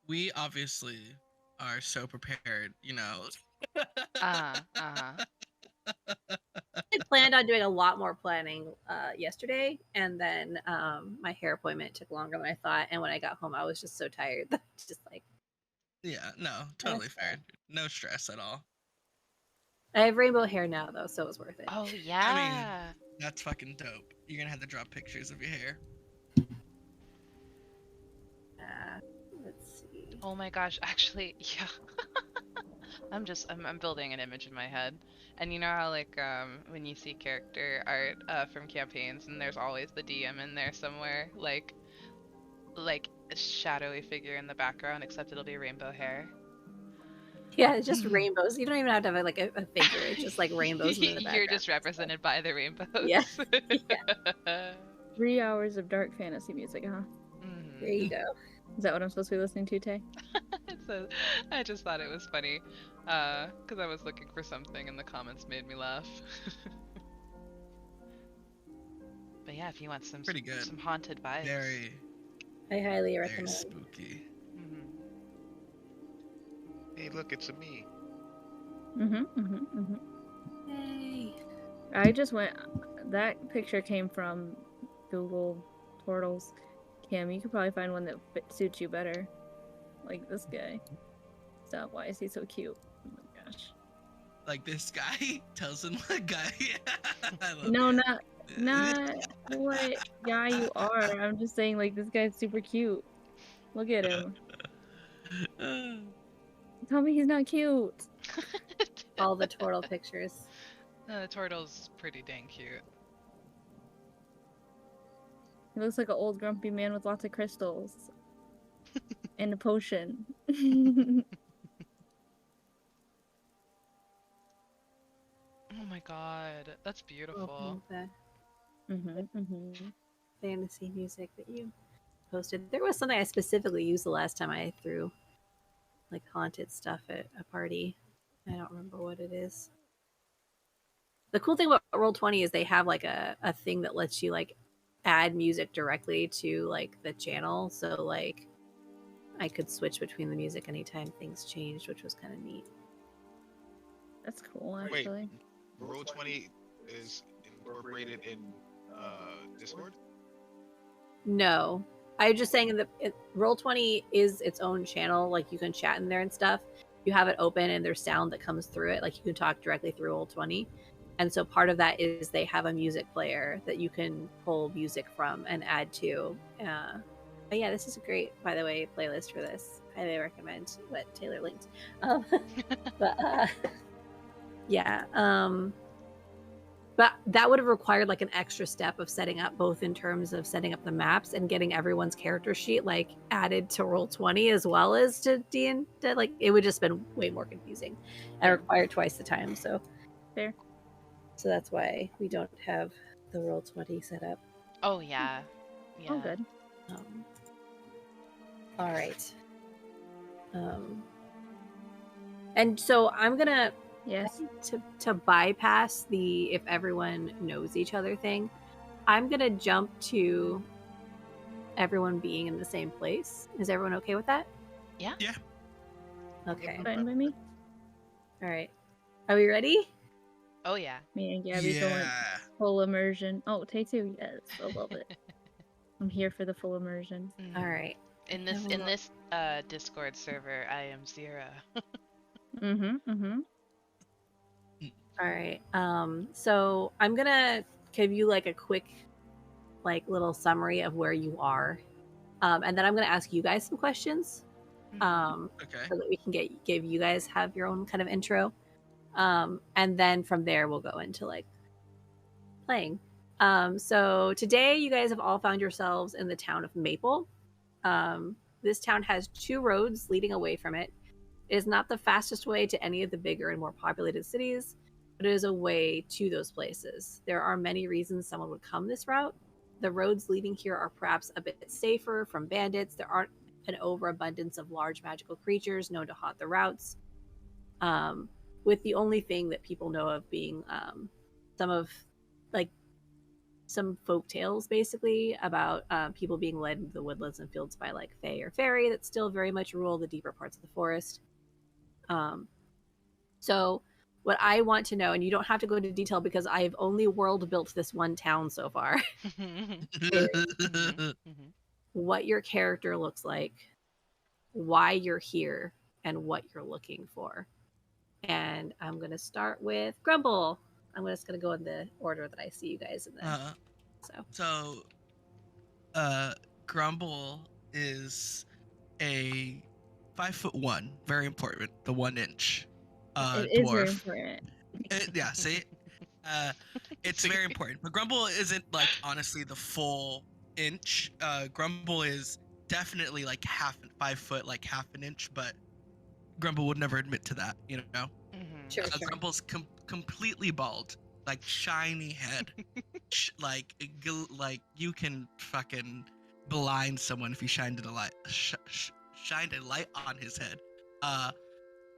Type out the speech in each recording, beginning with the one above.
we obviously are so prepared, you know. Uh-huh. I planned on doing a lot more planning yesterday, and then my hair appointment took longer than I thought. And when I got home, I was just so tired that I was just like, Yeah, no, totally fair. No stress at all. I have rainbow hair now, though, so it was worth it. Oh I mean, yeah. that's fucking dope. You're gonna have to drop pictures of your hair. Let's see. Oh my gosh, actually, yeah. I'm building an image in my head. And you know how like when you see character art from campaigns and there's always the DM in there somewhere, like a shadowy figure in the background, except it'll be rainbow hair. Yeah, it's just rainbows. You don't even have to have like a figure. It's just like rainbows in the background. You're just represented by the rainbows. Yeah. 3 hours of dark fantasy music, huh? Mm-hmm. There you go. Is that what I'm supposed to be listening to, Tay? I just thought it was funny, because I was looking for something and the comments made me laugh. But yeah, if you want some Pretty good. some haunted vibes. Very, I highly very recommend. spooky. Mm-hmm. Hey, look, it's a me. Yay. I just went. That picture came from Google Portals. Cam, you could probably find one that suits you better. Like this guy. Stop. Why is he so cute? Oh my gosh. Like this guy tells him what guy. I love No, it. not what guy you are. I'm just saying, like, this guy's super cute. Look at him. Tell me he's not cute. All the turtle pictures. The turtle's pretty dang cute. He looks like an old grumpy man with lots of crystals. And a potion. Oh my god, that's beautiful. Fantasy music that you posted. There was something I specifically used the last time I threw like haunted stuff at a party. I don't remember what it is. The cool thing about Roll20 is they have like a thing that lets you like add music directly to like the channel. So like I could switch between the music anytime things changed, which was kind of neat. That's cool, actually. Wait, Roll20 is incorporated in Discord? No, I'm just saying that Roll20 is its own channel. Like you can chat in there and stuff. You have it open and there's sound that comes through it. Like you can talk directly through Roll20. And so part of that is they have a music player that you can pull music from and add to. But yeah, this is a great, by the way, playlist for this. Highly recommend what Taylor linked. Yeah. But that would have required like an extra step of setting up, both in terms of setting up the maps and getting everyone's character sheet like added to Roll20 as well as to D&D. Like it would just been way more confusing and required twice the time. So fair. So that's why we don't have the Roll20 set up. Oh yeah. Yeah. Oh good. All right. And so I'm gonna to bypass the if everyone knows each other thing. I'm gonna jump to everyone being in the same place. Is everyone okay with that? Yeah. Yeah. Okay. Fine by me. All right. Are we ready? Oh yeah. Me and Gabby going full immersion. Oh, Tay too. Yes, I love it. I'm here for the full immersion. All right. In this Discord server, I am Zira. All right. So I'm gonna give you like a quick, like little summary of where you are, and then I'm gonna ask you guys some questions, so that we can give you guys have your own kind of intro, and then from there we'll go into like playing. So today you guys have all found yourselves in the town of Maple. This town has 2 roads leading away from it. It is not the fastest way to any of the bigger and more populated cities, but it is a way to those places. There are many reasons someone would come this route. The roads leading here are perhaps a bit safer from bandits. There aren't an overabundance of large magical creatures known to haunt the routes, with the only thing that people know of being some of like some folk tales basically about people being led into the woodlands and fields by like fae or fairy that still very much rule the deeper parts of the forest. So what I want to know, and you don't have to go into detail because I've only world built this one town so far, what your character looks like, why you're here, and what you're looking for. And I'm going to start with Grumble. I'm just going to go in the order that I see you guys in the... So, Grumble is a 5'1", very important, the 1 inch It is very dwarf. important. Yeah, see, it's very important. But Grumble isn't like honestly the full inch. Grumble is definitely like 5 foot, like half an inch, but Grumble would never admit to that, you know. Sure. Grumble's completely bald, like shiny head, like you can fucking blind someone if you shined a light, shined a light on his head,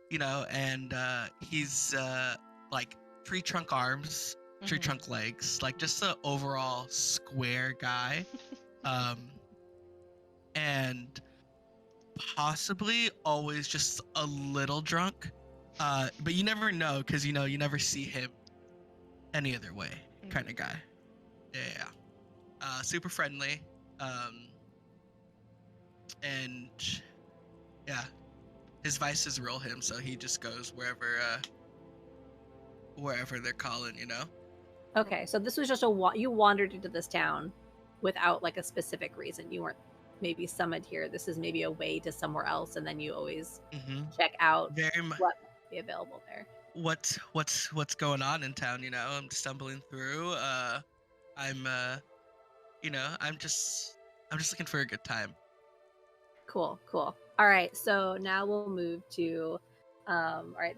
you know, and he's like tree trunk arms, tree trunk legs, like just an overall square guy, and possibly always just a little drunk. But you never know because you never see him any other way, kind of guy. Yeah. Super friendly. And yeah, his vices rule him, so he just goes wherever they're calling, you know. Okay, so this was just you wandered into this town without like a specific reason. You weren't maybe summoned here. This is maybe a way to somewhere else, and then you always check out what might be available there. What's going on in town, you know? I'm stumbling through. I'm just looking for a good time. Cool. All right, so now we'll move to all right,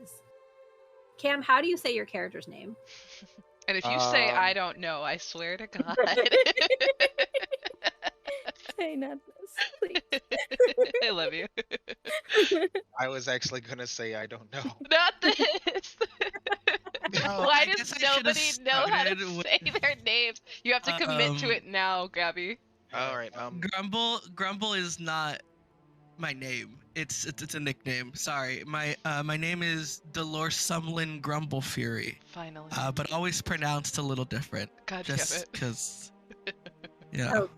Cam, how do you say your character's name? And if you say I don't know, I swear to God. Say not this, please. I love you. I was actually gonna say I don't know. Not this. Why does nobody know how to with... say their names? You have to commit to it now, Gabby. All right. Grumble is not my name. It's a nickname. Sorry. My name is Dolores Sumlin Grumble Fury. Finally. But always pronounced a little different. God just damn it. Because. Yeah. Oh.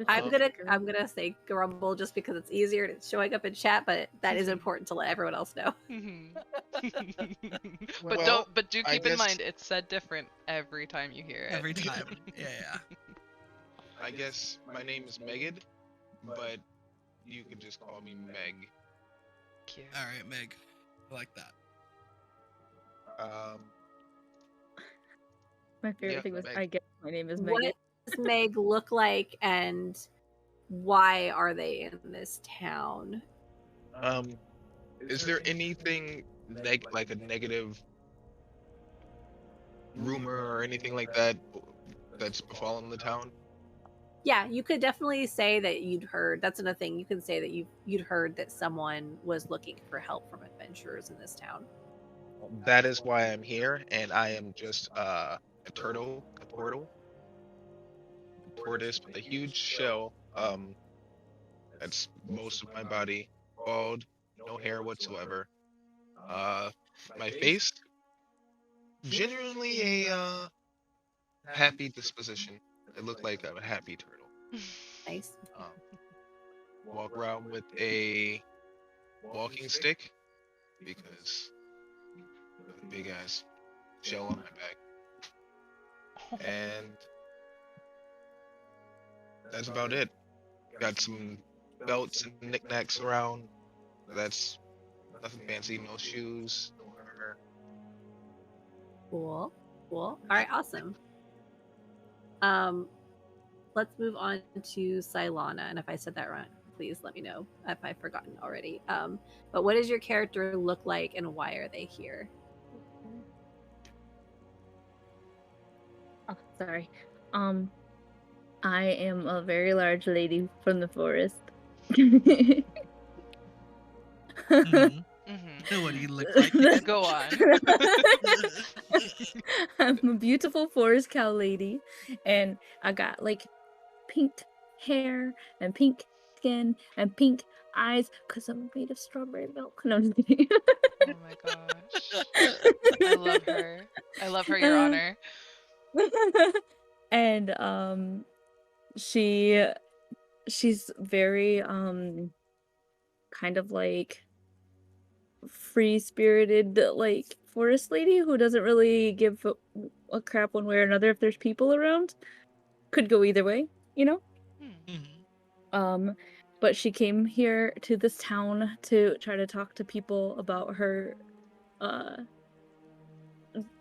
I'm gonna say Grumble just because it's easier and it's showing up in chat, but that is important to let everyone else know. But do keep in mind it's said different every time you hear it. Every time. Yeah. I guess my name is Megan, but you can just call me Meg. Cute. All right, Meg. I like that. My favorite thing was Meg. I guess my name is Megan. What does Meg look like, and why are they in this town? Is there anything like a negative rumor or anything like that that's befallen the town? Yeah, you could definitely say that you'd heard. That's another thing. You can say that you'd heard that someone was looking for help from adventurers in this town. That is why I'm here, and I am just a tortoise with a huge shell. That's most of my body, bald, no hair whatsoever. My face, genuinely a happy disposition. I look like I'm a happy turtle. Nice. Walk around with a walking stick because of the big ass shell on my back. And that's about it. Got some belts and knickknacks around. That's nothing fancy, no shoes, no armor. Cool. All right, awesome. Let's move on to Sylona, and if I said that wrong, please let me know if I've forgotten already. But what does your character look like, and why are they here? Oh, sorry. I am a very large lady from the forest. What do you look like again? Go on. I'm a beautiful forest cow lady, and I got like pink hair and pink skin and pink eyes because I'm made of strawberry milk. No, I'm just kidding. Oh my gosh. I love her. I love her, Your Honor. And she's very kind of like free-spirited, like forest lady who doesn't really give a crap one way or another if there's people around. Could go either way, you know. Mhm. But she came here to this town to try to talk to people about her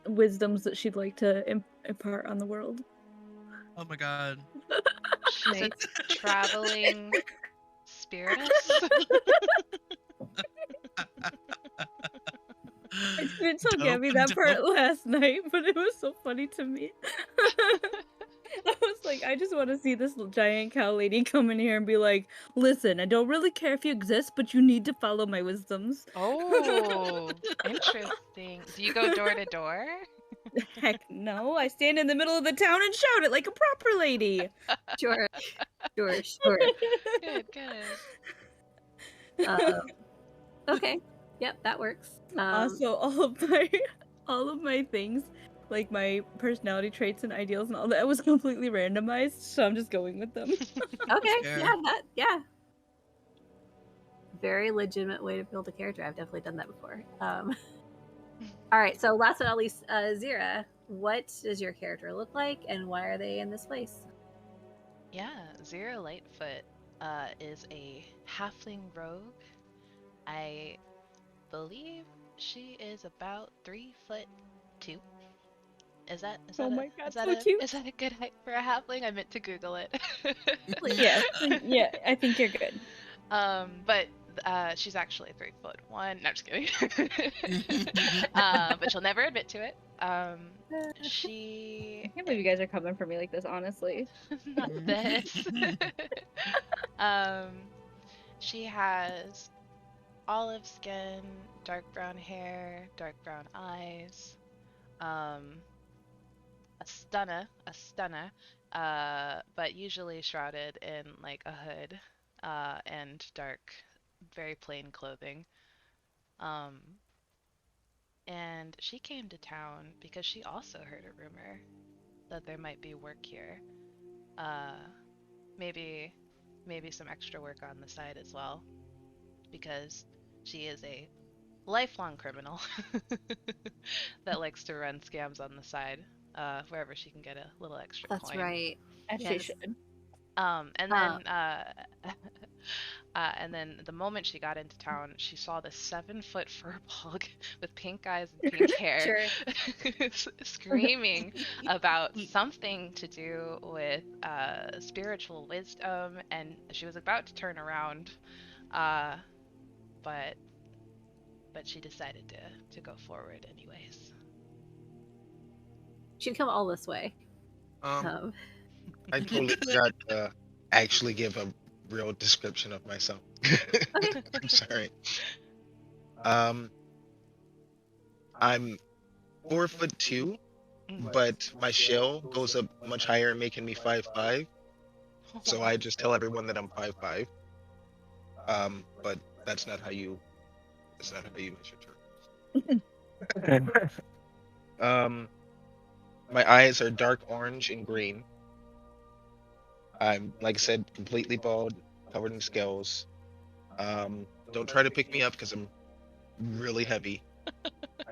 wisdoms that she'd like to impart on the world. Oh my god. She's a Nice. traveling spiritist. I didn't tell Dope, Gabby that part dope. last night, but it was so funny to me. I was like, I just want to see this giant cow lady come in here and be like, listen, I don't really care if you exist, but you need to follow my wisdoms. Oh, interesting. Do you go door to door? Heck no, I stand in the middle of the town and shout it like a proper lady. Sure. Sure. Good, good. Okay. Yep, that works. Also, all of my things, like my personality traits and ideals and all that, was completely randomized, so I'm just going with them. Okay. Fair. Yeah. Very legitimate way to build a character. I've definitely done that before. All right. So last but not least, Zira, what does your character look like, and why are they in this place? Yeah, Zira Lightfoot is a halfling rogue. I believe she is about 3'2". Is that Oh my God, is that so cute. is that a good height for a halfling? I meant to Google it. Yeah, I think you're good. But she's actually 3'1". No, I'm just kidding. But she'll never admit to it. She I can't believe you guys are coming for me like this, honestly. not this. She has olive skin, dark brown hair, dark brown eyes, a stunner, but usually shrouded in like a hood, and dark, very plain clothing. Um, and she came to town because she also heard a rumor that there might be work here. Uh, maybe some extra work on the side as well, because she is a lifelong criminal that likes to run scams on the side, wherever she can get a little extra That's coin. right. As she Yes. should. And then the moment she got into town, she saw this 7-foot fur bog with pink eyes and pink hair, screaming about something to do with spiritual wisdom, and she was about to turn around, but she decided to go forward anyways. She'd come all this way. I totally forgot to actually give a real description of myself. I'm sorry. I'm 4'2", but my shell goes up much higher, making me 5'5". So I just tell everyone that I'm 5'5". But that's not how you measure turtles. My eyes are dark orange and green. I'm, like I said, completely bald, covered in scales. Don't try to pick me up because I'm really heavy.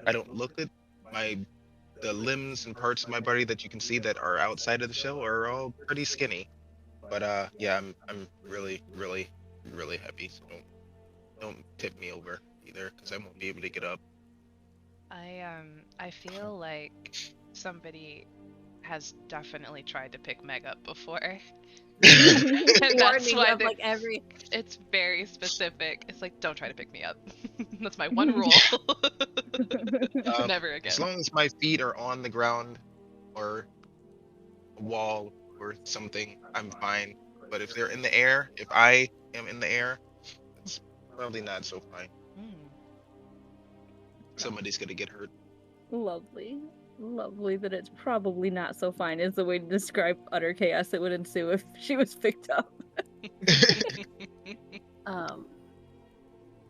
I don't look at the limbs and parts of my body that you can see that are outside of the shell are all pretty skinny. But yeah, I'm really, really, really heavy. So don't tip me over either, because I won't be able to get up. I feel like somebody has definitely tried to pick Meg up before. And that's why like every. It's very specific. It's like, don't try to pick me up. That's my one rule. Never again. As long as my feet are on the ground or a wall or something, I'm fine. But if they're in the air, if I am in the air, it's probably not so fine. somebody's gonna get hurt. Lovely. Lovely that it's probably not so fine is the way to describe utter chaos that would ensue if she was picked up.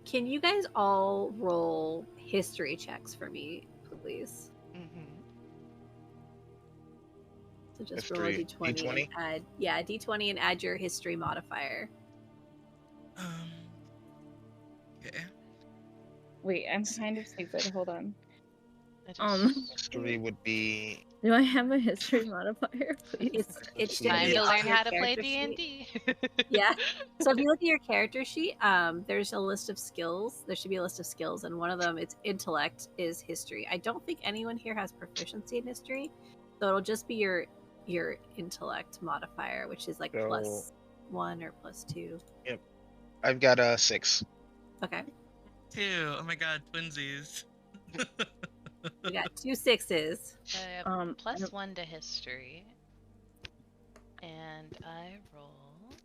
Can you guys all roll history checks for me, please? So just roll a History. d20 and add, yeah, d20 and add your history modifier. Okay. Wait, I'm kind of stupid. Hold on. History would be. Do I have a history modifier, please? It's Time be to on learn your how to play character sheet. D&D. Yeah. So if you look at your character sheet, there's a list of skills. There should be a list of skills, and one of them, it's intellect, is history. I don't think anyone here has proficiency in history, so it'll just be your intellect modifier, which is like So- +1 or +2. I've got a 6. Okay. 2. Oh my god, twinsies. We got 2 6s. +1 to history. And I rolled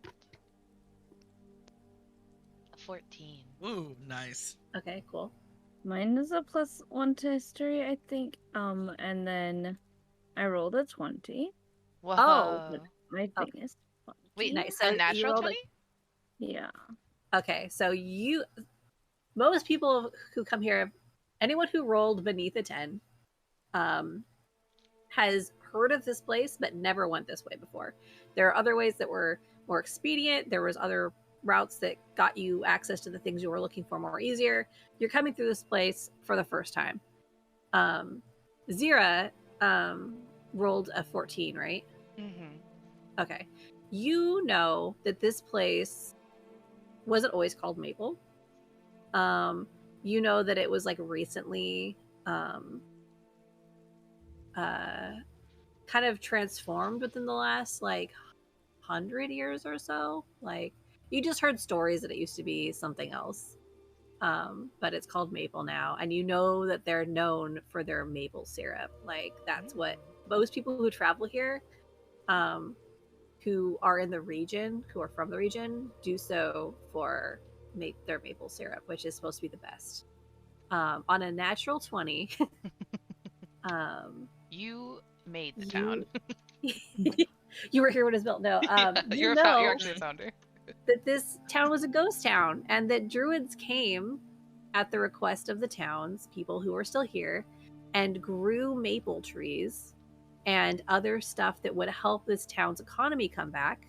a 14. Ooh, nice. Okay, cool. Mine is a +1 to history, I think. And then I rolled a 20. Whoa. My thing is 20. Wait, Nice. a So you natural rolled 20? Yeah. Okay, so most people who come here, anyone who rolled beneath a 10, has heard of this place but never went this way before. There are other ways that were more expedient. There was other routes that got you access to the things you were looking for more easier. You're coming through this place for the first time. Zira rolled a 14, right? Okay. You know that this place wasn't always called Maple. You know that it was like recently kind of transformed within the last like 100 years or so. Like, you just heard stories that it used to be something else, but it's called Maple now, and you know that they're known for their maple syrup. Like, that's what most people who travel here, who are in the region, who are from the region, do so for their maple syrup, which is supposed to be the best. On a natural 20, You made the town. you were here when it was built. No, You're know actually a founder. that this town was a ghost town, and that druids came at the request of the town's people who are still here and grew maple trees and other stuff that would help this town's economy come back.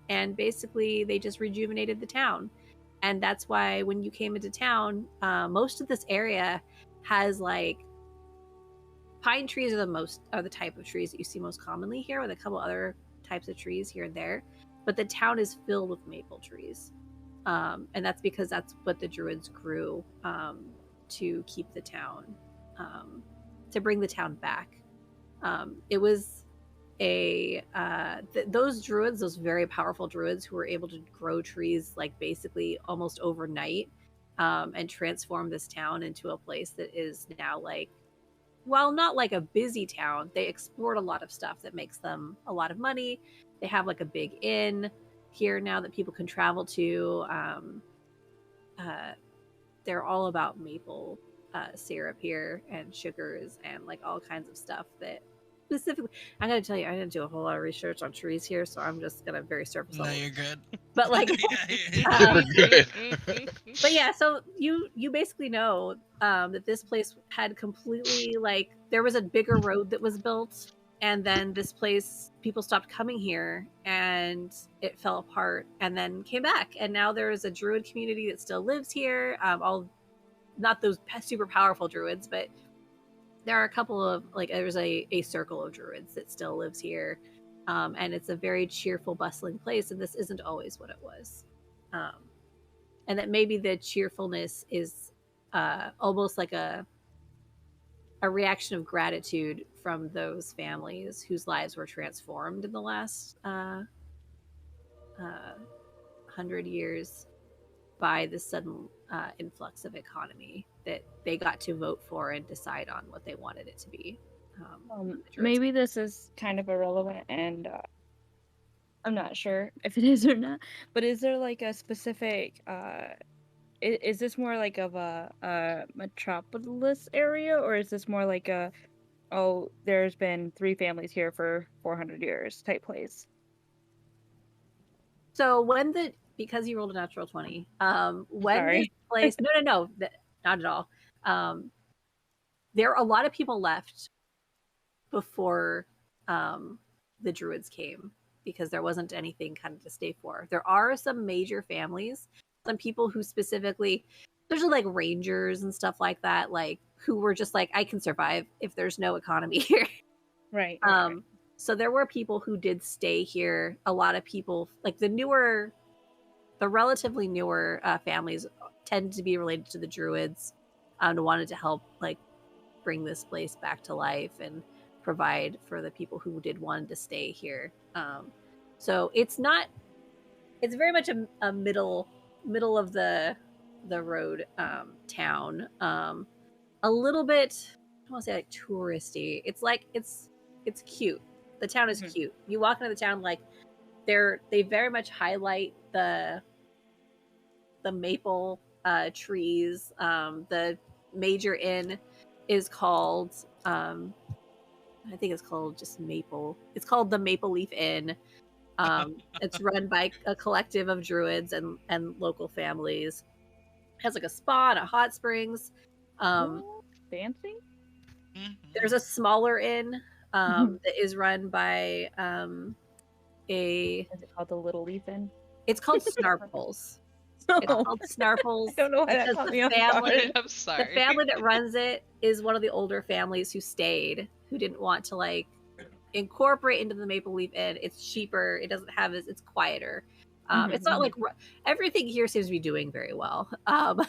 And basically, they just rejuvenated the town. And that's why when you came into town, most of this area has like pine trees are the type of trees that you see most commonly here, with a couple other types of trees here and there. But the town is filled with maple trees. And that's because that's what the druids grew to keep the town, to bring the town back. It was those druids, those very powerful druids who were able to grow trees like basically almost overnight, and transform this town into a place that is now like, while not like a busy town, they explored a lot of stuff that makes them a lot of money. They have like a big inn here now that people can travel to. They're all about maple syrup here, and sugars, and like all kinds of stuff that specifically, I'm going to tell you, I didn't do a whole lot of research on trees here, so I'm just going to very surface No, level. you're good. But like, Good. but yeah, so you basically know that this place had completely, like, there was a bigger road that was built, and then this place, people stopped coming here, and it fell apart, and then came back, and now there is a druid community that still lives here. All, not those super powerful druids, but there are a couple of, like, there's a circle of druids that still lives here, and it's a very cheerful, bustling place, and this isn't always what it was. And that maybe the cheerfulness is almost like a reaction of gratitude from those families whose lives were transformed in the last 100 years by the sudden influx of economy that they got to vote for and decide on what they wanted it to be. Maybe this is kind of irrelevant, and I'm not sure if it is or not, but is there like a specific is this more like of a metropolis area, or is this more like a, oh, there's been 3 families here for 400 years type place? So because you rolled a natural 20, when this Sorry. place, no, not at all. There are a lot of people left before the druids came because there wasn't anything kind of to stay for. There are some major families, some people who specifically, especially like rangers and stuff like that, like who were just like, I can survive if there's no economy here. Right. So there were people who did stay here. A lot of people, like the relatively newer families, tend to be related to the druids, and wanted to help like bring this place back to life and provide for the people who did want to stay here. So it's very much a middle of the road town. A little bit, I don't want to say like touristy. It's like it's cute. The town is cute. You walk into the town, like they very much highlight the maple trees. The major inn is called I think it's called just Maple. It's called the Maple Leaf Inn. It's run by a collective of druids and local families. It has like a spa and a hot springs. Fancy? There's a smaller inn that is run by Is it called the Little Leaf Inn? it's called Snarples. It's called Snarples. I don't know why that because caught the me off family- guard. I'm sorry. The family that runs it is one of the older families who stayed, who didn't want to like incorporate into the Maple Leaf Inn. It's cheaper. It doesn't have it's quieter. It's not like everything here seems to be doing very well. And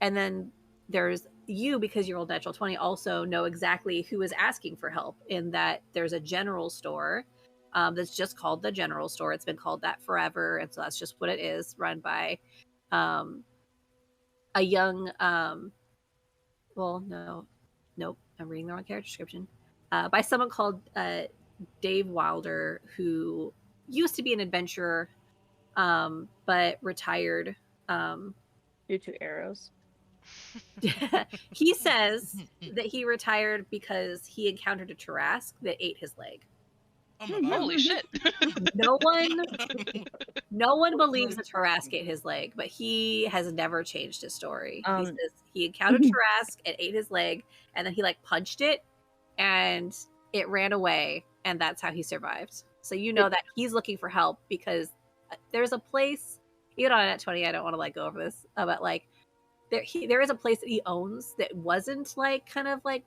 then there's you, because you rolled natural 20, also know exactly who is asking for help, in that there's a general store that's just called the general store. It's been called that forever, and so that's just what it is, run by a young nope, I'm reading the wrong character description, by someone called Dave Wilder, who used to be an adventurer but retired. Due to arrows. He says that he retired because he encountered a Tarrasque that ate his leg. Oh my god. Holy shit. No one believes a Tarrasque ate his leg, but he has never changed his story. He says he encountered a Tarrasque and ate his leg, and then he like punched it and it ran away, and that's how he survived. So you know that he's looking for help, because there's a place, even on Net 20, I don't want to like go over this, but like there is a place that he owns that wasn't like kind of like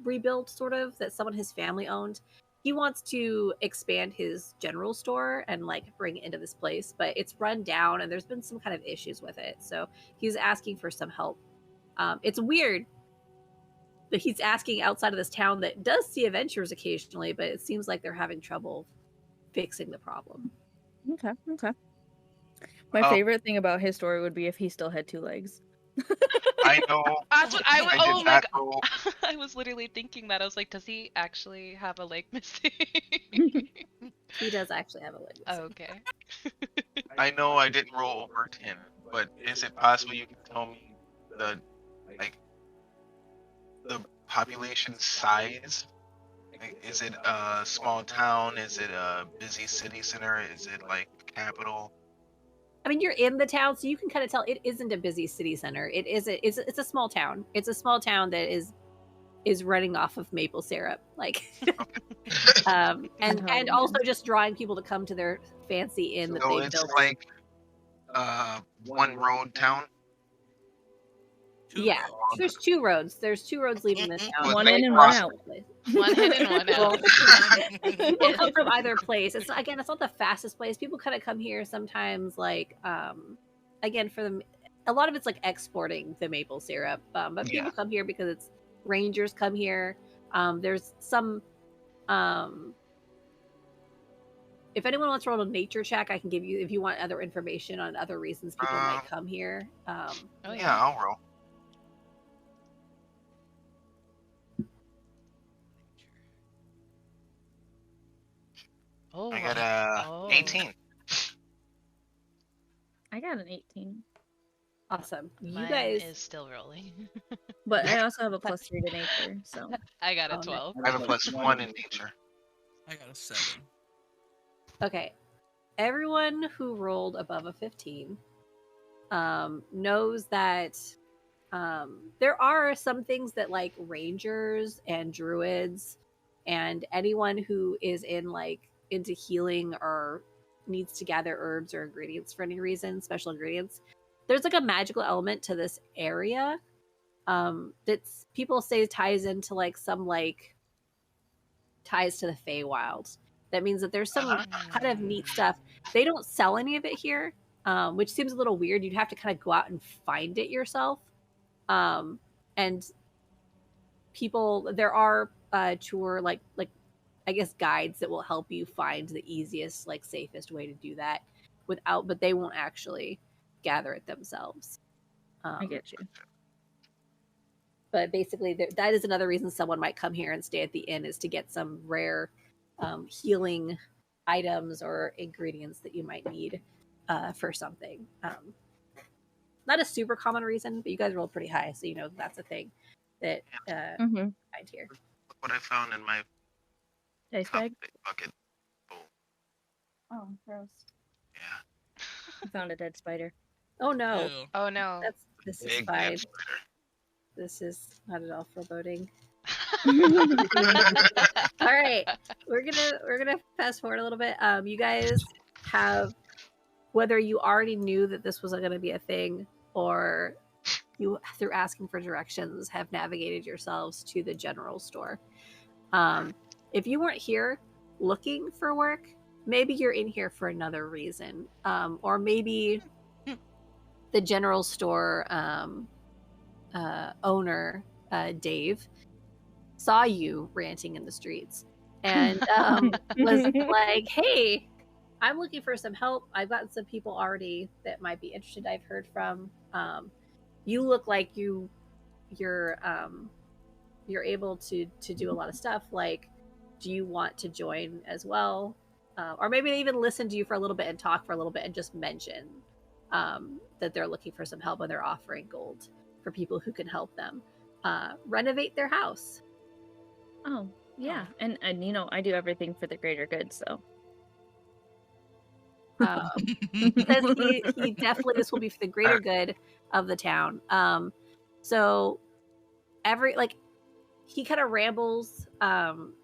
rebuilt, sort of, that someone his family owned. He wants to expand his general store and like bring it into this place, but it's run down and there's been some kind of issues with it. So he's asking for some help. It's weird that he's asking outside of this town that does see adventurers occasionally, but it seems like they're having trouble fixing the problem. Okay. My favorite thing about his story would be if he still had 2 legs. I know. That's what I was. I Oh did my not god. roll. I was literally thinking that. I was like, does he actually have a leg missing? He does actually have a leg. Oh, okay. I know I didn't roll over 10, but is it possible you can tell me the population size? Like, is it a small town? Is it a busy city center? Is it like capital? I mean, you're in the town, so you can kind of tell it isn't a busy city center. It's a small town. It's a small town that is running off of maple syrup, like, and also just drawing people to come to their fancy inn that So they it's built. like one road town. Yeah, there's 2 roads. There's 2 roads leaving this town. One in and one out. One in and one out. People come from either place. It's not the fastest place. People kind of come here sometimes, like, again, for them, a lot of it's like exporting the maple syrup. But people come here because it's rangers come here. There's some. If anyone wants to roll a nature check, I can give you, if you want other information on other reasons people might come here. Oh, Yeah, I'll roll. Oh, I got 18. I got an 18. Awesome. You Mine guys. is still rolling. But I also have a +3 to nature, so. I got a Oh, nice. 12. I have a +1 in nature. I got a 7. Okay. Everyone who rolled above a 15 knows that there are some things that like rangers and druids and anyone who is into healing or needs to gather herbs or ingredients for any reason, special ingredients, there's like a magical element to this area that's people say ties into like some like ties to the Feywild. That means that there's some kind of neat stuff. They don't sell any of it here, which seems a little weird. You'd have to kind of go out and find it yourself. And people, there are tour like I guess guides that will help you find the easiest, like safest way to do that without, but they won't actually gather it themselves. I get you. But basically, that is another reason someone might come here and stay at the inn, is to get some rare healing items or ingredients that you might need for something. Not a super common reason, but you guys rolled pretty high, so you know that's a thing that Mm-hmm. find here. Look what I found in my Dice cup bag? bucket. Boom. Oh, gross. Yeah. I found a dead spider. Oh no, Ew. Oh no. this is Big fine. dead spider. This is not at all foreboding. All right, we're gonna fast forward a little bit. You guys have, whether you already knew that this was going to be a thing, or you, through asking for directions, have navigated yourselves to the general store. If you weren't here looking for work, maybe you're in here for another reason, or maybe the general store owner, Dave, saw you ranting in the streets and was like, hey, I'm looking for some help. I've gotten some people already that might be interested. I've heard from. You look like you're able to do a lot of stuff. Like, do you want to join as well? Or maybe they even listen to you for a little bit and talk for a little bit and just mention that they're looking for some help and they're offering gold for people who can help them renovate their house. Oh, yeah. And you know, I do everything for the greater good, so. Because he definitely, this will be for the greater good of the town. So he kind of rambles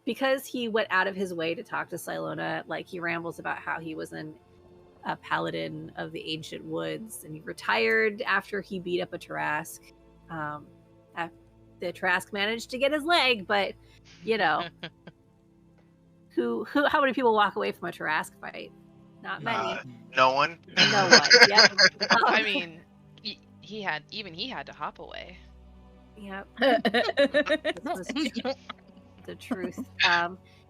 because he went out of his way to talk to Sylona. Like, he rambles about how he was a paladin of the ancient woods and he retired after he beat up a Tarask. The Tarask managed to get his leg, but you know, how many people walk away from a Tarask fight? Not many. No one. No one. Yeah. I mean, he had to hop away. Yep. This was the truth.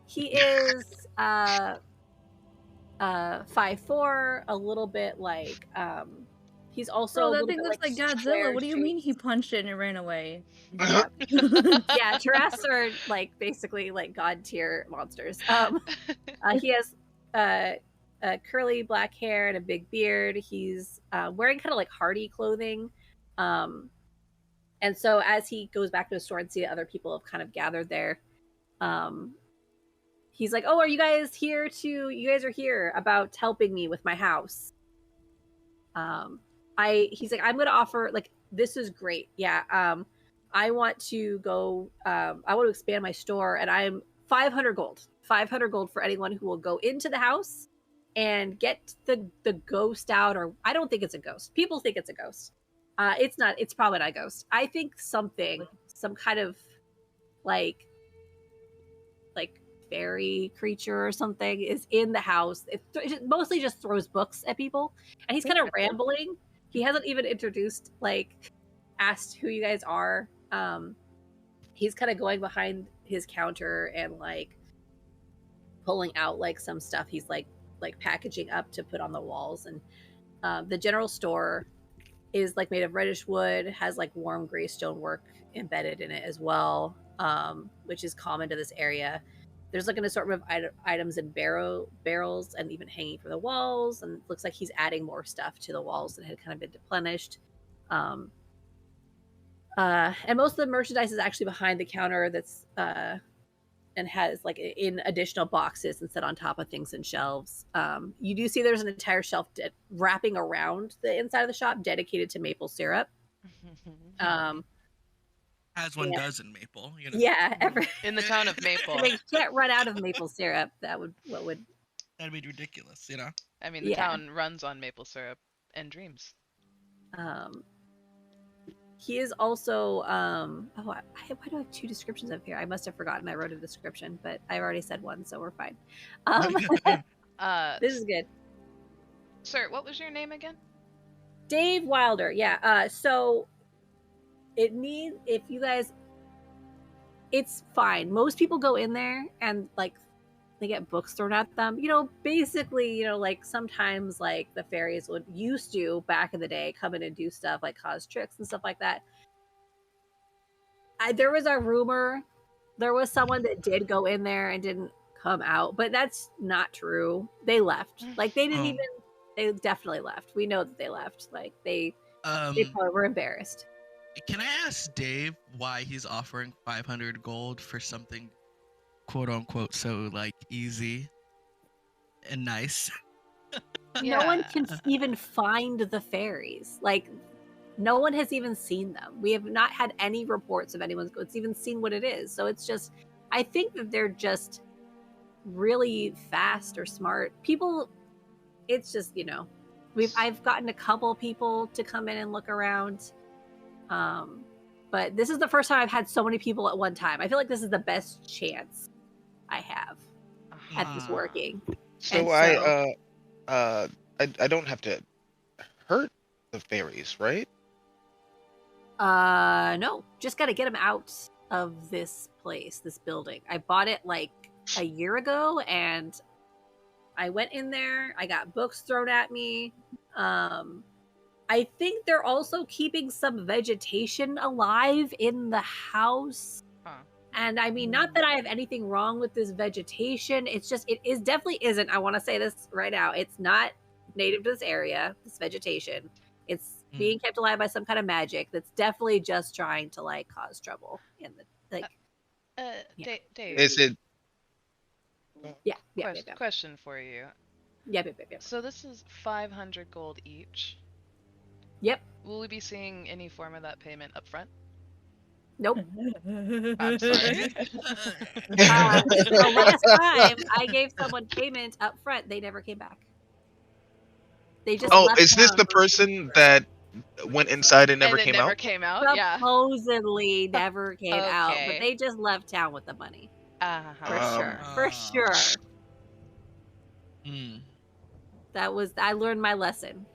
He is 5'4", a little bit like he's also Bro, a that little thing bit looks like Godzilla. square What do you mean he punched it and it ran away? Yeah, yeah. Tarrasques are like basically like god tier monsters. He has curly black hair and a big beard. He's wearing kind of like hardy clothing. And so as he goes back to his store and see that other people have kind of gathered there, he's like, oh, are you guys here to, you guys are here about helping me with my house. He's like, I'm going to offer, like, this is great. Yeah. I want to go, I want to expand my store and I'm 500 gold for anyone who will go into the house and get the ghost out. Or I don't think it's a ghost. People think it's a ghost. It's not, it's probably not a ghost. I think some kind of like fairy creature or something is in the house. It mostly just throws books at people, and he's kind of rambling. He hasn't even introduced, like, asked who you guys are. He's kind of going behind his counter and like pulling out like some stuff. He's like packaging up to put on the walls, and the general store is like made of reddish wood, has like warm gray stonework embedded in it as well, which is common to this area. there's like an assortment of items in barrels and even hanging from the walls, and it looks like he's adding more stuff to the walls that had kind of been replenished. And most of the merchandise is actually behind the counter that's and has like in additional boxes and set on top of things and shelves. You do see there's an entire shelf wrapping around the inside of the shop dedicated to maple syrup. As one does in Maple, you know. Yeah, in the town of Maple. They can't run out of maple syrup. That'd be ridiculous, you know. I mean, the town runs on maple syrup and dreams. He is also why do I have 2 descriptions up here? I must have forgotten I wrote a description, but I already said one, so we're fine. This is good. Sir, what was your name again? Dave Wilder. Yeah. So if you guys, it's fine. Most people go in there and like they get books thrown at them. You know, basically, you know, like sometimes like the fairies used to back in the day come in and do stuff like cause tricks and stuff like that. There was a rumor there was someone that did go in there and didn't come out, but that's not true. They left. Like they didn't even. They definitely left. We know that they left. Like they probably were embarrassed. Can I ask Dave why he's offering 500 gold for something quote unquote so like easy and nice? No one can even find the fairies. Like no one has even seen them. We have not had any reports of anyone's even seen what it is. So it's just, I think that they're just really fast or smart people. It's just, you know, I've gotten a couple people to come in and look around. But this is the first time I've had so many people at one time. I feel like this is the best chance I have at this working. So I don't have to hurt the fairies, right? No, just got to get them out of this place, this building. I bought it like a year ago and I went in there. I got books thrown at me. I think they're also keeping some vegetation alive in the house. And I mean, not that I have anything wrong with this vegetation. It's just, it definitely isn't. I want to say this right now. It's not native to this area, this vegetation. It's being kept alive by some kind of magic that's definitely just trying to like cause trouble in the like. Dave. Is it? Yeah. Question for you. Yep. So this is 500 gold each. Yep. Will we be seeing any form of that payment up front? Nope. I'm sorry. The last time I gave someone payment up front, they never came back. They just left is this town. the person that went inside and never came out? Came out? Supposedly never came out, but they just left town with the money. For sure. That was, I learned my lesson.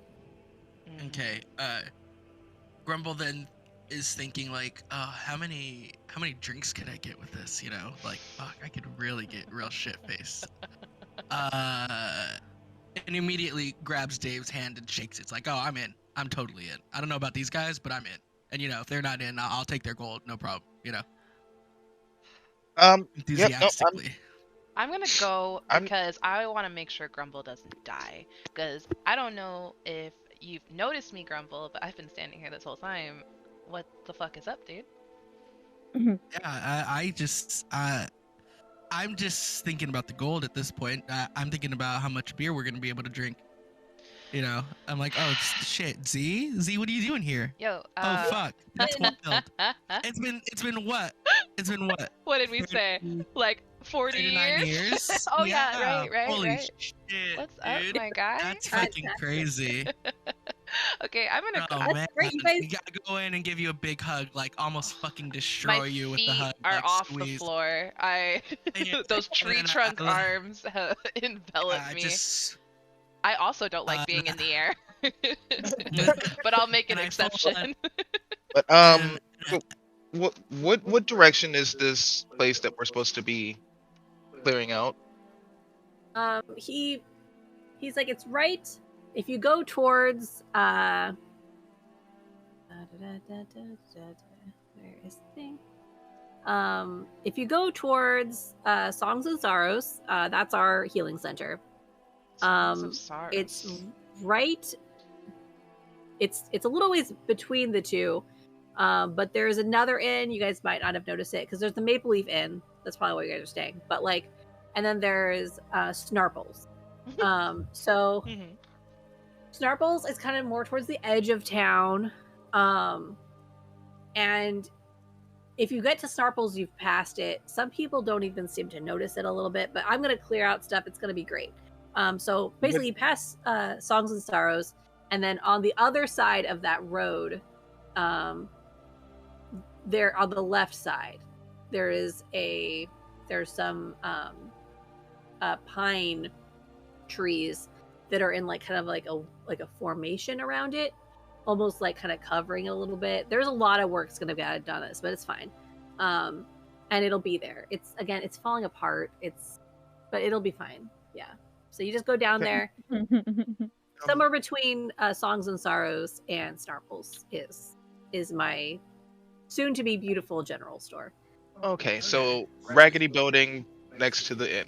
Okay. Grumble then is thinking like, how many drinks could I get with this? You know, like, fuck, I could really get real shit faced. And immediately grabs Dave's hand and shakes it. It's like, oh, I'm in. I'm totally in. I don't know about these guys, but I'm in. And you know, if they're not in, I'll take their gold, no problem. You know. Enthusiastically. Yep, I'm gonna go because I want to make sure Grumble doesn't die. Because I don't know if you've noticed me, Grumble, but I've been standing here this whole time. What the fuck is up, dude? Yeah, I'm just thinking about the gold at this point. I'm thinking about how much beer we're gonna be able to drink. You know, I'm like, oh shit, Z, what are you doing here? Yo, oh fuck, that's wild. It's been what? What did we say? Like 40 years? Oh yeah, right. Holy shit, what's dude. up, my guy? That's fucking crazy. Okay, I'm gonna go. Man, we gotta go in and give you a big hug, like almost fucking destroy you with the hug. My feet are like, off squeeze. the floor. Those tree trunk arms envelop me. I also don't like being in the air, but I'll make an exception. But what direction is this place that we're supposed to be clearing out? He's like, it's right. If you go towards where is the thing? If you go towards Songs and Sorrows, that's our healing center. Songs of Sorrows. It's right. It's a little ways between the two, but there's another inn. You guys might not have noticed it because there's the Maple Leaf Inn. That's probably where you guys are staying. But like, and then there's Snarples. So Mhm. Snarples is kind of more towards the edge of town, and if you get to Snarples, you've passed it. Some people don't even seem to notice it a little bit, but I'm going to clear out stuff. It's going to be great. So basically, you pass Songs and Sorrows, and then on the other side of that road, there on the left side, there's some pine trees that are in like kind of like a formation around it, almost like kind of covering it a little bit. There's a lot of work's going to be done on this, but it's fine. And it'll be there. It's falling apart. But it'll be fine. Yeah. So you just go down there. Somewhere between Songs and Sorrows and Snarples is my soon to be beautiful general store. Okay, so Raggedy Building next to the inn.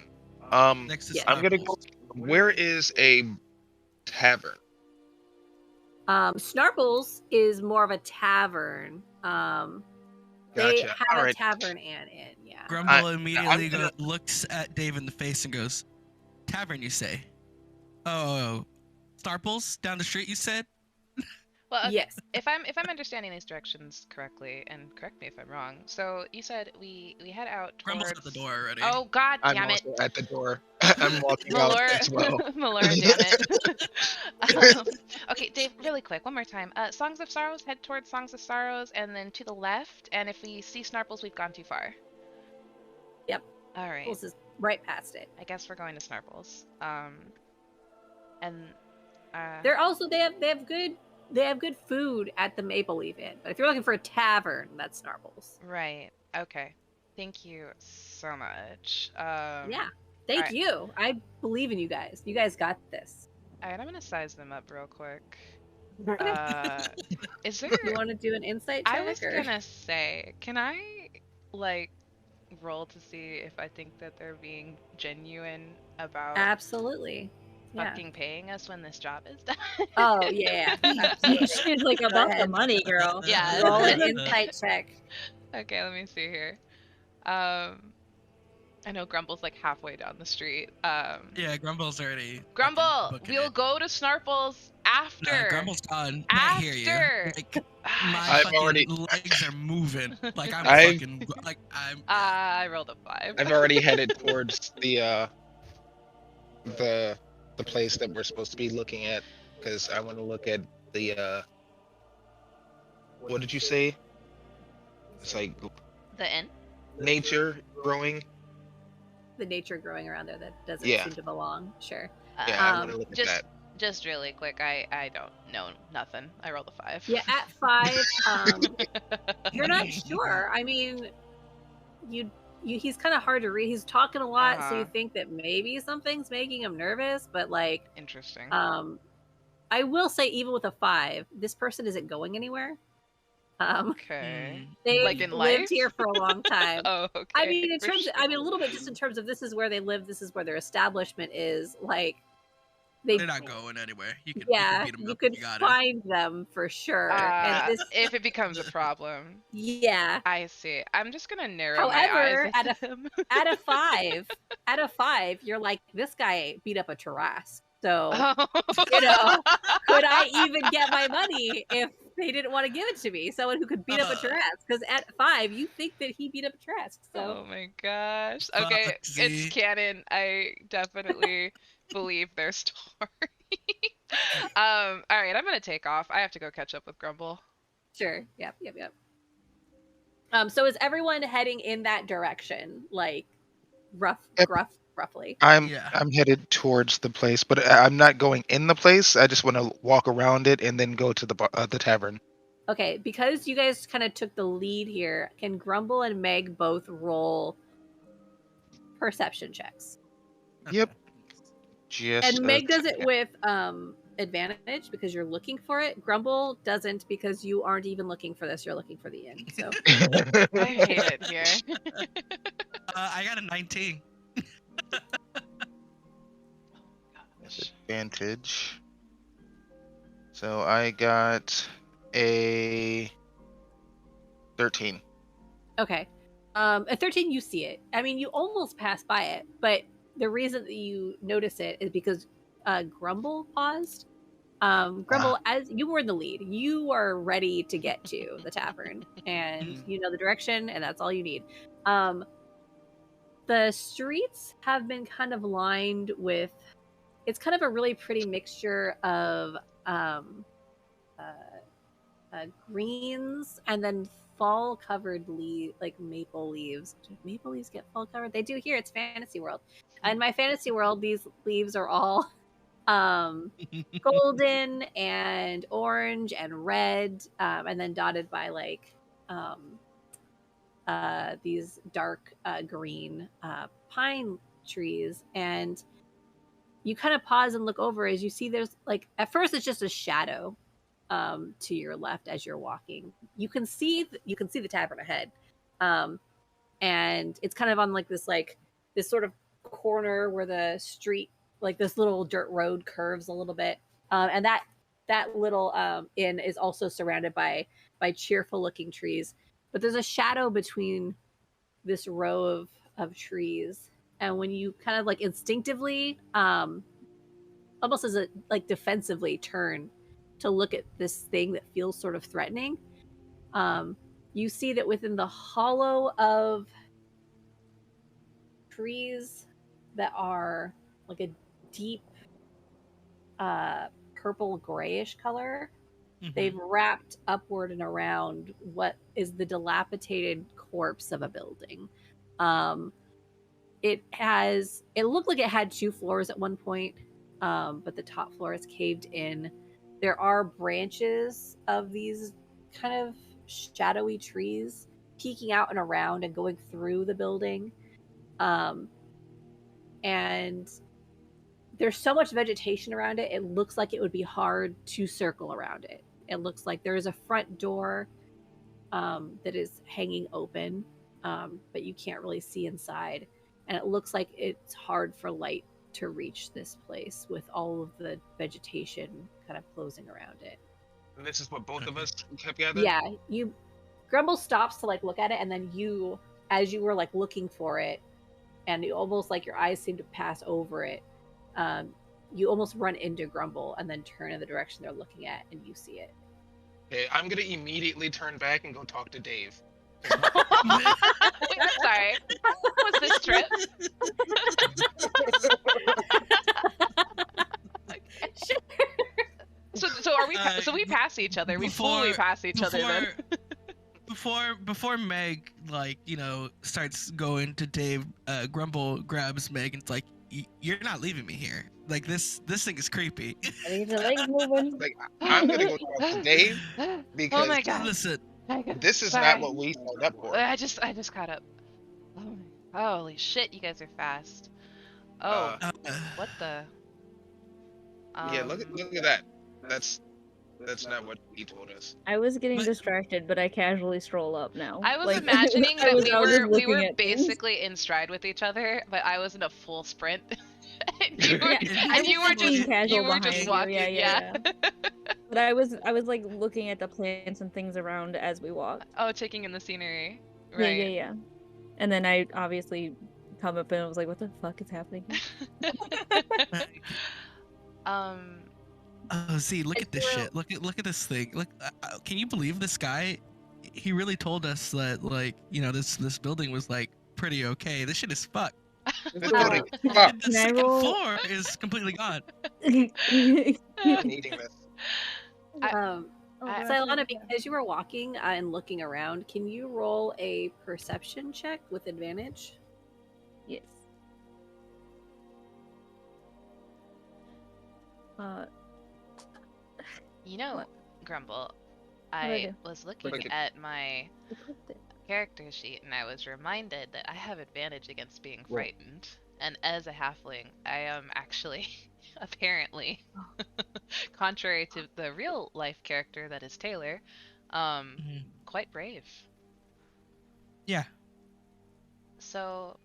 Next to Yeah. I'm gonna Snarples. go. Where is a tavern? Snarples is more of a tavern. They Gotcha. have All a right. tavern and inn, yeah. Grumble immediately I'm gonna- looks at Dave in the face and goes, "Tavern, you say? Oh, Starples down the street, you said?" Well, okay, Yes. if I'm understanding these directions correctly, and correct me if I'm wrong. So you said we head out towards. Grumble's at the door already. Oh God I'm damn it! also at the door. I'm walking out as well. Melora, damn it. Okay, Dave, really quick, one more time. Songs of Sorrows, head towards Songs of Sorrows, and then to the left. And if we see Snarples, we've gone too far. Yep. All right. Snarples is right past it. I guess we're going to Snarples. And They're also they have good food at the Maple Leaf Inn. But if you're looking for a tavern, that's Snarples. right. Okay. Thank you so much. Yeah. Thank alright. you. I believe in you guys. You guys got this. All right, I'm gonna size them up real quick. You Is there? want to do an insight check? I was or? gonna say, can I like roll to see if I think that they're being genuine about Absolutely. Yeah. fucking paying us when this job is done? Oh yeah. Absolutely. She's like Go about the ahead. money, girl. Yeah. Roll an insight check. Okay, let me see here. I know Grumble's like halfway down the street. Yeah, Grumble's already. Grumble, fucking booking we'll it. go to Snarples after. Nah, Grumble's gone. Can't hear you. After. Like, Ah, my I've fucking already- legs are moving. Like I'm I've- fucking. Like I'm. I rolled a 5. I've already headed towards the place that we're supposed to be looking at because I want to look at the what did you say? It's like The inn? nature growing. The nature growing around there that doesn't Yeah. seem to belong. Sure. Yeah, I Um, want to look at just that. just really quick, I don't know nothing. I rolled a 5. Yeah, at 5, you're not sure. I mean, he's kind of hard to read. He's talking a lot, so you Uh-huh. think that maybe something's making him nervous. But like, Interesting. I will say, even with a 5, this person isn't going anywhere. Okay. They've Like in lived life? here for a long time. Oh, okay. I mean, for sure. a little bit just in terms of this is where they live, this is where their establishment is. Like, They're not going anywhere. You can. yeah, You can beat 'em you up. could You got it. find them for sure. And this, If it becomes a problem. yeah, I see. I'm just gonna narrow However, my eyes at at him. at a 5, you're like, this guy beat up a Tarrasque. So, Oh. you know, could I even get my money if they didn't want to give it to me? Someone who could beat up a Tarrasque. Because at 5, you think that he beat up a Tarrasque. So, Oh my gosh. Okay, Foxy. it's canon. I definitely believe their story. All right, I'm gonna take off. I have to go catch up with Grumble. sure. Yep. So is everyone heading in that direction? Like, Yep. roughly? I'm Yeah. headed towards the place, but I'm not going in the place. I just want to walk around it and then go to the tavern. Okay, because you guys kind of took the lead here, can Grumble and Meg both roll perception checks? Yep. Just And Meg does it with advantage because you're looking for it. Grumble doesn't because you aren't even looking for this. You're looking for the inn. So I hate it here. I got a 19. Advantage. So I got a 13. okay, at 13 you see it. I mean, you almost pass by it, but the reason that you notice it is because Grumble paused. Grumble, as you were in the lead, you are ready to get to the tavern, and you know the direction, and that's all you need. The streets have been kind of lined with. It's kind of a really pretty mixture of greens and then fall covered like maple leaves. Do maple leaves get fall covered? They do here. It's fantasy world. In my fantasy world, these leaves are all golden and orange and red, and then dotted by like these dark green pine trees. And you kind of pause and look over as you see there's like at first it's just a shadow to your left as you're walking. You can see the tavern ahead, and it's kind of on like this sort of corner where the street, like this little dirt road, curves a little bit, and that little inn is also surrounded by cheerful looking trees. But there's a shadow between this row of trees, and when you kind of like instinctively, almost as a like defensively turn to look at this thing that feels sort of threatening, you see that within the hollow of trees that are like a deep purple grayish color, they've wrapped upward and around what is the dilapidated corpse of a building. It looked like it had 2 floors at one point, but the top floor is caved in. There are branches of these kind of shadowy trees peeking out and around and going through the building. And there's so much vegetation around it, it looks like it would be hard to circle around it. It looks like there is a front door that is hanging open, but you can't really see inside. And it looks like it's hard for light to reach this place with all of the vegetation kind of closing around it. And this is what both of us have gathered? Yeah, Grumble stops to like look at it, and then you, as you were like looking for it, and you almost like your eyes seem to pass over it, you almost run into Grumble and then turn in the direction they're looking at, and you see it. Okay, I'm gonna immediately turn back and go talk to Dave. Wait, I'm sorry. What was this trip? So are we? So we pass each other. We fully pass each other then. Before Meg starts going to Dave, Grumble grabs Meg and it's like, "You're not leaving me here. Like this thing is creepy." I need your legs moving. Like I'm gonna go talk to Dave because Oh my god! Listen, this is not what we signed up for. I just caught up. Oh my, holy shit! You guys are fast. Oh, what the? Yeah, look at that. That's not what he told us. I was getting distracted, but I casually stroll up now. I was Like, imagining I that was we just were looking at things. basically in stride with each other, but I was in a full sprint. and you I was being casual behind just you. walking. Yeah. But I was like looking at the plants and things around as we walked. Oh, taking in the scenery. Right. Yeah. And then I obviously come up and I was like, "What the fuck is happening?" oh, see, look at this shit. Look at this thing. Look, can you believe this guy? He really told us that, like, this building was like pretty okay. This shit is fucked. This building The Can I second roll? floor is completely gone. I'm needing this. Sylona, because you were walking and looking around, can you roll a perception check with advantage? Yes. Grumble, What did I I do? was looking Look at my Equipped it. character sheet and I was reminded that I have advantage against being frightened. And as a halfling, I am actually apparently, contrary to the real life character that is Taylor, Mhm. quite brave. Yeah. So,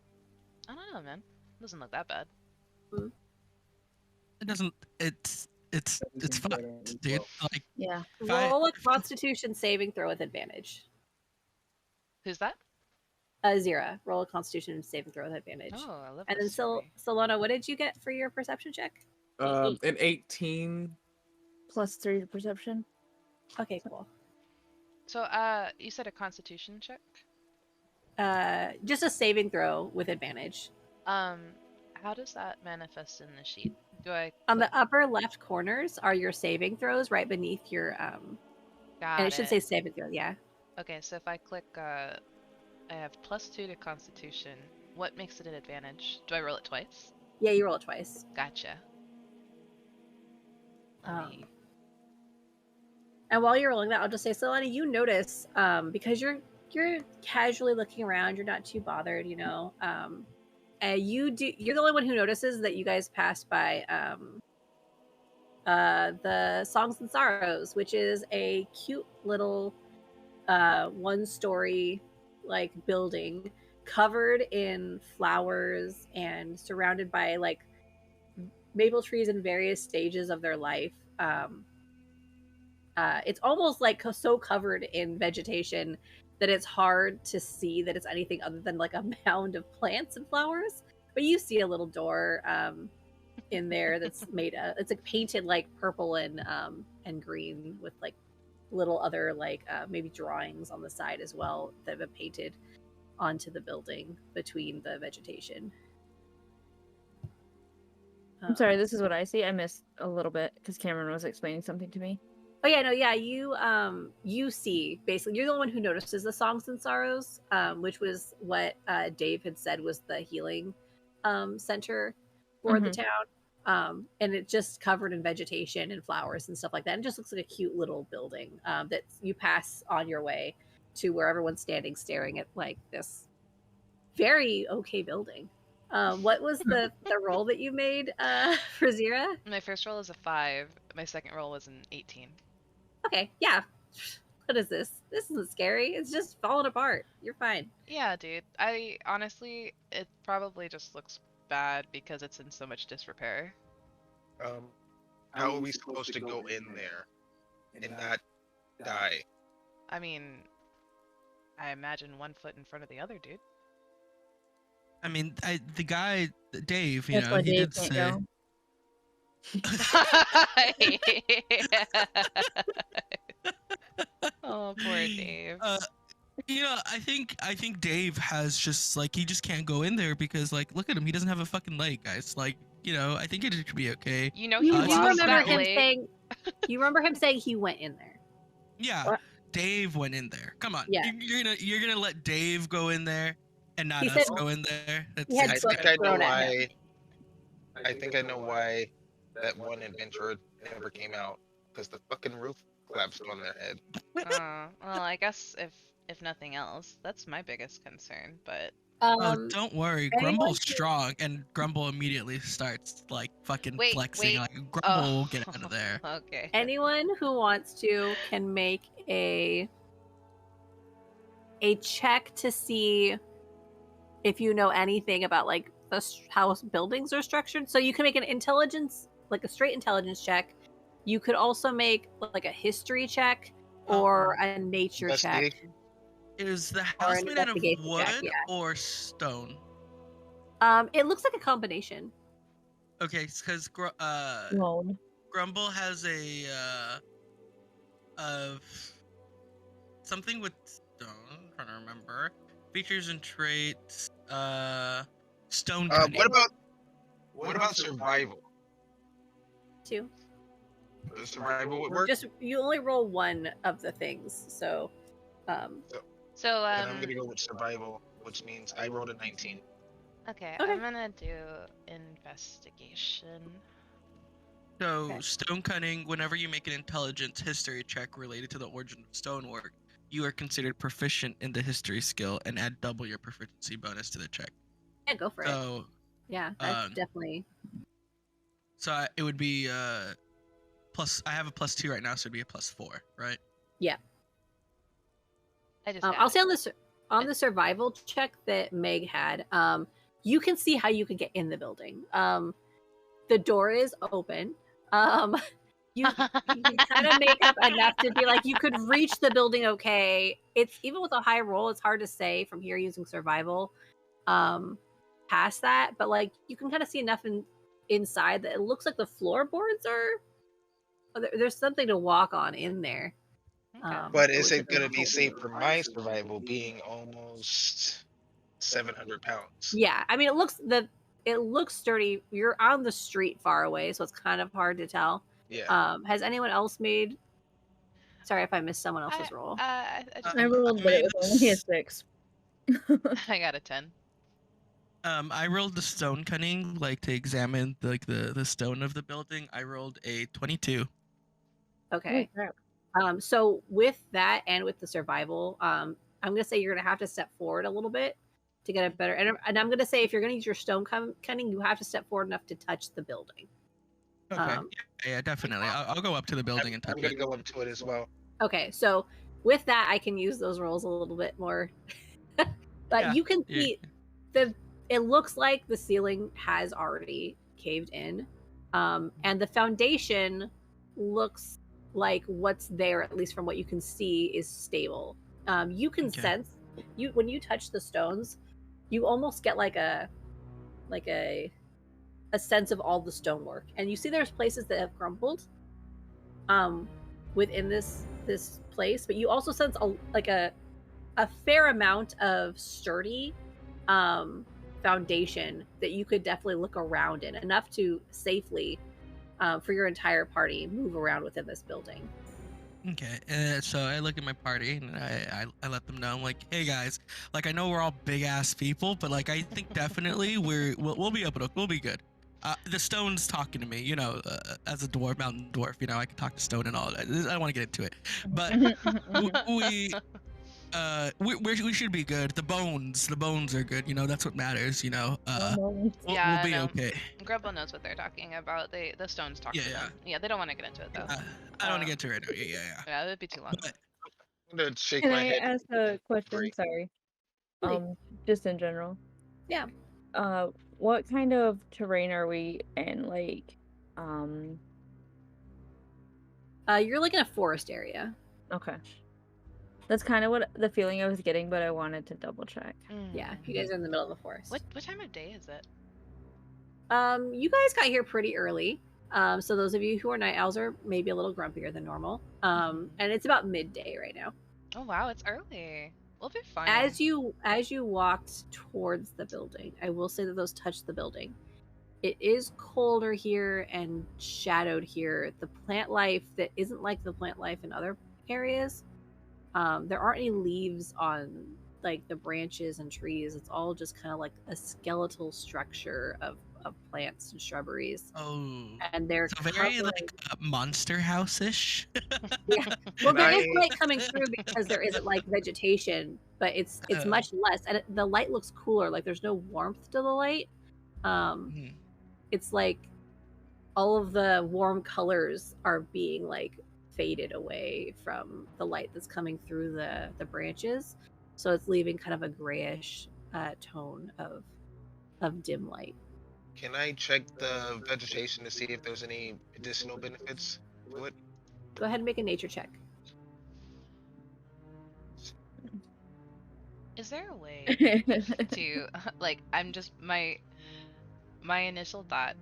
I don't know, man. Doesn't look that bad. It doesn't. It's fucked, dude. Like Yeah. if I Roll a Constitution saving throw with advantage. Who's that? Zira. Roll a Constitution saving throw with advantage. Oh, I love And then this story. Sylona, what did you get for your perception check? An 18. +3 to perception. Okay, cool. So, you said a Constitution check. Just a saving throw with advantage. How does that manifest in the sheet? Do I On click- the upper left corners are your saving throws, right beneath your Got and it should say saving throw. Yeah. Okay, so if I click, I have +2 to Constitution. What makes it an advantage? Do I roll it twice? Yeah, you roll it twice. Gotcha. Let me- And while you're rolling that, I'll just say, Sylona, you notice because you're casually looking around, you're not too bothered, you know. And you're the only one who notices that you guys passed by the Songs and Sorrows, which is a cute little one-story like building covered in flowers and surrounded by like maple trees in various stages of their life. It's almost like so covered in vegetation that it's hard to see that it's anything other than like a mound of plants and flowers. But you see a little door in there that's it's like painted like purple and green with like little other like maybe drawings on the side as well that have been painted onto the building between the vegetation. I'm sorry, this is what I see. I missed a little bit because Cameron was explaining something to me. Oh yeah, no, yeah, you see basically you're the one who notices the Songs and Sorrows, which was what Dave had said was the healing center for the town. And it's just covered in vegetation and flowers and stuff like that. And it just looks like a cute little building that you pass on your way to where everyone's standing staring at like this very okay building. What was the roll that you made for Zira? My first roll is a 5. My second roll was an 18. Okay, yeah. What is this? This isn't scary. It's just falling apart. You're fine. Yeah, dude. I honestly, it probably just looks bad because it's in so much disrepair. How are we supposed to go in there and not die? I mean, I imagine 1 foot in front of the other, dude. I mean, the guy Dave, you That's know, why he Dave did can't say. go. Oh, poor Dave. You know, I think Dave has just like he just can't go in there because like look at him, he doesn't have a fucking leg, guys. Like, you know, I think it should be okay. You know You he Uh, lost remember that him leg. saying you remember him saying he went in there. Yeah, What? Dave went in there. Come on, Yeah. you're gonna let Dave go in there and not He us said- go in there? That's He had I it's books think I know thrown at why. I think I know why that one adventurer never came out, because the fucking roof collapsed on their head. Well, I guess if nothing else, that's my biggest concern. But Oh, don't worry, anyone Grumble's who- strong, and Grumble immediately starts like fucking Wait, flexing. wait. Like Grumble will get out of there. Okay. anyone who wants to can make a check to see if you know anything about like how buildings are structured. So you can make an intelligence, like a straight intelligence check. You could also make like a history check or a nature check. Investigation? Is the Or house an made out of investigation wood check, yeah. or stone? It looks like a combination. Okay, because Moan. Grumble has a of something with stone. I'm trying to remember features and traits. Stone cutting. What about survival? 2. Survival would work. Just you only roll one of the things. So So And I'm gonna go with survival, which means I rolled a 19. okay, Okay. I'm gonna do investigation. So Okay. stone cutting. Whenever you make an intelligence history check related to the origin of stonework, you are considered proficient in the history skill and add double your proficiency bonus to the check. yeah, go for it. So Yeah, that's um, definitely. So it would be plus. I have a +2 right now, so it'd be a +4, right? I just I'll say on the survival check that Meg had, you can see how you can get in the building. The door is open. You can kind of make up enough to be like you could reach the building okay. It's even with a high roll, it's hard to say from here using survival past that, but like you can kind of see enough inside that it looks like the floorboards there's something to walk on in there. Okay. But it is would it take a gonna be whole safe lot for of my hours. survival being almost 700 pounds? Yeah, I mean it looks sturdy. You're on the street far away, so it's kind of hard to tell. Yeah. Has anyone else made? Sorry if I missed someone else's roll. I just I rolled, but it was only a 6. I got a 10. I rolled the stone cunning, like to examine the stone of the building. I rolled a 22. Okay. Holy crap. So with that and with the survival, I'm gonna say you're gonna have to step forward a little bit to get it better. And I'm gonna say if you're gonna use your stone cunning, you have to step forward enough to touch the building. Okay. Yeah, definitely. I'll go up to the building and touch I'm gonna it. go up to it as well. Okay, so with that, I can use those rolls a little bit more. But Yeah, you can yeah. see it looks like the ceiling has already caved in, and the foundation looks like what's there, at least from what you can see, is stable. You can Okay. sense when you touch the stones, you almost get like a sense of all the stonework, and you see there's places that have crumbled within this place, but you also sense a fair amount of sturdy foundation that you could definitely look around in, enough to safely for your entire party move around within this building. Okay, so I look at my party and I let them know. I'm like, hey guys, like I know we're all big ass people, but like I think definitely we'll be able to, we'll be good. The stone's talking to me, you know, as a dwarf, mountain dwarf, you know, I can talk to stone and all that. I don't want to get into it, but we should be good. The bones are good. You know, that's what matters. You know, we'll be no. okay. Grumble knows what they're talking about. The stones talk to them. Yeah, they don't want to get into it though. I don't want to get to it right now. Yeah. Yeah, that'd be too long. But, I'm gonna shake Can my I head. ask a question? Agree. Sorry. Please. Just in general. Yeah. What kind of terrain are we in? Like, You're like in a forest area. okay. That's kind of what the feeling I was getting, but I wanted to double check. Yeah, you guys are in the middle of the forest. What time of day is it? You guys got here pretty early. So those of you who are night owls are maybe a little grumpier than normal. And it's about midday right now. Oh wow, it's early. We'll be fine. As you walked towards the building, I will say that those touched the building. It is colder here and shadowed here. The plant life that isn't like the plant life in other areas. There aren't any leaves on like the branches and trees. It's all just kind of like a skeletal structure of plants and shrubberies. oh, And they're so very covering- like Monster House-ish. Yeah. Well, there is Nice. light coming through because there isn't like vegetation, but it's much less, and the light looks cooler. Like there's no warmth to the light. Mhm. It's like all of the warm colors are being like faded away from the light that's coming through the branches, so it's leaving kind of a grayish tone of dim light. Can I check the vegetation to see if there's any additional benefits to it? Go ahead and make a nature check. Is there a way to like? I'm just my initial thought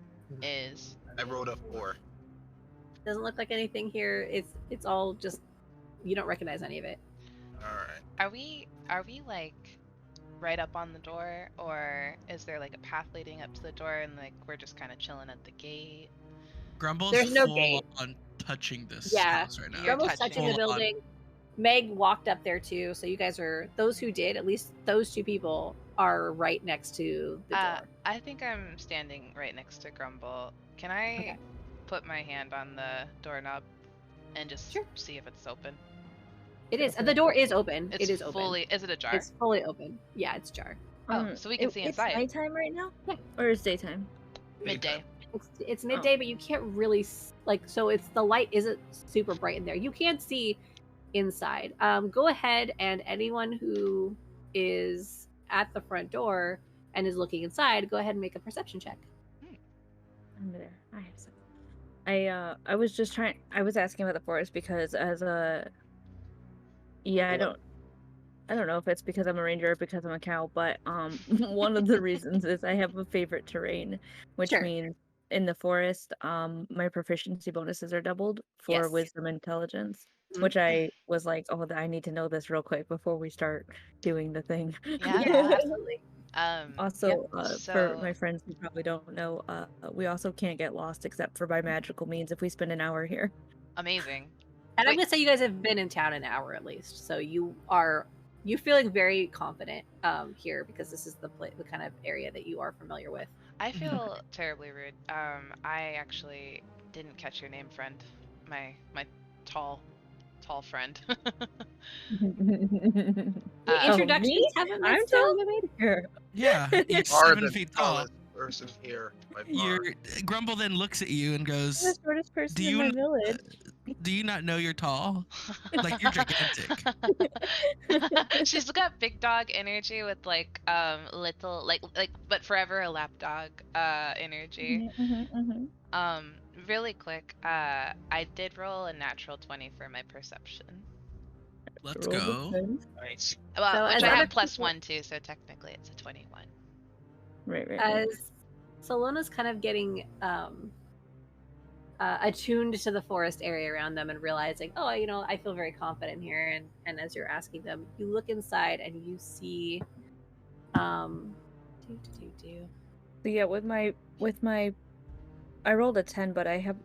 is I rolled a 4. Doesn't look like anything here. It's all just, you don't recognize any of it. All right. are we like right up on the door, or is there like a path leading up to the door and like we're just kind of chilling at the gate? Grumble's There's no full gate. on touching this Yeah. house right now. You're Grumble's touching the Full on. building. Meg walked up there too, so you guys are, those who did, at least those two people are right next to the door. I think I'm standing right next to Grumble. Can I Okay. put my hand on the doorknob and just Sure. see if it's open? It is. The door is open. It's It is open. fully. Is it a jar? It's fully open. Yeah, it's jar. Oh, so we can see inside. It's nighttime right now? Yeah. Or is daytime? Midday. It's midday, but you can't really so it's the light isn't super bright in there. You can see inside. Go ahead, and anyone who is at the front door and is looking inside, go ahead and make a perception check. Under there. I have some. I was just trying. I was asking about the forest because as a I don't know if it's because I'm a ranger or because I'm a cow, but one of the reasons is I have a favorite terrain, which Sure. means in the forest, my proficiency bonuses are doubled for Yes. wisdom intelligence, Mhm. which I was like, oh, I need to know this real quick before we start doing the thing. Yeah. Absolutely. Also, for so- my friends who probably don't know, we also can't get lost except for by magical means if we spend an hour here. Amazing. And I'm Wait. gonna say you guys have been in town an hour at least, so you feeling very confident here because this is the kind of area that you are familiar with. I feel terribly rude. I actually didn't catch your name, friend. My tall friend. The Uh, introductions me? haven't I'm necessarily been made. Here. Yeah, you're You are 7 the feet tall. tallest person here by far. You're Grumble then looks at you and I'm the goes, shortest person "Do in you my kn- village. "Do you not know you're tall? Like you're gigantic." She's got big dog energy with like little like but forever a lap dog energy. Really quick, I did roll a natural 20 for my perception. Let's Roll the go. dice. Nice. Well, So which as I other have plus people- 1 too, so technically it's a 21. Right. As Sylona's kind of getting attuned to the forest area around them and realizing, oh, I feel very confident here. And as you're asking them, you look inside and you see, So yeah, with my, I rolled a 10, but I have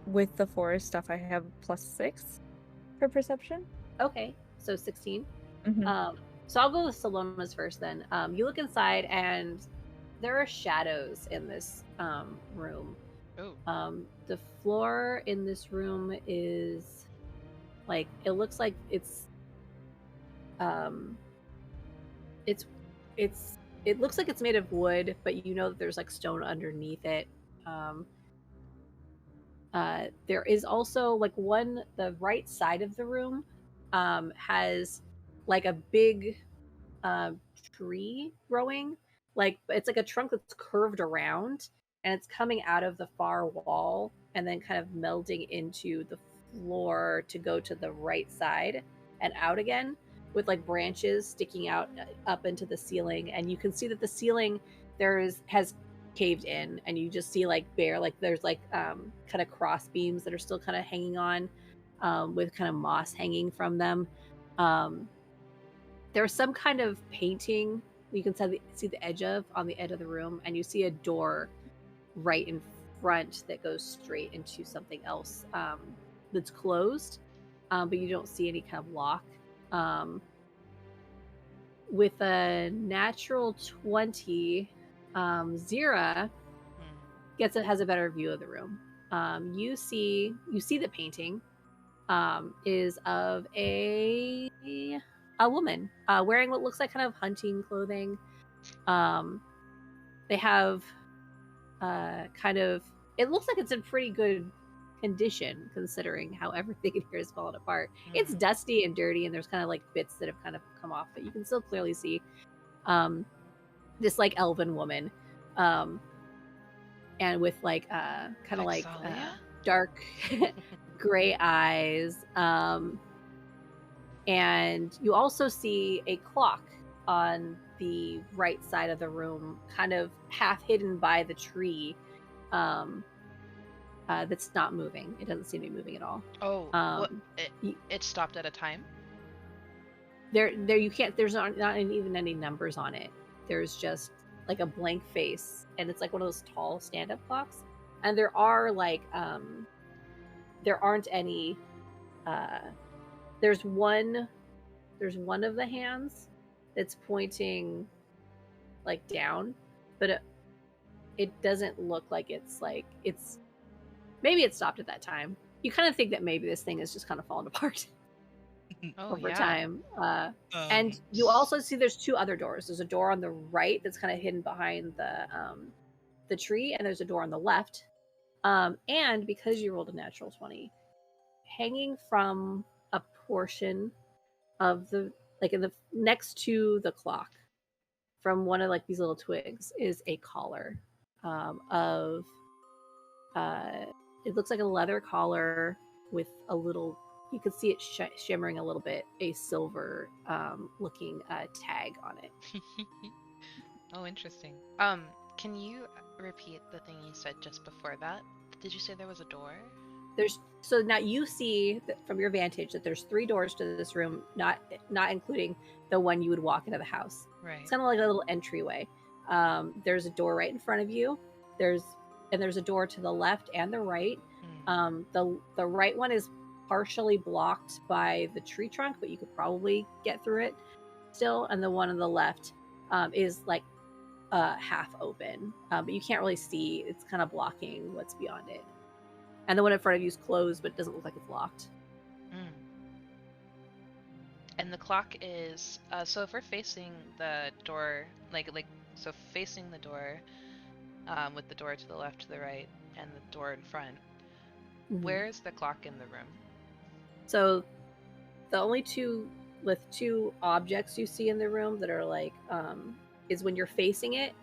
with the forest stuff, I have +6 for perception. Okay, so 16. Mhm. So I'll go with Sylona's first then. You look inside and there are shadows in this room. Ooh. The floor in this room is it looks like it looks like it's made of wood, but you know that there's like stone underneath it. There is also the right side of the room has like a big tree growing, it's like a trunk that's curved around and it's coming out of the far wall and then kind of melding into the floor to go to the right side and out again, with like branches sticking out up into the ceiling. And you can see that the ceiling has caved in, and you just see there's kind of cross beams that are still kind of hanging on, with kind of moss hanging from them. There's some kind of painting you can see the edge of on the edge of the room, and you see a door right in front that goes straight into something else that's closed, but you don't see any kind of lock. With a natural 20, Zira has a better view of the room. You see the painting is of a woman wearing what looks like kind of hunting clothing. They have it looks like it's in pretty good condition considering how everything in here is falling apart. It's dusty and dirty, and there's kind of like bits that have kind of come off, but you can still clearly see this like elven woman, and with kind of like dark gray eyes, and you also see a clock on the right side of the room, kind of half hidden by the tree, that's not moving. It doesn't seem to be moving at all. It stopped at a time? There you can't, there's not even any numbers on it. There's just like a blank face, and it's like one of those tall stand-up clocks. And there aren't any there's one of the hands that's pointing like down, but it doesn't look like it's maybe it stopped at that time. You kind of think that maybe this thing is just kind of falling apart over time. And you also see there's two other doors. There's a door on the right that's kind of hidden behind the tree, and there's a door on the left And because you rolled a natural 20, hanging from a portion of the, like in the next to the clock, from one of like these little twigs, is a collar of it looks like a leather collar with a little, you can see it shimmering a little bit, a silver looking tag on it. Oh, interesting. Can you repeat the thing you said just before that? Did you say there was a door? So now you see that from your vantage that there's 3 doors to this room, not including the one you would walk into the house. Right. It's kind of like a little entryway. There's a door right in front of you. There's a door to the left and the right. The right one is partially blocked by the tree trunk, but you could probably get through it still. And the one on the left is like half open, but you can't really see. It's kind of blocking what's beyond it. And the one in front of you is closed, but it doesn't look like it's locked. And the clock is so if we're facing the door, so facing the door, with the door to the left, to the right, and the door in front. Where is the clock in the room? So the only two objects you see in the room that are like is when you're facing it,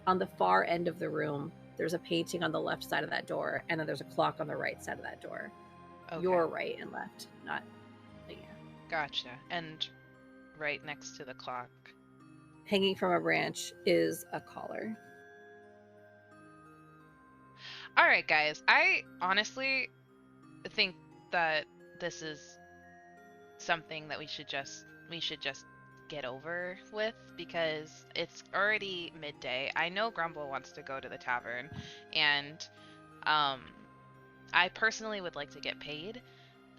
on the far end of the room, there's a painting on the left side of that door, and then there's a clock on the right side of that door. Okay. Your right and left, not yeah. Gotcha. And right next to the clock, hanging from a branch, is a collar. All right, guys. I honestly think that this is something that we should just get over with, because it's already midday. I know Grumble wants to go to the tavern, and I personally would like to get paid.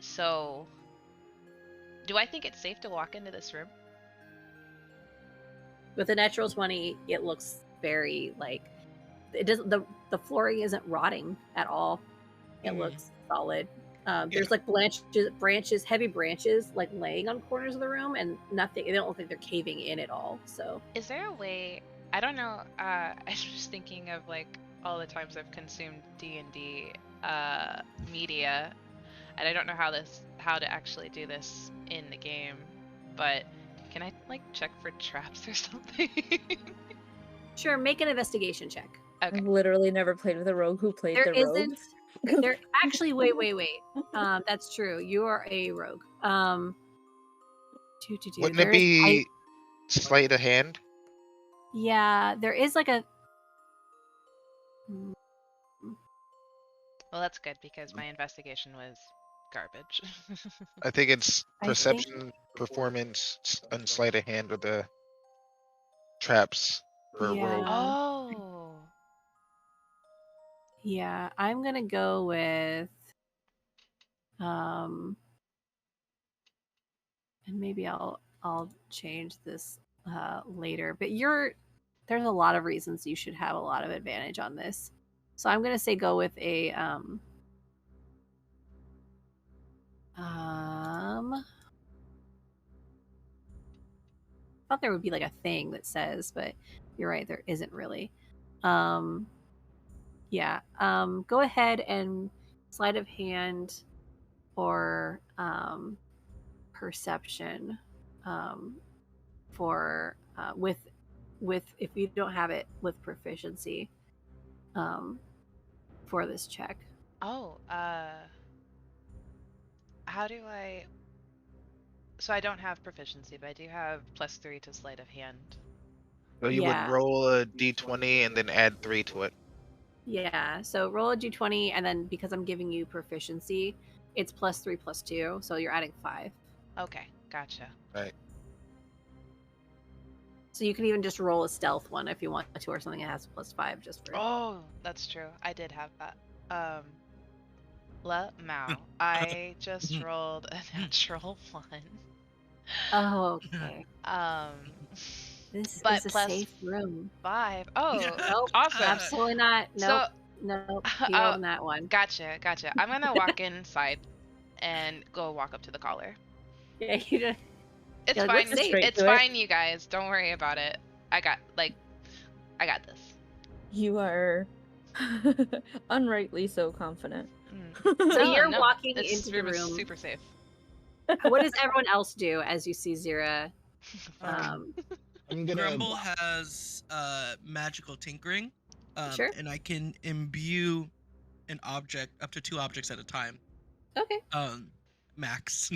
So, do I think it's safe to walk into this room? With a natural 20, it looks very like it doesn't. The flooring isn't rotting at all. It looks solid. There's like branches, heavy branches, like laying on corners of the room, and nothing. They don't look like they're caving in at all. So, is there a way? I don't know. I'm just thinking of like all the times I've consumed D&D media, and I don't know how to actually do this in the game. But can I like check for traps or something? Sure, make an investigation check. Okay. I've literally never played with a rogue who played There the rogue. isn't. There actually, wait. That's true. You are a rogue. Wouldn't it be sleight of hand? Yeah, there is like a. Well, that's good because my investigation was garbage. I think it's perception, performance, and sleight of hand with the traps for a rogue. Oh. Yeah, I'm gonna go with. And maybe I'll change this later. But there's a lot of reasons you should have a lot of advantage on this. So I'm gonna say go with a I thought there would be like a thing that says, but you're right, there isn't really. Yeah. Go ahead and sleight of hand or perception for with if you don't have it with proficiency for this check. Oh, how do I? So I don't have proficiency, but I do have +3 to sleight of hand. So you Yeah. would roll a d20 and then add 3 to it. Yeah. So roll a d20, and then because I'm giving you proficiency, it's +3 +2, so you're adding 5. Okay, gotcha. Right. So you can even just roll a stealth one if you want to, or something that has +5 just for. Oh, that's true. I did have that. La Mao. I just rolled a natural 1. Oh, okay. This But is a plus safe room. 5. Oh, Nope, awesome. absolutely not. Nope, So, nope. You rolled on that one. Gotcha. I'm gonna walk inside and go walk up to the collar. Yeah, you just. It's Yeah, fine. let's straight It's to it. fine, you guys. Don't worry about it. I got this. You are Unrightly so confident. So No, you're no, walking this into the room is room. super safe. What does everyone else do as you see Zira? I'm gonna. Grumble has magical tinkering, Sure. and I can imbue an object up to 2 objects at a time, Okay. max,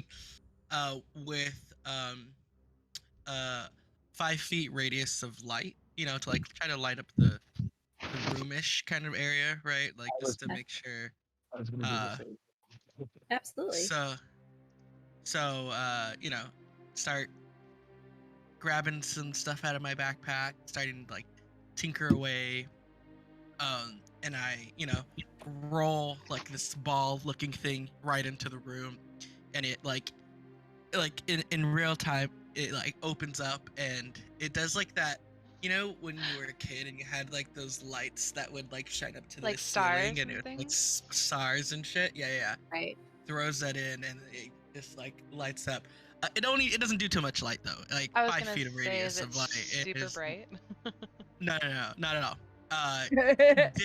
with 5 feet radius of light. You know, to like try to light up the roomish kind of area, right? Like just to make sure. I was gonna do the same. Absolutely. So you know, start grabbing some stuff out of my backpack, starting to like tinker away. And I, you know, roll like this ball looking thing right into the room, and it like in real time it like opens up and it does like that, you know, when you were a kid and you had like those lights that would like shine up to Like the stars ceiling and and it like things? stars and shit. Yeah. Right. Throws that in and it just like lights up. It doesn't do too much light though. Like I was 5 gonna feet of say, radius is it of light. It super is bright? no, not at all.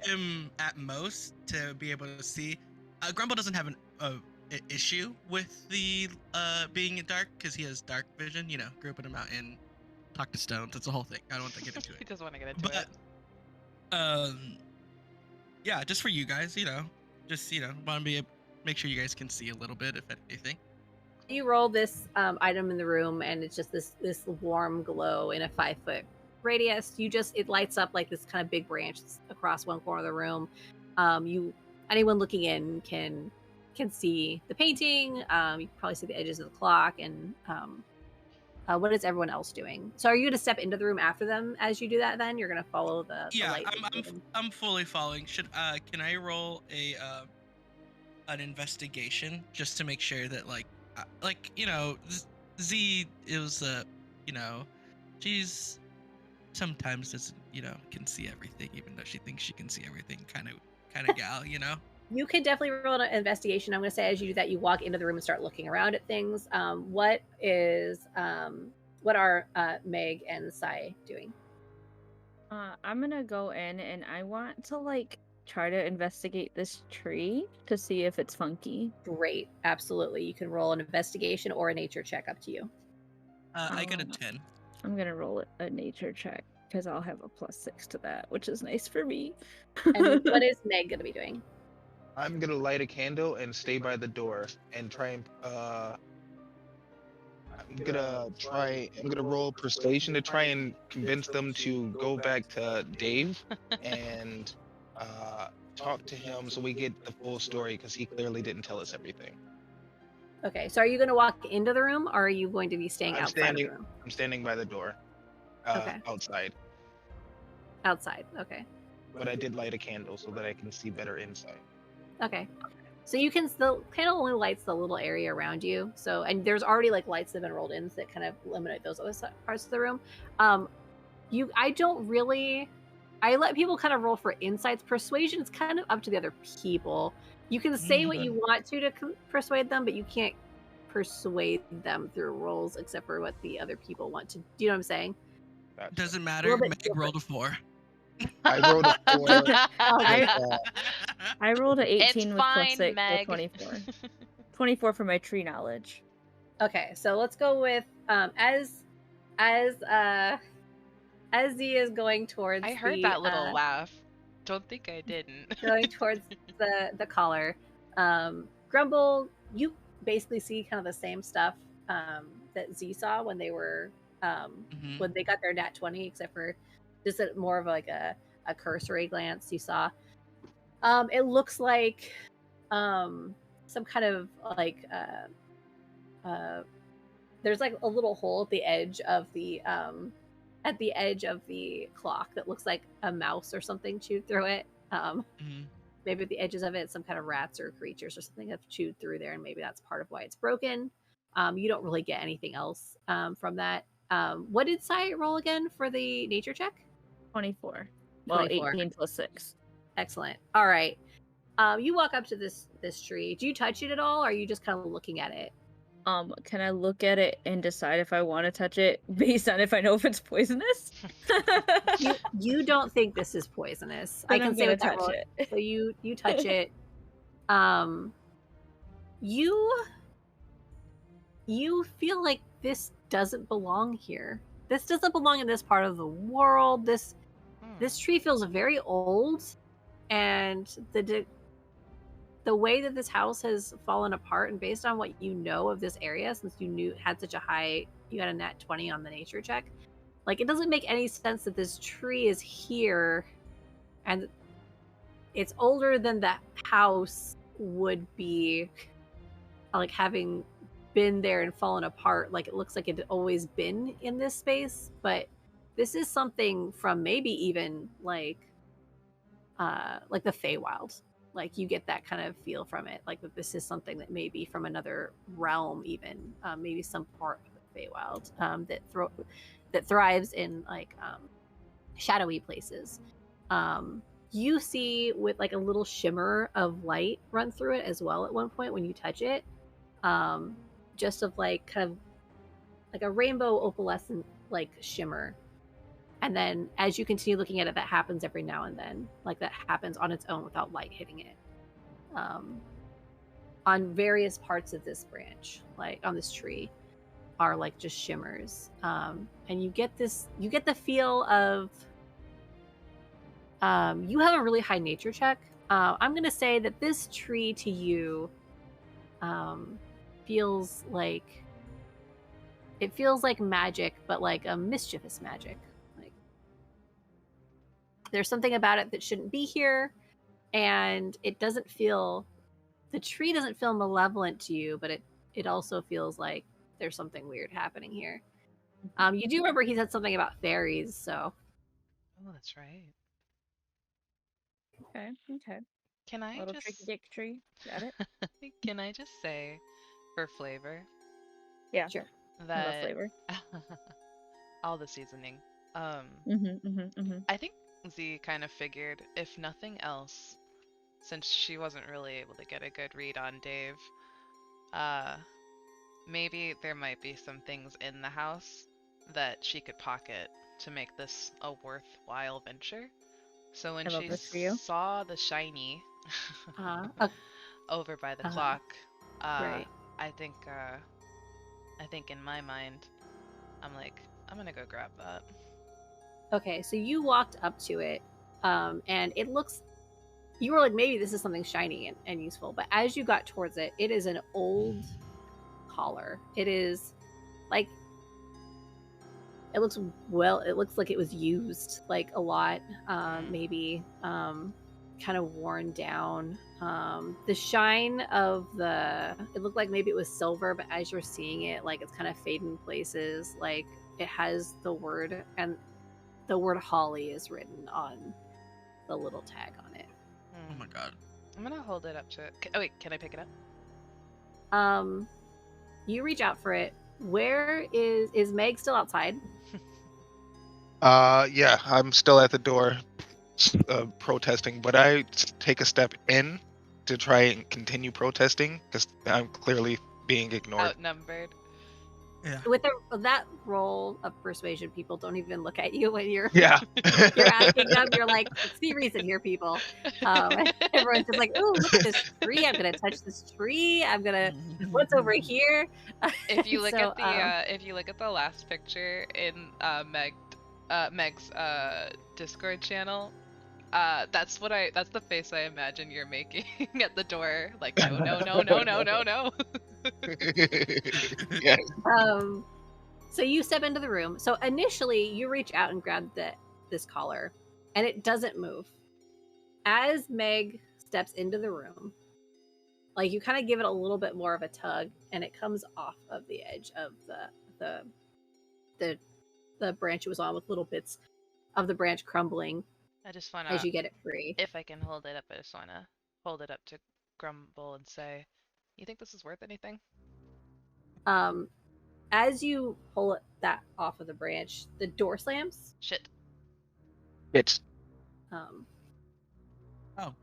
Dim at most to be able to see. Grumble doesn't have an issue with the being in dark because he has dark vision. You know, grew up in a mountain, talk to stones. It's a whole thing. I don't want to get into He it. doesn't want to get into But it. yeah, just for you guys, you know, just want to make sure you guys can see a little bit, if anything. You roll this item in the room, and it's just this warm glow in a 5-foot radius. It lights up like this kind of big branch across one corner of the room. Anyone looking in can see the painting. You can probably see the edges of the clock. And what is everyone else doing? So are you going to step into the room after them as you do that? Then you're going to follow the light. I'm fully following. Can I roll an investigation just to make sure that you know, Z is you know, she's sometimes doesn't, you know, can see everything even though she thinks she can see everything kind of gal, you know. You can definitely roll an investigation. I'm going to say as you do that, you walk into the room and start looking around at things. What are Meg and Sai doing? I'm gonna go in and I want to like try to investigate this tree to see if it's funky. Great, absolutely. You can roll an investigation or a nature check, up to you. I get a 10. I'm gonna roll a nature check because I'll have a +6 to that, which is nice for me. And what is Meg going to be doing? I'm gonna light a candle and stay by the door and try and I'm gonna roll persuasion to try and convince them to go back to Dave and talk to him so we get the full story because he clearly didn't tell us everything. Okay, so are you going to walk into the room, or are you going to be staying outside of the room? I'm standing by the door. Okay. Outside. Outside, okay. But I did light a candle so that I can see better inside. Okay. So you can still kind of only lights the little area around you. So, and there's already like lights that have been rolled in that kind of eliminate those other parts of the room. I let people kind of roll for insights. Persuasion is kind of up to the other people. You can say what you want to persuade them, but you can't persuade them through rolls except for what the other people want to. Do you know what I'm saying? Gotcha. Doesn't matter. Meg rolled a 4. I rolled a 4. I rolled an 18 It's with fine, +6, Meg. 24. 24 for my tree knowledge. Okay, so let's go with as Z is going towards. I heard that little laugh. Don't think I didn't. Going towards the collar. Grumble, you basically see kind of the same stuff that Z saw when they were when they got their nat 20, except for just more of like a cursory glance you saw. It looks like some kind of like there's like a little hole at the edge of the clock that looks like a mouse or something chewed through it. Maybe at the edges of it, some kind of rats or creatures or something have chewed through there, and maybe that's part of why it's broken. You don't really get anything else from that. What did Sai roll again for the nature check? 24. Well, 24. 18 +6. Excellent. All right. You walk up to this tree. Do you touch it at all, or are you just kind of looking at it? Can I look at it and decide if I want to touch it based on if I know if it's poisonous? You don't think this is poisonous. I Then can I'm say gonna with that touch roll. it. So you touch it. You feel like this doesn't belong here. This doesn't belong in this part of the world. This tree feels very old, and the way that this house has fallen apart, and based on what you know of this area, since you had such a high, you got a nat 20 on the nature check, like it doesn't make any sense that this tree is here, and it's older than the house would be, like having been there and fallen apart. Like it looks like it had always been in this space, but this is something from maybe even like the Feywild. Like you get that kind of feel from it, like that this is something that may be from another realm, even maybe some part of the Feywild that thrives in like shadowy places. You see with like a little shimmer of light run through it as well at one point when you touch it, just of like kind of like a rainbow opalescent like shimmer. And then as you continue looking at it, that happens every now and then. Like that happens on its own without light hitting it. On various parts of this branch, like on this tree, are like just shimmers. And you get the feel of you have a really high nature check. I'm gonna say that this tree to you feels like magic, but like a mischievous magic. There's something about it that shouldn't be here, and the tree doesn't feel malevolent to you, but it also feels like there's something weird happening here. You do remember he said something about fairies, so. Oh, that's right. Okay. Can I Little just tricky dick tree. Got it. Can I just say, for flavor, Yeah. Sure. I love that flavor. all the seasoning. I think Z kind of figured, if nothing else, since she wasn't really able to get a good read on Dave, maybe there might be some things in the house that she could pocket to make this a worthwhile venture. So when I love she this for you. saw the shiny over by the clock, right. I think in my mind, I'm like, I'm gonna go grab that. Okay, so you walked up to it, and you were like, maybe this is something shiny and useful, but as you got towards it, it is an old collar. It is like, it looks like it was used like a lot, maybe kind of worn down. The shine of it looked like maybe it was silver, but as you're seeing it, like it's kind of fading places. Like it has the word holly is written on the little tag on it. Oh my god. I'm gonna hold it up to. Oh wait, can I pick it up? You reach out for it. Where is Meg still outside? Yeah, I'm still at the door, protesting, but I take a step in to try and continue protesting because I'm clearly being ignored. Outnumbered. Yeah. With that roll of persuasion, people don't even look at you when you're you're asking them. You're like, "What's the reason here, people?" Everyone's just like, "Oh, look at this tree! I'm gonna touch this tree. I'm gonna. What's over here?" If you look at the last picture in Meg's Discord channel, that's the face I imagine you're making at the door. Like, no. Yeah. So you step into the room. So initially, you reach out and grab this collar, and it doesn't move. As Meg steps into the room, like you kind of give it a little bit more of a tug, and it comes off of the edge of the branch it was on, with little bits of the branch crumbling. I just wanna, as you get it free. If I can hold it up, I just wanna hold it up to Grumble and say, "You think this is worth anything?" As you pull that off of the branch, the door slams. Shit. It's. Oh.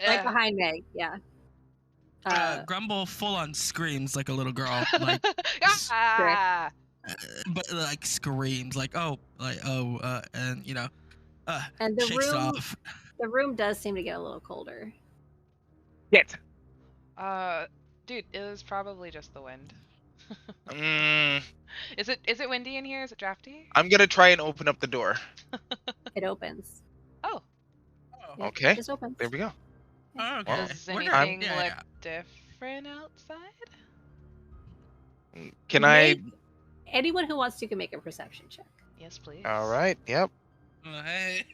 Right behind Meg, yeah. Grumble full on screams like a little girl, like, Ah! but like screams, like and and the shakes it room off. the room does seem to get a little colder. Get. Dude, it was probably just the wind. Mm, Is it windy in here? Is it drafty? I'm gonna try and open up the door. It opens. Oh, Yeah, Okay. it just opens. There we go. Oh, okay. does We're- anything yeah, look yeah. different outside? Can I? Anyone who wants to can make a perception check. Yes, please. All right. Yep. Oh, hey.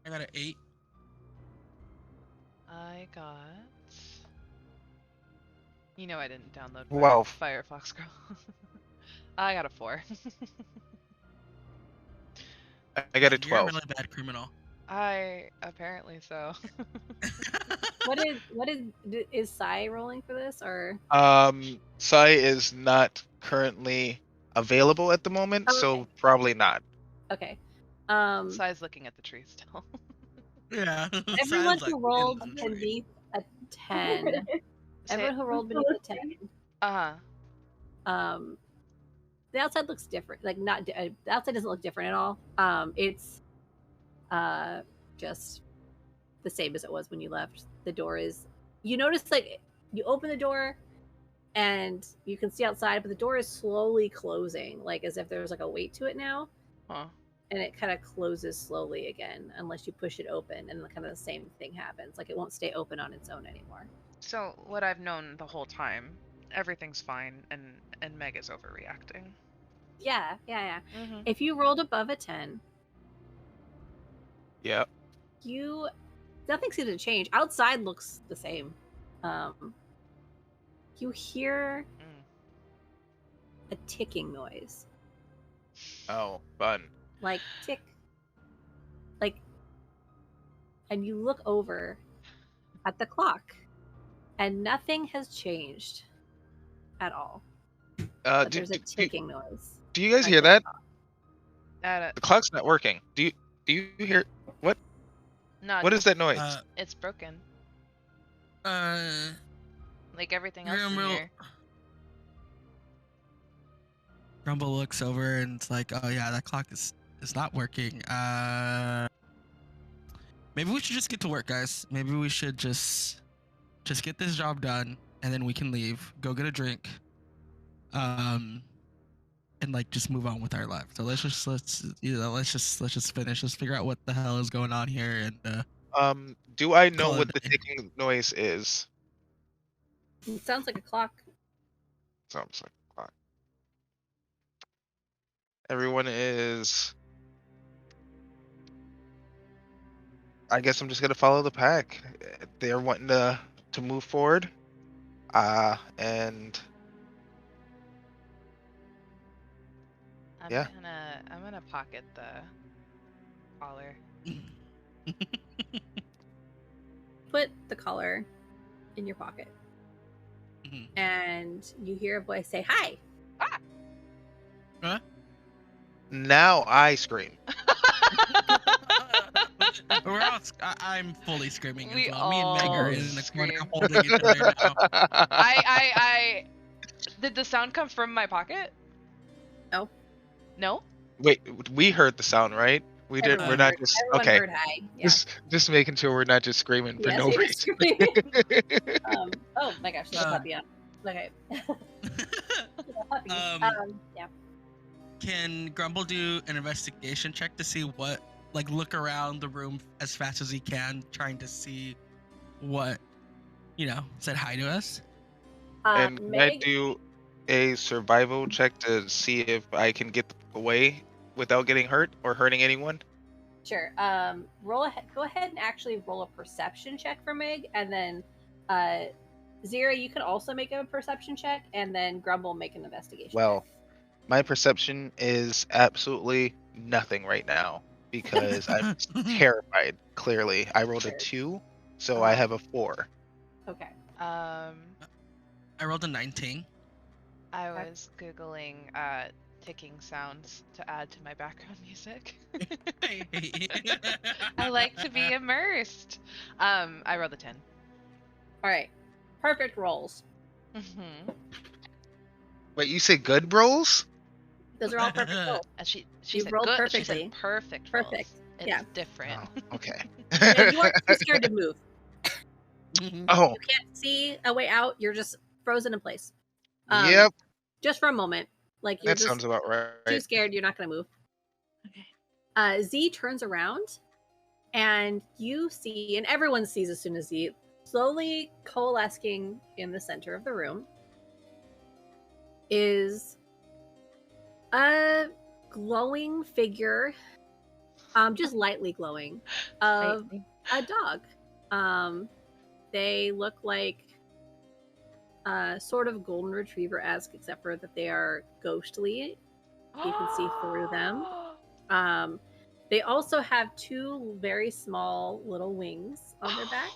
I got an 8. I got. You know I didn't download Wow. Firefox Girl. I got a 4. I got a You're a 12. really bad criminal. I apparently so. Is Sai rolling for this or? Sai is not currently available at the moment, Oh, so okay. probably not. Okay. Sai's looking at the tree still. Yeah. Everyone Sounds who like rolled infantry. beneath a 10. Everyone who rolled beneath a 10. Uh-huh. The outside looks different. Like the outside doesn't look different at all. It's just the same as it was when you left. The door is. You notice like you open the door, and you can see outside, but the door is slowly closing, like as if there's like a weight to it now. Huh. And it kind of closes slowly again unless you push it open, and kind of the same thing happens. Like it won't stay open on its own anymore. So what I've known the whole time, everything's fine, and Meg is overreacting. Yeah. Mm-hmm. If you rolled above a 10, Yep. nothing seems to change. Outside looks the same. You hear a ticking noise, Oh, fun. like tick, like, and you look over at the clock, and nothing has changed at all. But there's a ticking noise. Do you guys at hear the that? The clock's not working. Do you hear what? No, What is that noise? it's broken. Uh, Like everything else in Grumble, here. Grumble looks over and it's like, oh yeah, that clock is not working. Maybe we should just get to work, guys. Maybe we should just get this job done, and then we can leave, go get a drink, and like just move on with our life. So let's just finish. Let's figure out what the hell is going on here, and Do I know call it what a the day. ticking noise is? It sounds like a clock. Sounds like a clock. Everyone is. I guess I'm just gonna follow the pack. They're wanting to move forward, and yeah. I'm gonna pocket the collar. Put the collar in your pocket, Mhm. and you hear a voice say, "Hi." Huh? Now I scream. We're all, I'm fully screaming We as well. Me and Meg all are in the corner scream. holding each other now. I did the sound come from my pocket? No. No? Wait, we heard the sound, right? We did. Everyone We're not heard- just everyone okay. heard hi. Yeah. Just making sure we're not just screaming for Yes, no you're reason. screaming. Oh my gosh, there's a puppy out. Okay. Puppies. Yeah. Can Grumble do an investigation check to see what, like, look around the room as fast as he can, trying to see what, said hi to us? And can I Meg, do a survival check to see if I can get away without getting hurt or hurting anyone? sure. Roll ahead. Go ahead and actually roll a perception check for Meg, and then Zira, you can also make a perception check, and then Grumble make an investigation. Well, my perception is absolutely nothing right now because I'm terrified. Clearly, I rolled a 2, so I have a 4. Okay. I rolled a 19. I Okay. was Googling ticking sounds to add to my background music. Hey. I like to be immersed. I rolled a 10. All right. Perfect rolls. Mm-hmm. Wait, you say good rolls? Those are all perfect rolls. She You said rolled good. She perfectly. said perfect. Perfect. Rolls. It's Yeah. different. Oh, okay. Yeah, you aren't too scared to move. Oh, You can't see a way out. You're just frozen in place. yep. Just for a moment. Like you're That just sounds about too right. scared. You're not going to move. Okay. Z turns around, and you see, and everyone sees as soon as Z, slowly coalescing in the center of the room, is a glowing figure, just lightly glowing, of Lightly. a dog. They look like sort of golden retriever-esque, except for that they are ghostly. You can see through them. They also have two very small little wings on their back,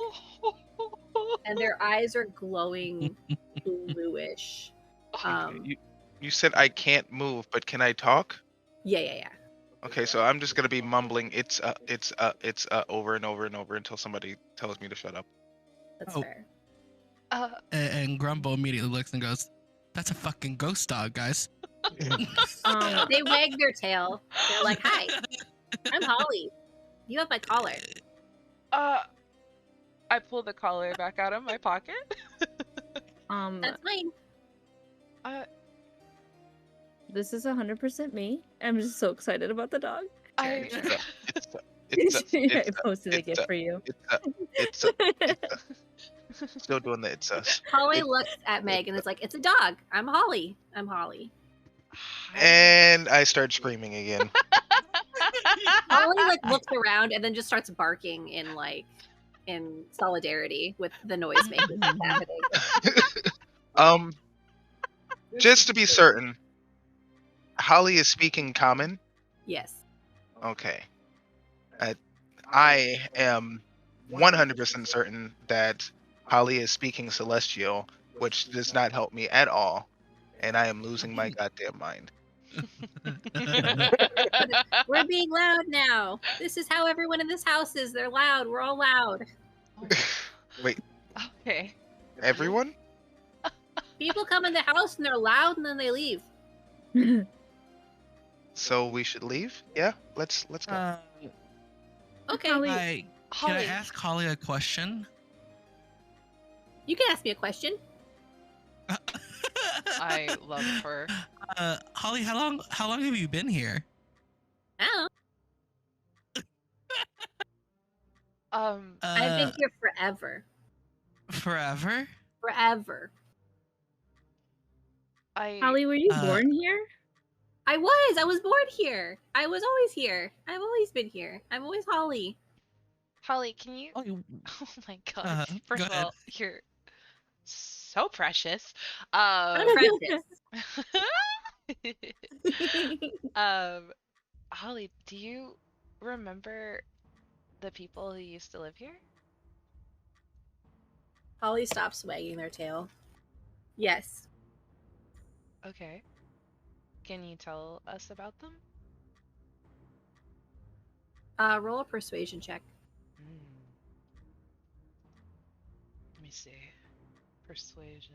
and their eyes are glowing bluish. You said I can't move, but can I talk? Yeah. Okay, so I'm just gonna be mumbling. It's over and over and over until somebody tells me to shut up. That's Oh. fair. And Grumble immediately looks and goes, "That's a fucking ghost dog, guys." They wag their tail. They're like, "Hi, I'm Holly. You have my collar." I pulled the collar back out of my pocket. That's mine. This is 100% me. I'm just so excited about the dog. I I posted a gift for you. It's still doing the it's us. Holly looks at Meg and is like, "It's a dog. I'm Holly. I'm Holly." And I start screaming again. Holly like looks around and then just starts barking in solidarity with the noise making that's happening. Just to be certain, Holly is speaking common. Yes. Okay. I am 100% certain that Holly is speaking celestial, which does not help me at all, and I am losing my goddamn mind. We're being loud now. This is how everyone in this house is. They're loud. We're all loud. Wait, Okay. everyone? People come in the house and they're loud and then they leave. So we should leave? Yeah, let's go. Okay. Holly- Can I ask Holly a question? You can ask me a question. I love her. Holly, how long have you been here? Oh, I've Uh, been here forever. forever? Forever. Holly, were you born here? I was born here. I was always here. I've always been here. I'm always Holly. Holly, can you? Oh, Oh my god! First go of ahead. all, you're so precious. Precious. Holly, do you remember the people who used to live here? Holly stops wagging their tail. Yes. Okay. Can you tell us about them? Roll a persuasion check. Let me see. Persuasion.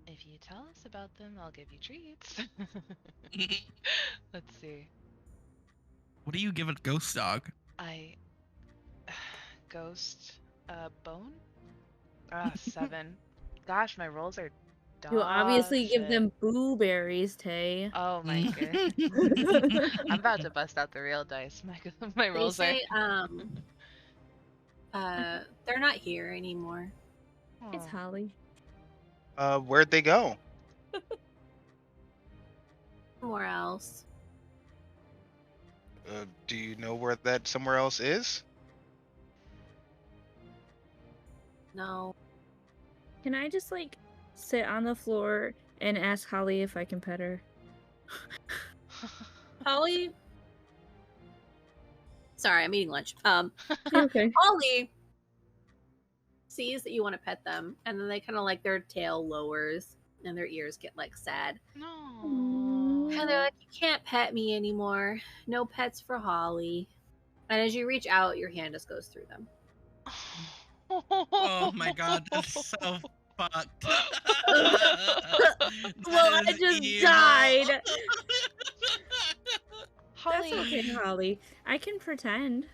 If you tell us about them, I'll give you treats. Let's see. What do you give a ghost dog? Ghost bone? 7. Gosh, my rolls are dog You obviously give shit. them blueberries, Tay. Oh my god. I'm about to bust out the real dice. My They rolls say, are. they're not here anymore. It's Aw. Holly. Where'd they go? Somewhere else. Do you know where that somewhere else is? No. Can I just like sit on the floor and ask Holly if I can pet her? Holly. Sorry, I'm eating lunch. Okay. Holly sees that you want to pet them, and then they kind of like their tail lowers and their ears get like sad. No. And they're like, "You can't pet me anymore. No pets for Holly." And as you reach out, your hand just goes through them. Oh my god, that's so fucked. Well, That I is just evil. died. Holly. That's okay, Holly. I can pretend.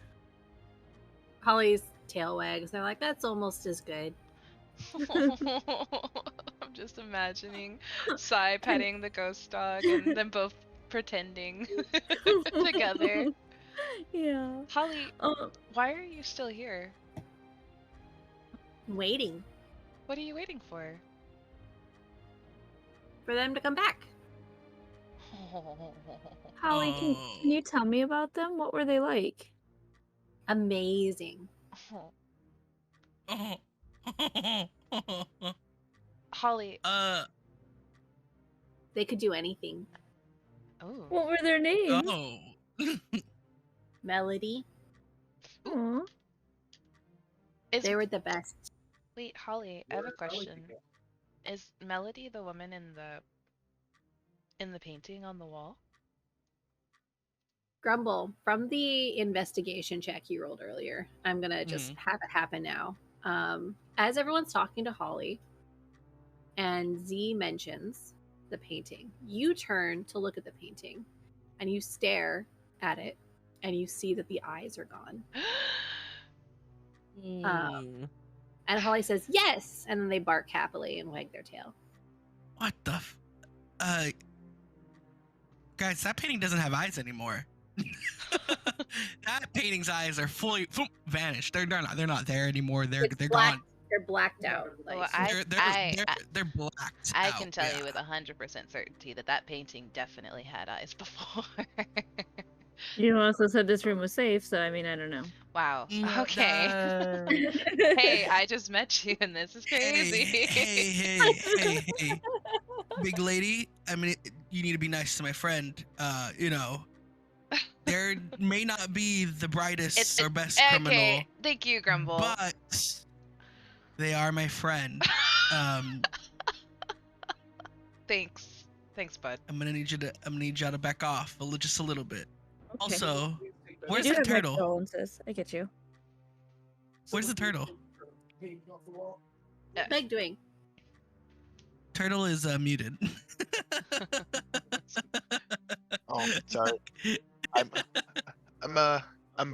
Holly's tail wags. They're like, "That's almost as good." I'm just imagining Sai petting the ghost dog and them both pretending together. Yeah. Holly, Um, why are you still here? Waiting What are you waiting for? for them to come back. Holly, can you tell me about them? What were they like? Amazing. Holly. They could do anything. Oh. What were their names? Oh. Melody, Aw. Is, they were the best. wait, Holly, I have a question. Is Melody the woman in the painting on the wall? Grumble, from the investigation check you rolled earlier, I'm gonna just have it happen now. As everyone's talking to Holly, and Z mentions the painting, you turn to look at the painting, and you stare at it, and you see that the eyes are gone. And Holly says, "Yes!" And then they bark happily and wag their tail. What the guys, that painting doesn't have eyes anymore. That painting's eyes are fully vanished. They're not there anymore. They're black, gone. They're blacked out. Well, Like, They're blacked I out. can tell you yeah. with 100% certainty that painting definitely had eyes before. You also said this room was safe, so I mean, I don't know. Wow. No, Okay. Hey, I just met you and this is crazy. Hey, big lady. I mean, you need to be nice to my friend. There may not be the brightest or best criminal. Okay, thank you, Grumble. But they are my friend. Thanks, bud. I'm gonna need y'all to back off just a little bit. Okay. Also, where's You do the have my turtle? condolences. I get you. Where's the turtle? what's Meg doing? Turtle is muted. Oh, sorry. I'm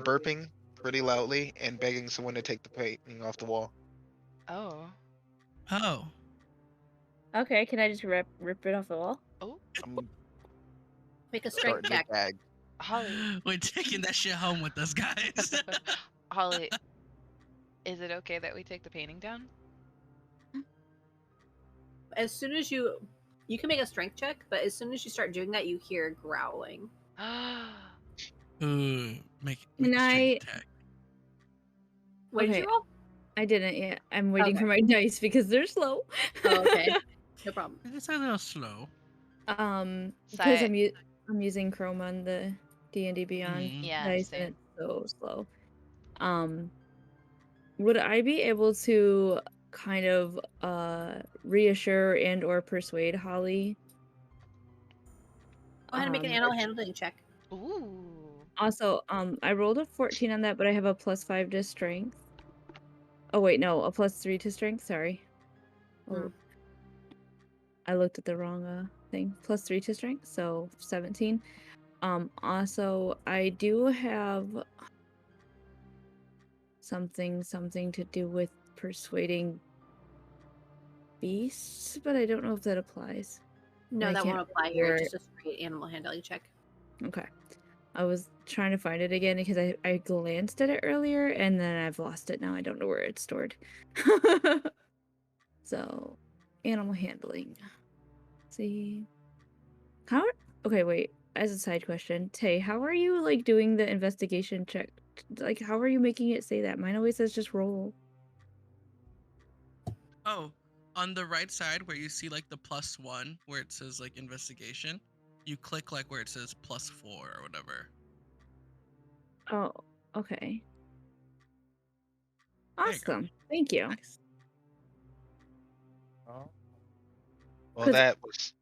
burping pretty loudly and begging someone to take the painting off the wall. Oh. Oh. Okay, can I just rip it off the wall? Oh. I'm Make a strength starting to check. gag. Holly. We're taking that shit home with us, guys. Holly, is it okay that we take the painting down? As soon as you can make a strength check, but as soon as you start doing that, you hear growling. Make Can a I- strength attack. What did Okay. you roll? I didn't yet. I'm waiting Okay. for my dice because they're slow. Oh, okay. No problem. It's a little slow. Because Sai- I'm using Chrome on the D&D Beyond Yeah, dice same. and it's so slow. Would I be able to kind of reassure and or persuade Holly? Go ahead and make an animal handling check. Ooh. Also, I rolled a 14 on that, but I have a +5 to strength. Oh wait, no, a +3 to strength. Sorry. Oh, I looked at the wrong thing. +3 to strength, so 17. Also, I do have something to do with persuading beasts, but I don't know if that applies. No, I that can't won't apply here. remember. It's just a straight animal handling check. Okay. I was trying to find it again because I glanced at it earlier and then I've lost it now. I don't know where it's stored. So, animal handling. See. Okay, wait. As a side question, Tay, how are you like doing the investigation check? Like, how are you making it say that? Mine always says just roll. Oh, on the right side where you see like the +1 where it says like investigation, you click like where it says +4 or whatever. Oh, okay. There you go. Awesome. Thank you. Nice. Well, 'Cause- that was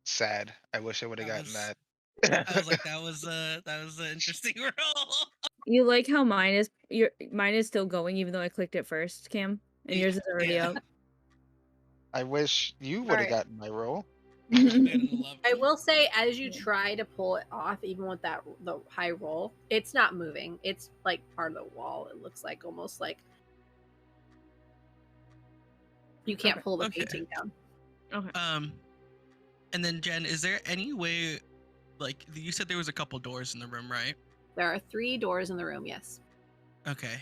sad. I wish I would have That gotten was- that. I was like, that was an interesting roll. You like how mine is still going even though I clicked it first, Cam, and yours is already Yeah. up. I wish you would have Alright. gotten my roll. I will say, as you try to pull it off, even with the high roll, it's not moving. It's like part of the wall. It looks like almost like you can't Okay. pull the Okay. painting down. Okay. And then Jen, is there any way, like you said, there was a couple doors in the room, right? There are 3 doors in the room. Yes. Okay.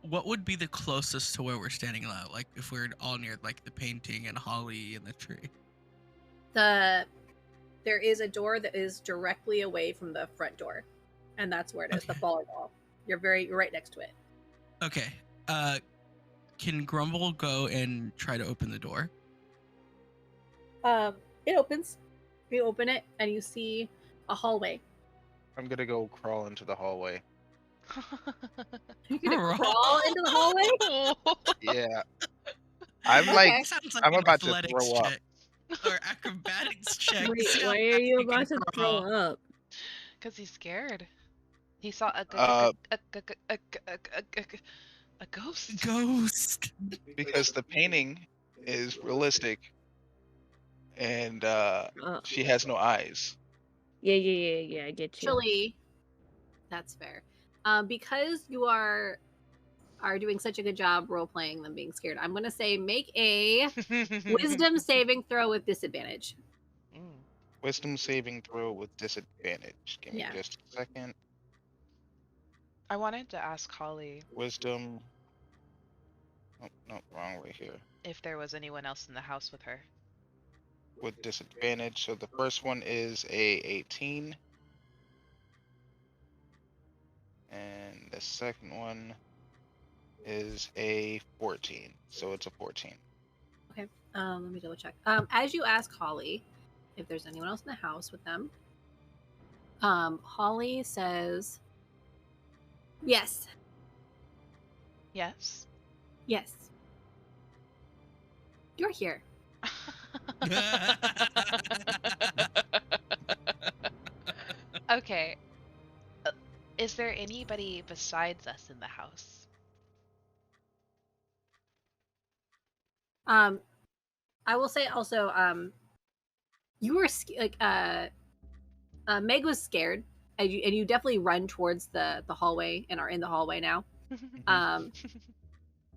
What would be the closest to where we're standing now? Like if we're all near like the painting and Holly and the tree. There is a door that is directly away from the front door, and that's where it is. The Okay. fallen wall. You're right next to it. Okay. Can Grumble go and try to open the door? It opens. You open it, and you see a hallway. I'm gonna go crawl into the hallway. You're gonna Crawl. crawl into the hallway. Yeah. I'm Okay. like, Sounds like I'm an about to athletics throw up. check or acrobatics check. Wait, See how why are fast you can about to throw crawl. up? Because he's scared. He saw a ghost. Ghost. Because the painting is realistic and she has no eyes. Yeah, I get you. Actually, that's fair. Because you are doing such a good job role playing them being scared, I'm gonna say make a wisdom saving throw with disadvantage. Wisdom saving throw with disadvantage. Give me Yeah. just a second. I wanted to ask Holly Wisdom. Oh, no, wrong way here. if there was anyone else in the house with her. With disadvantage. So the first one is a 18. And the second one is a 14. So it's a 14. Let me double check. As you ask Holly if there's anyone else in the house with them, Holly says, "Yes, Yes. yes, you're here." Okay. Is there anybody besides us in the house? I will say also, you were Meg was scared, and you definitely run towards the hallway and are in the hallway now.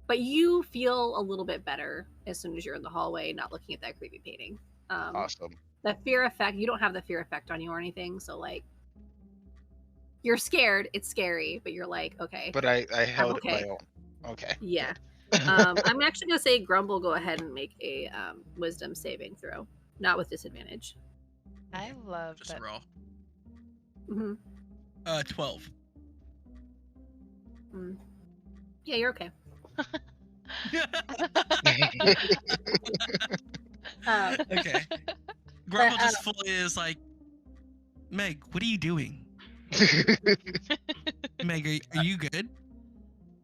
But you feel a little bit better as soon as you're in the hallway, not looking at that creepy painting. Awesome. The fear effect, you don't have the fear effect on you or anything, so like you're scared, it's scary, but you're like, okay. But I held okay. it my own. Okay. Yeah. I'm actually gonna say Grumble, go ahead and make a wisdom saving throw, not with disadvantage. I love Just that. roll. Mm-hmm. 12. Yeah, you're okay. Okay. Grumble But, just fully is like, Meg, what are you doing? Meg, are you good?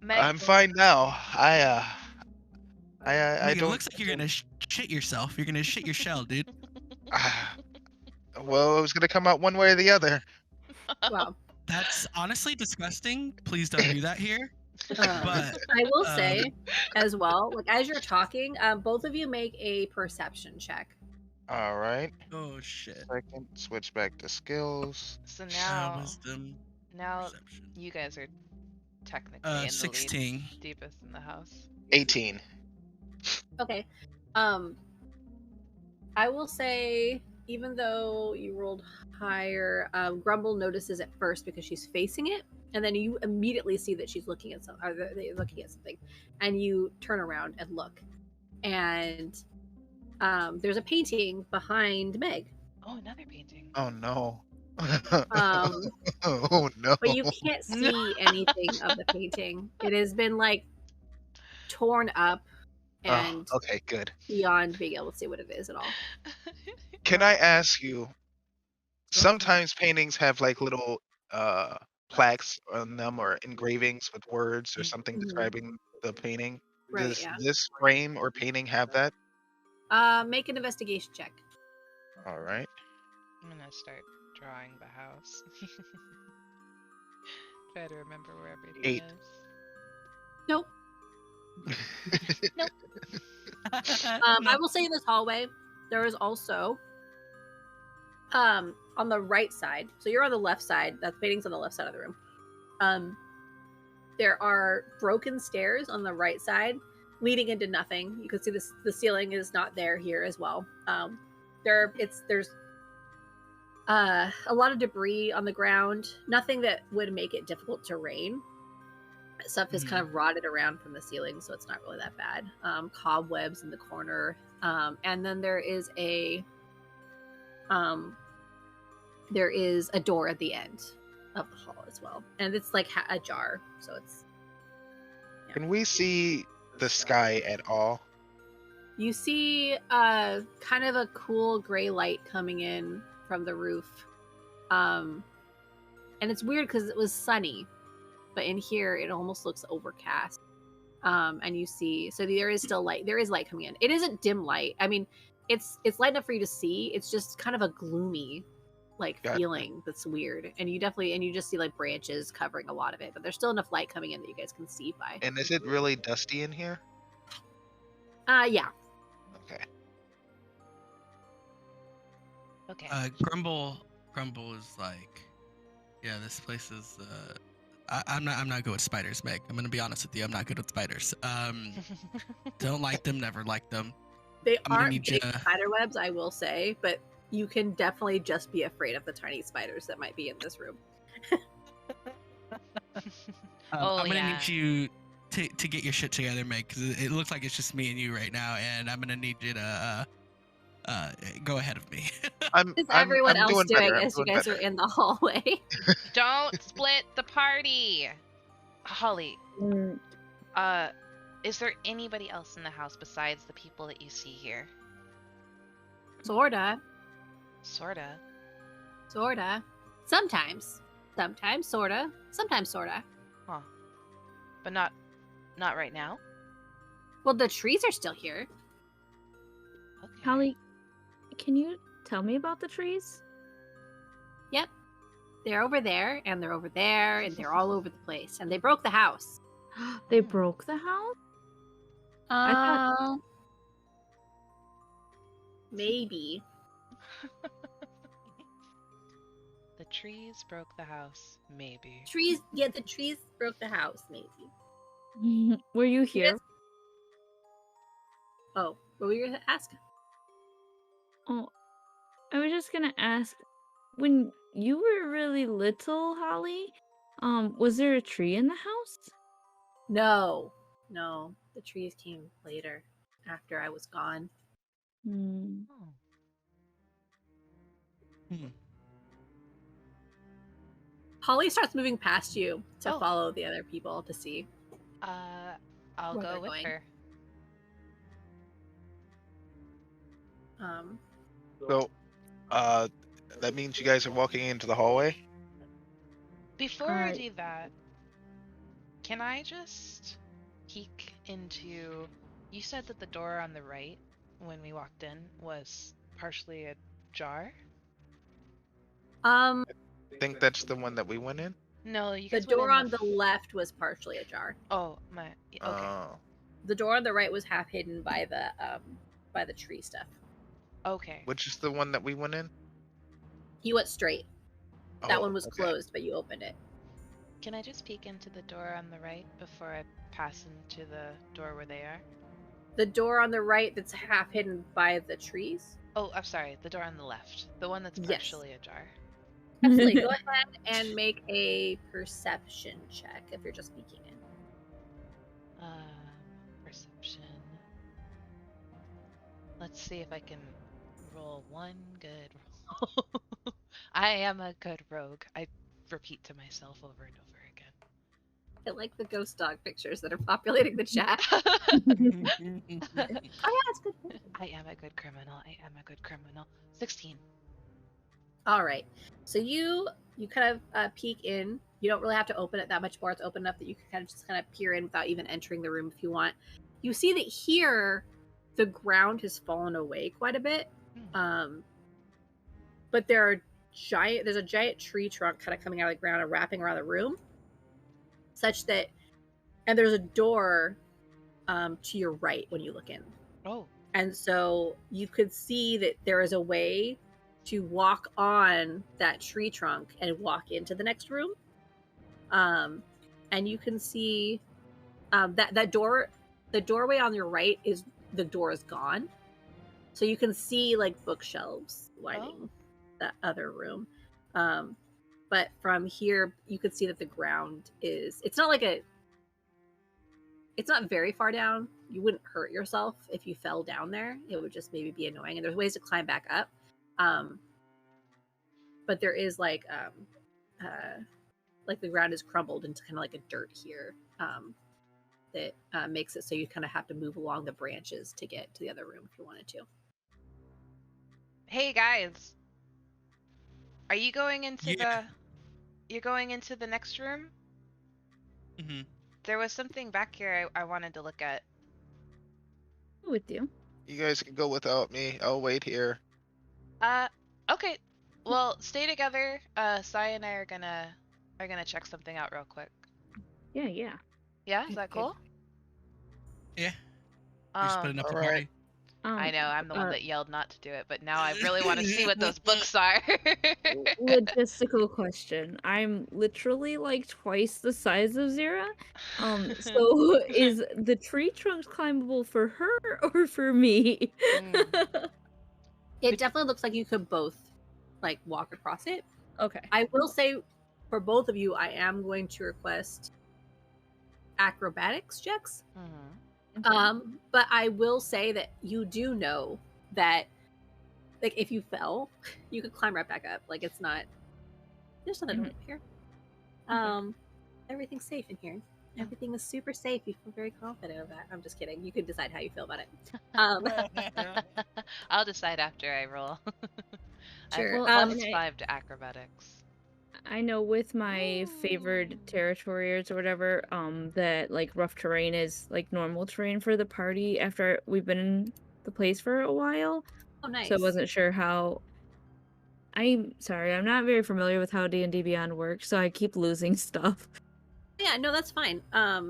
Meg, I'm fine now. I Meg, it don't. looks like you're gonna shit yourself. You're gonna shit your shell, dude. Well, it was gonna come out one way or the other. Wow. That's honestly disgusting. Please don't do that here. But I will say as well, like as you're talking, both of you make a perception check. All right. oh shit. Second, switch back to skills. so now, Wisdom. now Perception. you guys are technically in the 16. lead, deepest in the house. 18. Okay. I will say, even though you rolled higher, Grumble notices it first because she's facing it, and then you immediately see that she's looking at something, and you turn around and look, and there's a painting behind Meg. Oh, another painting. Oh no. Um, Oh no. but you can't see anything of the painting. It has been like torn up and Okay, good. beyond being able to see what it is at all. Can I ask you? Sometimes paintings have like little plaques on them or engravings with words or something Mhm. describing the painting. Right, Does yeah. this frame or painting have that? Make an investigation check. All right. I'm gonna start drawing the house. Try to remember where everything 8. is. Nope. Nope. I will say in this hallway, there is also on the right side. So you're on the left side. That painting's on the left side of the room. There are broken stairs on the right side, leading into nothing. You can see this. The ceiling is not there here as well. There's a lot of debris on the ground. Nothing that would make it difficult to rain. Stuff is kind of rotted around from the ceiling, so it's not really that bad. Cobwebs in the corner, and then there is a door at the end of the hall as well, and it's like ajar, so it's. Yeah. Can we see the sky at all? You see kind of a cool gray light coming in from the roof, and it's weird because it was sunny, but in here it almost looks overcast. And you see, so there is still light. There is light coming in. It isn't dim light. I mean, it's light enough for you to see. It's just kind of a gloomy feeling that's weird, and you just see like branches covering a lot of it, but there's still enough light coming in that you guys can see by. And is it really dusty in here? Yeah. Okay. Okay. Grumble is like, yeah, this place is. I'm not good with spiders, Meg. I'm gonna be honest with you. I'm not good with spiders. Don't like them. Never liked them. They I'm gonna aren't need big ya- spider webs, I will say, but you can definitely just be afraid of the tiny spiders that might be in this room. Oh, I'm gonna yeah. need you to get your shit together, Meg, because it looks like it's just me and you right now, and I'm gonna need you to go ahead of me. I'm Everyone else doing doing better. as you guys are in the hallway. Don't split the party. Holly, Mm, is there anybody else in the house besides the people that you see here? Sorta. Sorta. Sometimes, sorta. Sometimes, sorta. Huh. But not right now? Well, the trees are still here. Okay. Holly, can you tell me about the trees? Yep. They're over there, and they're over there, and they're all over the place. And they broke the house. They broke the house? I thought- Maybe. The trees broke the house, maybe. The trees broke the house, maybe. Were you here? Yes. Oh, what were you gonna ask? Oh, I was just gonna ask, when you were really little, Holly, was there a tree in the house? No. The trees came later, after I was gone. Hmm. Oh. Holly starts moving past you to Oh. follow the other people to see. I'll Where go they're with going. her. So, that means you guys are walking into the hallway. Before I Uh, do that, can I just peek into... You said that the door on the right, when we walked in, was partially ajar? I think that's the one that we went in. No, you The guys went door in on the left was partially ajar. Oh, my... Okay. Oh. The door on the right was half hidden by the tree stuff. Okay. Which is the one that we went in? You went straight. That Oh, one was okay. closed, but you opened it. Can I just peek into the door on the right before I pass into the door where they are? The door on the right that's half hidden by the trees. Oh, I'm sorry. The door on the left. The one that's Yes. partially ajar. Absolutely. Go ahead and make a perception check if you're just peeking in. Perception. Let's see if I can roll one good roll. I am a good rogue. I repeat to myself over and over again. I like the ghost dog pictures that are populating the chat. I Oh yeah, it's good. am a good criminal. I am a good criminal. 16. All right. So you kind of peek in. You don't really have to open it that much more. It's open enough that you can kind of peer in without even entering the room if you want. You see that here, the ground has fallen away quite a bit. But there's a giant tree trunk kind of coming out of the ground and wrapping around the room, such that, and there's a door to your right when you look in. Oh. And so you could see that there is a way to walk on that tree trunk and walk into the next room. And you can see that door, the doorway on your right the door is gone. So you can see like bookshelves lining that other room. But from here, you could see that the ground it's not very far down. You wouldn't hurt yourself if you fell down there. It would just maybe be annoying. And there's ways to climb back up. But there is like the ground is crumbled into kind of like a dirt here. That makes it so you kind of have to move along the branches to get to the other room if you wanted to. Hey guys, are you going into You're going into the next room? Mm-hmm. There was something back here I wanted to look at. With you. You guys can go without me. I'll wait here. Okay. Well, stay together. Sai and I are gonna check something out real quick. Yeah. Yeah, is that cool? Yeah. You're splitting up the party. I know, I'm the one that yelled not to do it, but now I really want to see what those books are. Logistical question. I'm literally like twice the size of Zira. So is the tree trunk climbable for her or for me? It definitely looks like you could both like walk across it. Okay. I will say for both of you, I am going to request acrobatics checks. But I will say that you do know that like if you fell, you could climb right back up. Like it's not there's nothing up here. Everything's safe in here. Everything is super safe. You feel very confident of that. I'm just kidding. You can decide how you feel about it. I'll decide after I roll. Sure. I've +5 to acrobatics. I know with my favored territories or whatever, that like rough terrain is like normal terrain for the party after we've been in the place for a while. Oh, nice. So I wasn't sure how. I'm sorry, I'm not very familiar with how D&D Beyond works, so I keep losing stuff. Yeah, no, that's fine. I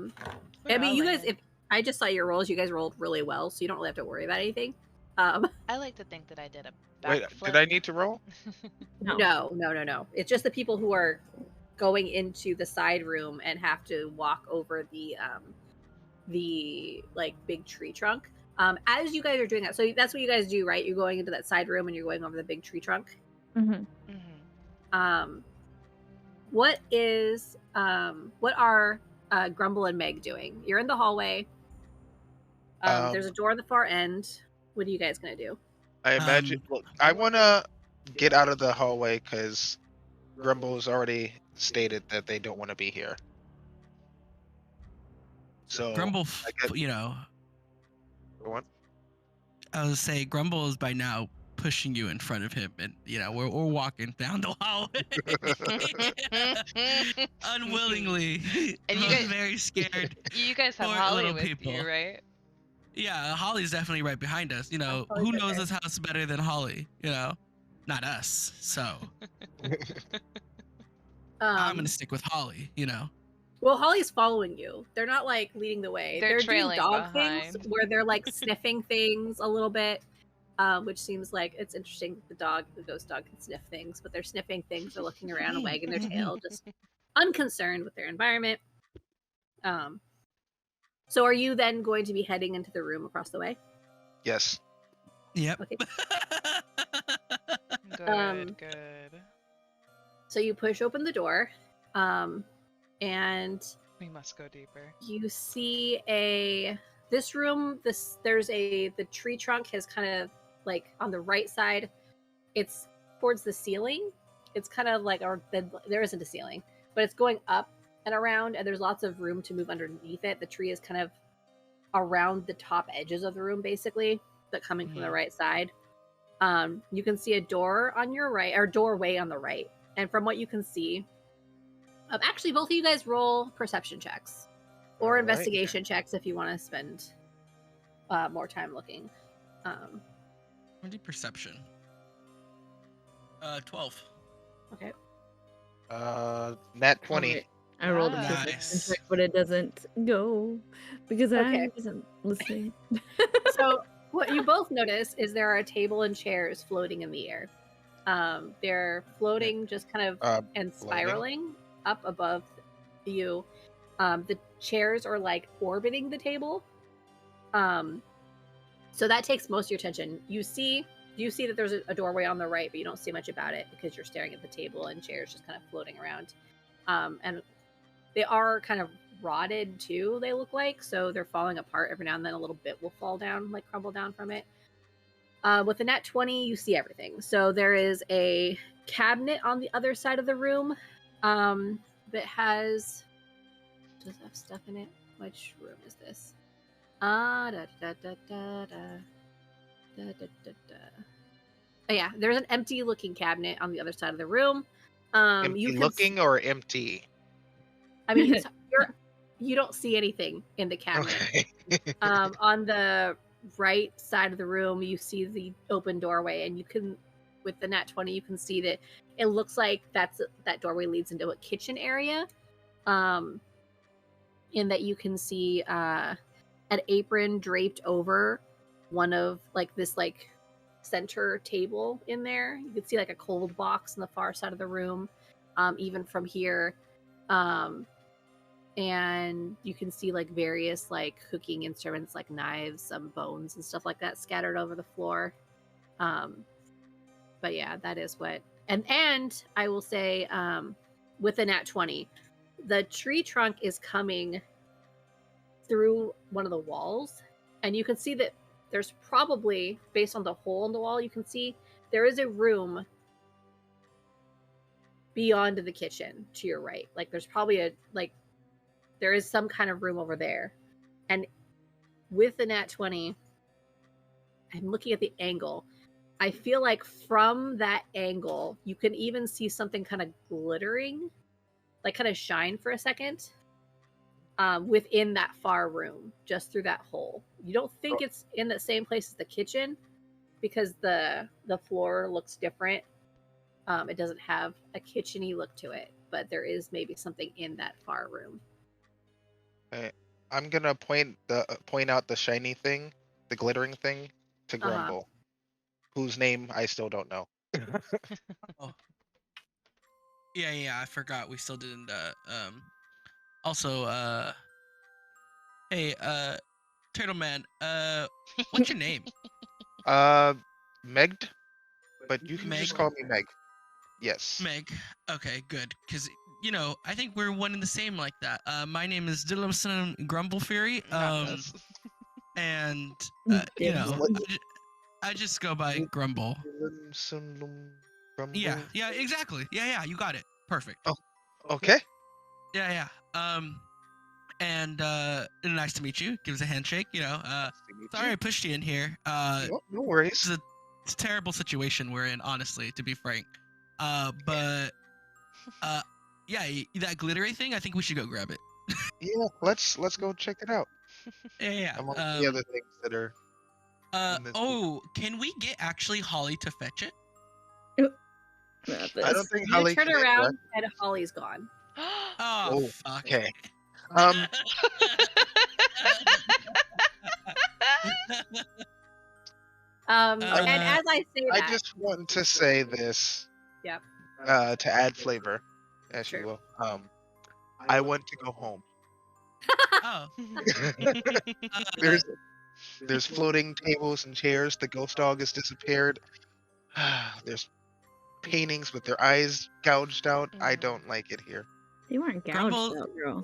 mean, you guys, if I just saw your rolls, you guys rolled really well, so you don't really have to worry about anything. I like to think that I did a backflip. Wait, did I need to roll? No. It's just the people who are going into the side room and have to walk over the like big tree trunk. As you guys are doing that, so that's what you guys do, right? You're going into that side room and you're going over the big tree trunk. What are Grumble and Meg doing? You're in the hallway. There's a door on the far end. What are you guys gonna do? I imagine. Well, I want to get out of the hallway because Grumble's already stated that they don't want to be here. So Grumble, Go on. I was say Grumble is by now pushing you in front of him, and we're walking down the hallway unwillingly. And you guys very scared. You guys have Holly with you, right? Yeah, Holly's definitely right behind us. Who knows this house better than Holly? Not us. So I'm gonna stick with Holly. Well, Holly's following you. They're not like leading the way. They're doing trailing dog behind. things where they're like sniffing things a little bit, which seems like it's interesting. The ghost dog can sniff things, but they're sniffing things. They're looking around and wagging their tail, just unconcerned with their environment. So are you then going to be heading into the room across the way? Yes. Yep. Okay. Good. So you push open the door, and We must go deeper. you see the tree trunk has kind of like on the right side, it's towards the ceiling. It's kind of like, there isn't a ceiling, but it's going up and around, and there's lots of room to move underneath it. The tree is kind of around the top edges of the room, basically, but coming from the right side. You can see a door on your right, or doorway on the right. And from what you can see, actually, both of you guys roll perception checks or All right. investigation checks if you want to spend more time looking. 20 perception. 12. Okay. Nat Oh, 20. wait. I rolled a Ah. perception Nice. check, but it doesn't go because Okay. I wasn't listening. So what you both notice is there are a table and chairs floating in the air. They're floating just kind of and spiraling up above you. The chairs are like orbiting the table. So that takes most of your attention. You see that there's a doorway on the right, but you don't see much about it because you're staring at the table and chairs just kind of floating around. And they are kind of rotted too, they look like, so they're falling apart every now and then. A little bit will fall down, like crumble down from it. With the nat 20, you see everything. So there is a cabinet on the other side of the room that has... Does it have stuff in it? Which room is this? Oh yeah, there's an empty looking cabinet on the other side of the room. Empty You can looking or empty? I mean, you don't see anything in the cabinet. Okay. On the right side of the room, you see the open doorway, and you can, with the nat 20, you can see that it looks like that doorway leads into a kitchen area. In that you can see an apron draped over one of like this like center table in there. You can see like a cold box on the far side of the room, even from here. And you can see like various like cooking instruments like knives, some bones and stuff like that scattered over the floor. But yeah, that is what. And I will say, with the nat 20, the tree trunk is coming through one of the walls, and you can see that there's probably, based on the hole in the wall, you can see there is a room beyond the kitchen to your right. Like there's probably there is some kind of room over there. And with the nat 20, I'm looking at the angle. I feel like from that angle, you can even see something kind of glittering, like kind of shine for a second, within that far room, just through that hole. You don't think it's in the same place as the kitchen because the floor looks different. It doesn't have a kitchen-y look to it, but there is maybe something in that far room. I'm gonna point out the shiny thing, the glittering thing, to Grumble, whose name I still don't know. Oh. Yeah, I forgot we still didn't also hey, Turtle Man, what's your name? Meg, but you can Meg? just call me Meg. Yes. Meg. Okay, good. Because, you know, I think we're one and the same like that. My name is Dillimson Grumble Fury. And, you know, I just go by Grumble. Yeah, exactly. Yeah, you got it. Perfect. Oh, okay. Yeah. And nice to meet you. Give us a handshake, you know. Sorry I pushed you in here. No worries. It's a terrible situation we're in, honestly, to be frank. But yeah, that glittery thing, I think we should go grab it. Yeah, let's go check it out. Yeah. Among the other things that are. Can we get actually Holly to fetch it? I don't think You Holly turn can around and Holly's gone. Oh, fuck. Okay. And as I say that, I just want to say this. Yep. To add flavor, as Sure. you will. I want to go home. Oh. There's floating tables and chairs. The ghost dog has disappeared. There's paintings with their eyes gouged out. I don't like it here. They weren't gouged Grumble- out, girl.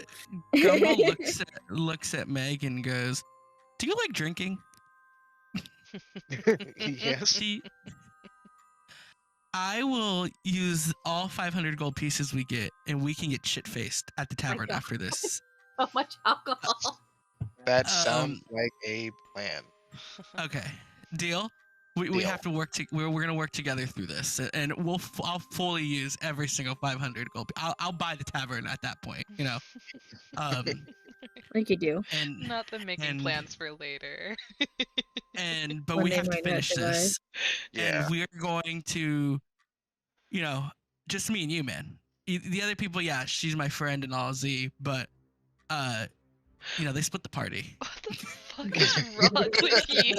Grumble looks at Meg and goes, "Do you like drinking?" Yes. I will use all 500 gold pieces we get, and we can get shit-faced at the tavern God. after this. so much alcohol. That sounds like a plan. Okay, deal. We have to work. We're gonna work together through this, and I'll fully use every single 500 gold. I'll buy the tavern at that point. You know. Like you do. and Not the making and- plans for later. but When we they have to might not finish survive. this, Yeah. and we're going to, just me and you, man. The other people, yeah, she's my friend and all Z, but they split the party. What the fuck is wrong with you?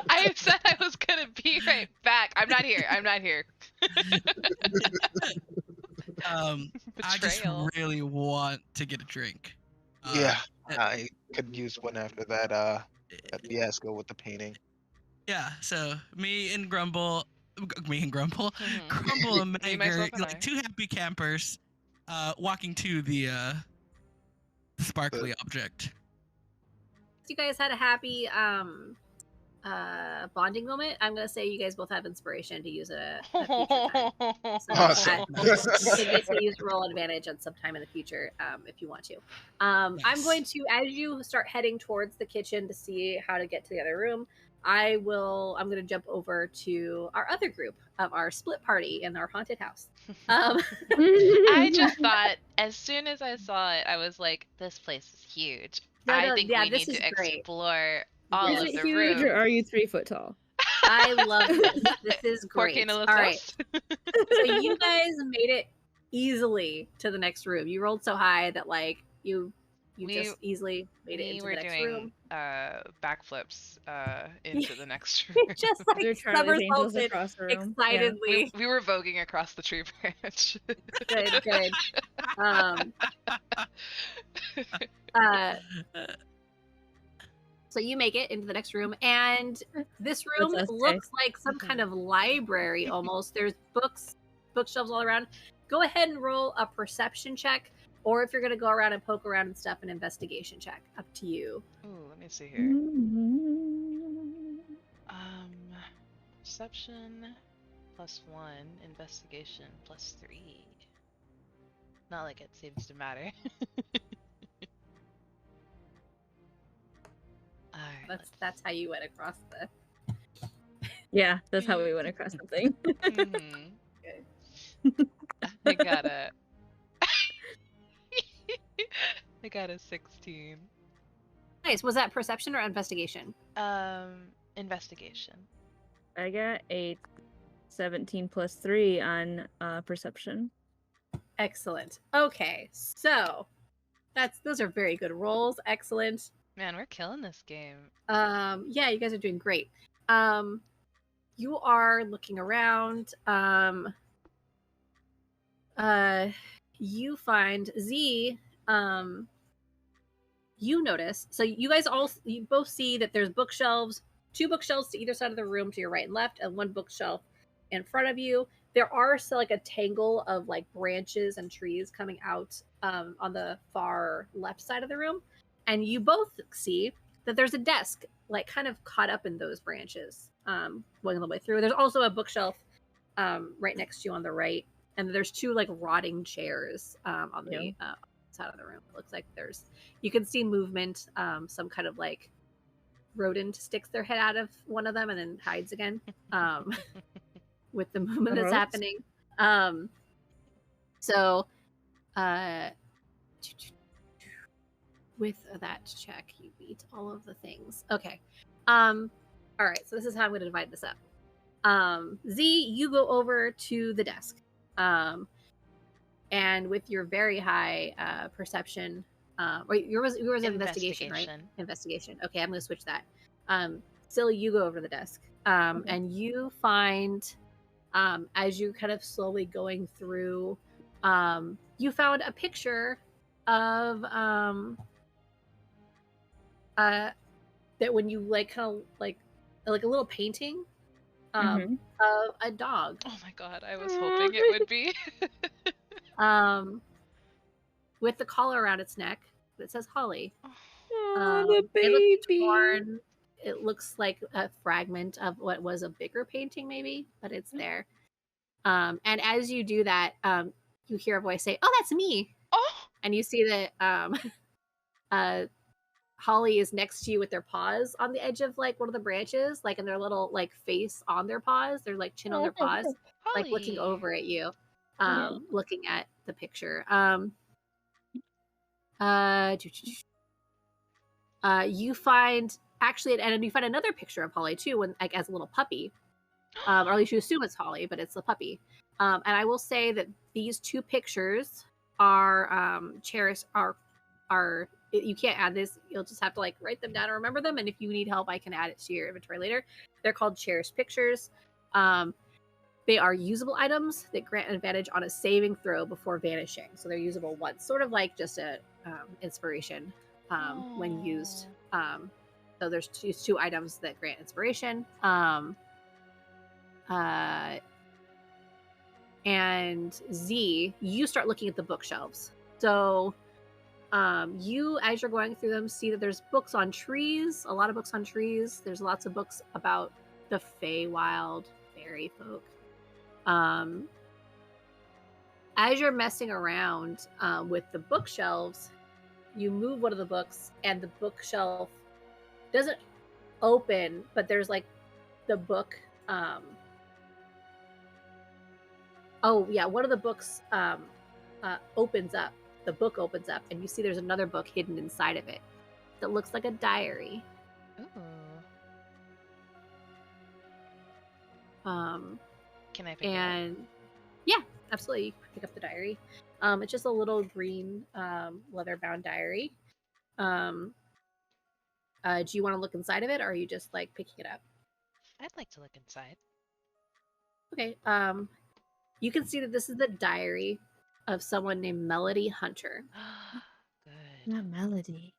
I said I was gonna be right back. I'm not here. I just Betrayal. really want to get a drink. Yeah, uh, I could use one after that fiasco with the painting. Yeah, so me and Grumble, Mhm. Grumble and Me, Meg myself, are and I. like two happy campers, walking to the sparkly object. You guys had a happy bonding moment. I'm gonna say you guys both have inspiration to use a future time. So Awesome. you can basically use roll advantage on some time in the future if you want to. I'm Nice. going to, as you start heading towards the kitchen to see how to get to the other room, I'm going to jump over to our other group of our split party in our haunted house. I just thought, as soon as I saw it, I was like, this place is huge. I think we this need is to great. explore all Is of it the huge rooms. or are you 3 foot tall? I love this. This is great. Volcano All right. Ghost? So you guys made it easily to the next room. You rolled so high that you just easily made it We into were the next doing room. backflips into the next room. Just like They're Charlie's Angels somersaulted across the room. excitedly. We were voguing across the tree branch. Good. So you make it into the next room, and this room That's us, looks like some kind of library almost. There's bookshelves all around. Go ahead and roll a perception check, or if you're going to go around and poke around and stuff, an investigation check. Up to you. Ooh, let me see here. Perception +1, investigation +3. Not like it seems to matter. Alright, That's how you went across the. Yeah, that's how we went across something. I got a I got a 16. Nice. Was that perception or investigation? Investigation. I got a 17 plus 3 on perception. Excellent. Okay, so those are very good rolls. Excellent. Man, we're killing this game. Yeah, you guys are doing great. You are looking around. You find Z. You notice. So you both see that there's bookshelves, 2 bookshelves to either side of the room, to your right and left, and 1 bookshelf in front of you. There are still a tangle of branches and trees coming out on the far left side of the room, and you both see that there's a desk kind of caught up in those branches going all the way through. There's also a bookshelf right next to you on the right, and there's 2 rotting chairs on the side of the room. It looks like you can see movement. Some kind of rodent sticks their head out of one of them and then hides again. With the movement that's happening. With that check, you beat all of the things. Okay. All right, so this is how I'm going to divide this up. Z, you go over to the desk. And with your very high perception, or yours was investigation, right? Investigation. Okay, I'm going to switch that. Silly, you go over to the desk. Okay. And you find, as you're kind of slowly going through, you found a picture of that when you kind of like a little painting of a dog. Oh my god, I was hoping it would be. With the collar around its neck that says Holly. The baby. It looks torn. It looks like a fragment of what was a bigger painting, maybe, but it's there. And as you do that, you hear a voice say, "Oh, that's me!" Oh, And you see that Holly is next to you with their paws on the edge of one of the branches, and their little face on their paws, their chin on their paws, Holly. looking over at you, looking at the picture. You find actually, and you find another picture of Holly too, when like as a little puppy, or at least you assume it's Holly, but it's a puppy. And I will say that these two pictures are cherished. Are you can't add this. You'll just have to like write them down and remember them. And if you need help, I can add it to your inventory later. They're called cherished pictures. They are usable items that grant an advantage on a saving throw before vanishing. So they're usable once, sort of like just a inspiration when used. So there's two items that grant inspiration. And Z, you start looking at the bookshelves. So you, as you're going through them, see that there's books on trees, a lot of books on trees. There's lots of books about the Feywild, fairy folk. As you're messing around with the bookshelves, you move one of the books and the bookshelf doesn't open, but there's like the book. One of the books opens up. The book opens up, and you see there's another book hidden inside of it that looks like a diary. Ooh. Can I pick it up? Yeah, absolutely. You can pick up the diary. It's just a little green leather-bound diary. Do you want to look inside of it, or are you just like picking it up? I'd like to look inside. Okay. You can see that this is the diary of someone named Melody Hunter. Good. Not Melody.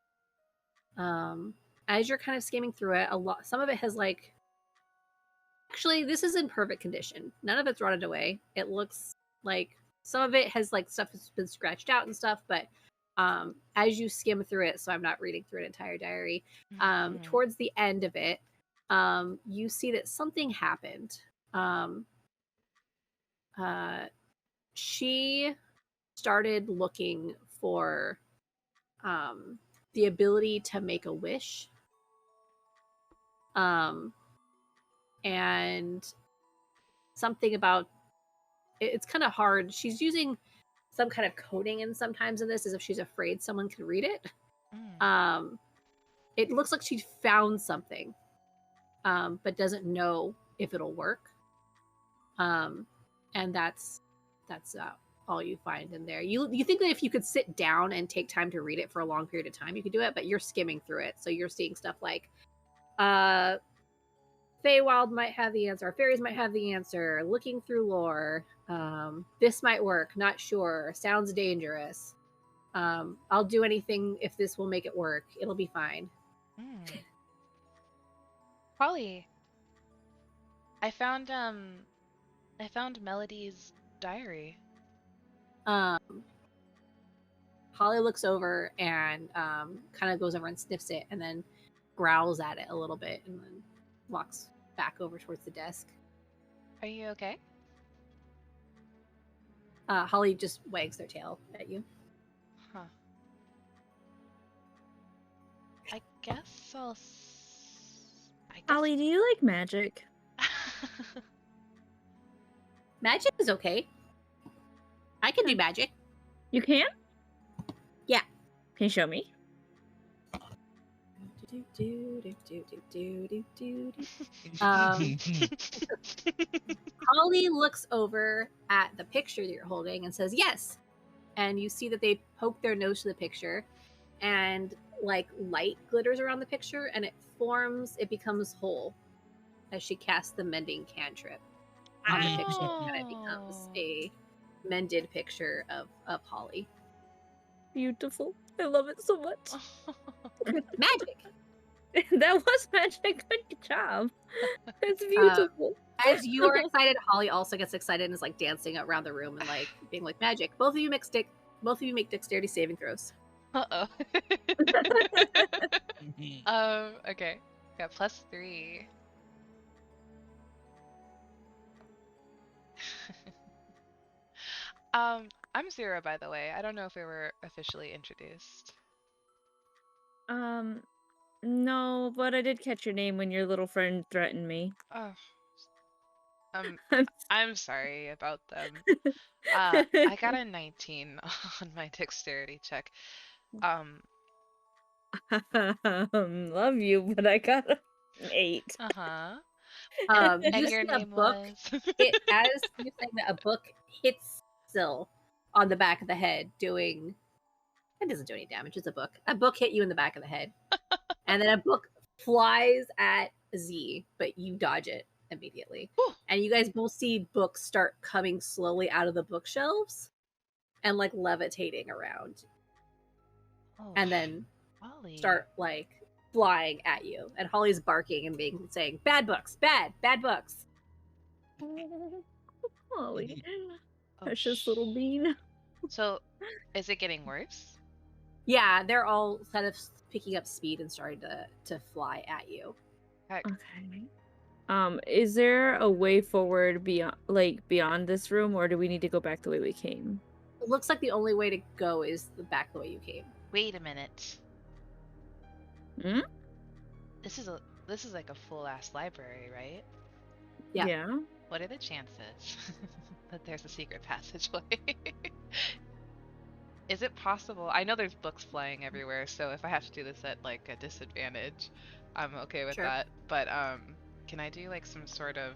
As you're kind of skimming through it, some of it has like. Actually, this is in perfect condition. None of it's rotted away. It looks like some of it has like stuff has been scratched out and stuff, but as you skim through it, so I'm not reading through an entire diary, towards the end of it, you see that something happened. She started looking for the ability to make a wish. And something about it's kind of hard. She's using some kind of coding in sometimes in this as if she's afraid someone can read it. It looks like she found something, but doesn't know if it'll work. And that's all you find in there. You think that if you could sit down and take time to read it for a long period of time, you could do it, but you're skimming through it, so you're seeing stuff like Feywild might have the answer, or fairies might have the answer, looking through lore, this might work, not sure, sounds dangerous, I'll do anything if this will make it work, it'll be fine. Holly, I found Melody's diary. Holly looks over and kind of goes over and sniffs it and then growls at it a little bit and then walks back over towards the desk. Are you okay? Holly just wags their tail at you. Huh. I guess Holly, do you like magic? Magic is okay. I can do magic. You can? Yeah. Can you show me? Holly looks over at the picture that you're holding and says yes. And you see that they poke their nose to the picture and like light glitters around the picture and it becomes whole as she casts the mending cantrip on the picture and it becomes a mended picture of Holly. Beautiful. I love it so much. Magic. That was magic. Good job. That's beautiful. As you are excited, Holly also gets excited and is like dancing around the room and like being like magic. Both of you make dexterity saving throws. Uh-oh. Okay. Got +3. I'm Zira, by the way. I don't know if we were officially introduced. No, but I did catch your name when your little friend threatened me. Oh. I'm sorry about them. I got a 19 on my dexterity check. Love you, but I got an 8. Uh-huh. You And see your a name book. was? As you're saying that, a book hits Syl on the back of the head, doing. It doesn't do any damage. It's a book. A book hit you in the back of the head, and then a book flies at Z, but you dodge it immediately. Whew. And you guys both see books start coming slowly out of the bookshelves and like levitating around, Oh, and then Holly. start like flying at you. And Holly's barking and saying, "Bad books, bad books." Holly. Oh, Precious little bean. So, is it getting worse? Yeah, they're all kind of picking up speed and starting to fly at you. Heck. Okay. Is there a way forward beyond this room, or do we need to go back the way we came? It looks like the only way to go is the back the way you came. Wait a minute. Hmm? This is like a full ass library, right? Yeah. What are the chances that there's a secret passageway? Is it possible? I know there's books flying everywhere, so if I have to do this at like a disadvantage, I'm okay with Sure. that. But can I do like some sort of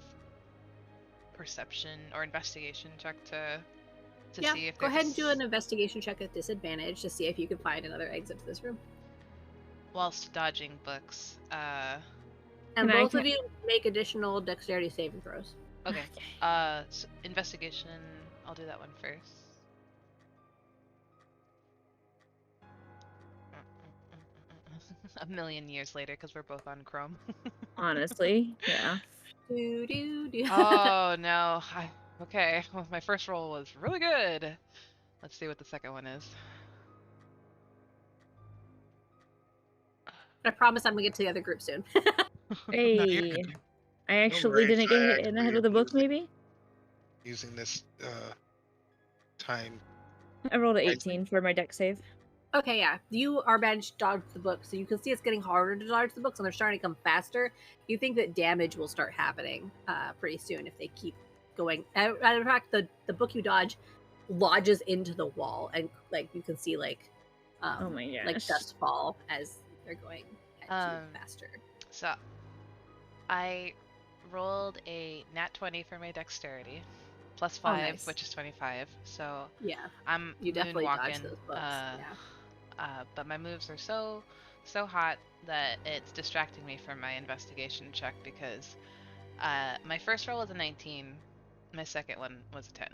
perception or investigation check to Yeah, see if go ahead and do there's- an investigation check at disadvantage to see if you can find another exit to this room. whilst dodging books. And Can I- both of you make additional dexterity saving throws. Okay. So investigation. I'll do that one first. A million years later, because we're both on Chrome. Honestly, yeah. Do. Oh no. Okay. Well, my first roll was really good. Let's see what the second one is. I promise I'm gonna get to the other group soon. No, you're Hey, good. I actually worries, didn't get I hit in the head actually of the am book, maybe? Using this time. I rolled an Wisely. 18 for my deck save. Okay, yeah. You are managed to dodge the book, so you can see it's getting harder to dodge the books, and they're starting to come faster. You think that damage will start happening pretty soon if they keep going. In fact, the book you dodge lodges into the wall, and like you can see like Oh my like gosh. dust fall as they're going faster. So I rolled a nat 20 for my dexterity, plus 5, nice. which is 25. So Yeah, I'm you definitely dodge moonwalking. those books. Yeah. But my moves are so hot that it's distracting me from my investigation check because my first roll was a 19, my second one was a 10.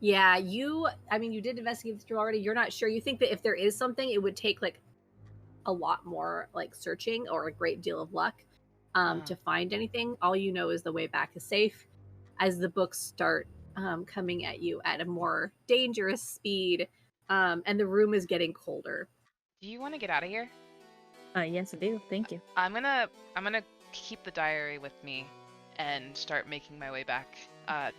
Yeah, you did investigate through already. You're not sure. You think that if there is something, it would take like a lot more like searching or a great deal of luck to find anything. All you know is the way back is safe. As the books start coming at you at a more dangerous speed, and the room is getting colder. Do you want to get out of here? Yes, I do. Thank you. I'm gonna keep the diary with me and start making my way back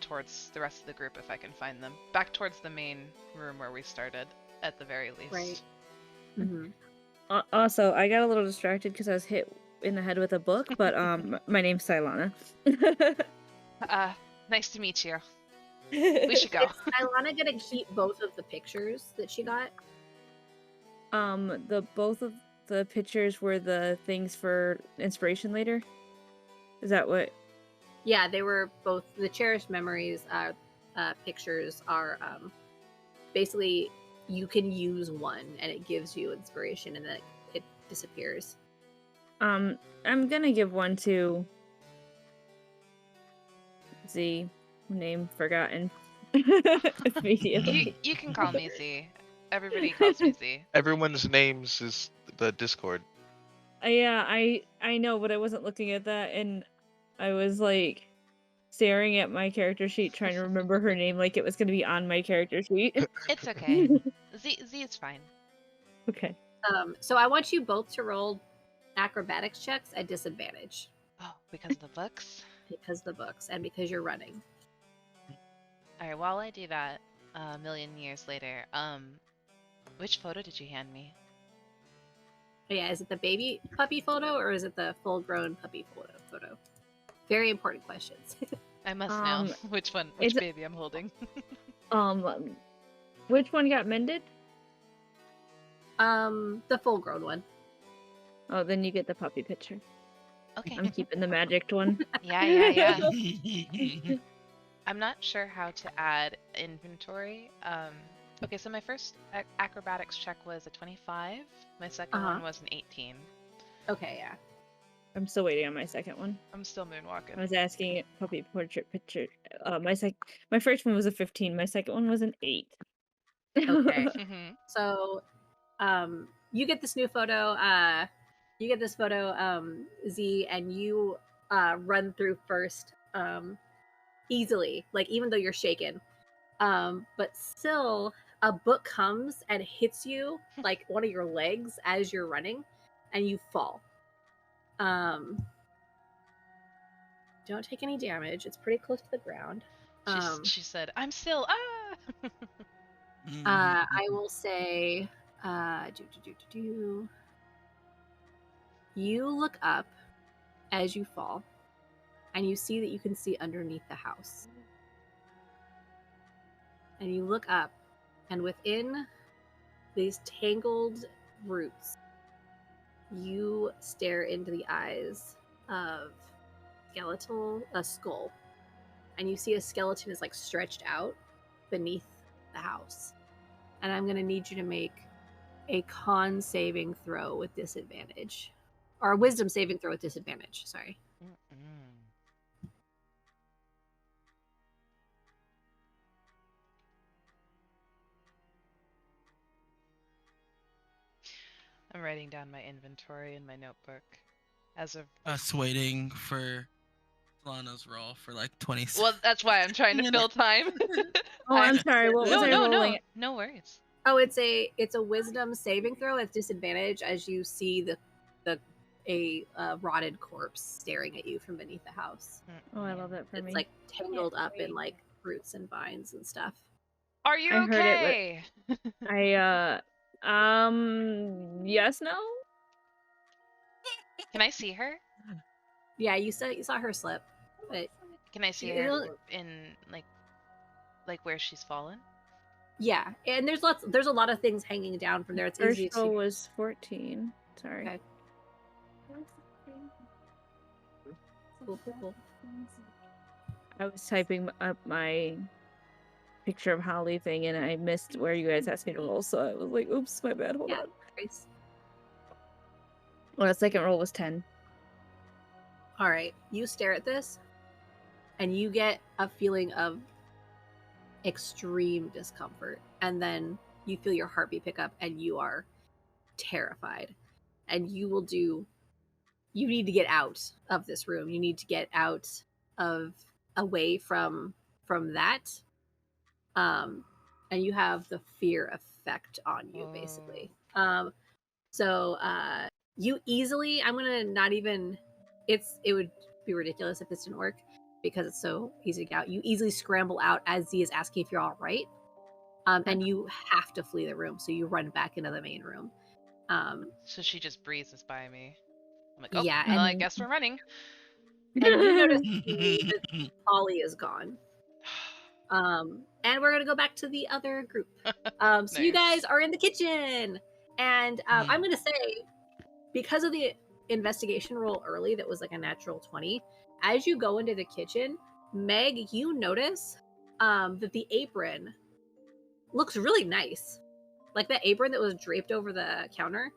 towards the rest of the group if I can find them. Back towards the main room where we started, at the very least. Right. Mm-hmm. Also, I got a little distracted because I was hit in the head with a book, but my name's Sylona. Nice to meet you. We should go. Is Sylona gonna keep both of the pictures that she got? Both of the pictures were the things for inspiration later. Is that what? Yeah, they were both the cherished memories. Pictures are basically you can use one and it gives you inspiration, and then it disappears. I'm gonna give one to Z, name forgotten. Immediately. You can call me Z. Everybody calls me Z. Everyone's names is the Discord. Yeah, I know, but I wasn't looking at that, and I was like staring at my character sheet, trying to remember her name like it was gonna be on my character sheet. It's okay. Z is fine. Okay. So I want you both to roll acrobatics checks at disadvantage Oh, because of the books? because of the books and because you're running. Alright, while I do that, a million years later, which photo did you hand me? Oh, yeah, is it the baby puppy photo or is it the full-grown puppy photo? Very important questions. I must know which it's- baby I'm holding. Which one got mended? The full-grown one. Oh, then you get the puppy picture. Okay. I'm keeping the magicked one. Yeah. I'm not sure how to add inventory. Okay, so my first acrobatics check was a 25. My second one was an 18. Okay, yeah. I'm still waiting on my second one. I'm still moonwalking. I was asking it puppy portrait picture. My first one was a 15. My second one was an 8. Okay. So, you get this new photo. You get this photo, Z, and you run through first easily, like even though you're shaken. But still, a book comes and hits you like one of your legs as you're running, and you fall. Don't take any damage. It's pretty close to the ground. She said, "I'm still I will say, you look up as you fall, and you see that you can see underneath the house. And you look up, and within these tangled roots, you stare into the eyes of a skull, and you see a skeleton is like stretched out beneath the house. And I'm going to need you to make a con saving throw with disadvantage, or a wisdom saving throw with disadvantage. Sorry. I'm writing down my inventory in my notebook. As of Us waiting for Sylona's roll for like 20 seconds. well, that's why I'm trying to fill time. Oh, I'm sorry. What was I rolling? No worries. Oh, it's a wisdom saving throw with disadvantage as you see a rotted corpse staring at you from beneath the house. Oh, I love that for me. It's like tangled up in like roots and vines and stuff. Are you I okay? Yes, no? Can I see her? Yeah, you saw her slip, but Can I see her in like where she's fallen? yeah, and there's a lot of things hanging down from there. It's easy First to roll was 14. Sorry. Okay. Cool. I was typing up my picture of Holly thing and I missed where you guys asked me to roll, so I was like, oops, my bad, hold on. Nice. Well, the second roll was 10. All right, you stare at this, and you get a feeling of extreme discomfort, and then you feel your heartbeat pick up, and you are terrified, and you need to get out of this room. You need to get away from that, and you have the fear effect on you, basically. So you easily, I'm gonna not even, it would be ridiculous if this didn't work because it's so easy to get out. You easily scramble out as Z is asking if you're all right, and you have to flee the room, so you run back into the main room. So she just breezes by me. I'm like, oh, yeah, well, and I guess we're running. And you notice that Holly is gone. And we're gonna go back to the other group. So you guys are in the kitchen, and I'm gonna say, because of the investigation roll early, that was like a natural 20. As you go into the kitchen, Meg, you notice that the apron looks really nice. Like that apron that was draped over the counter,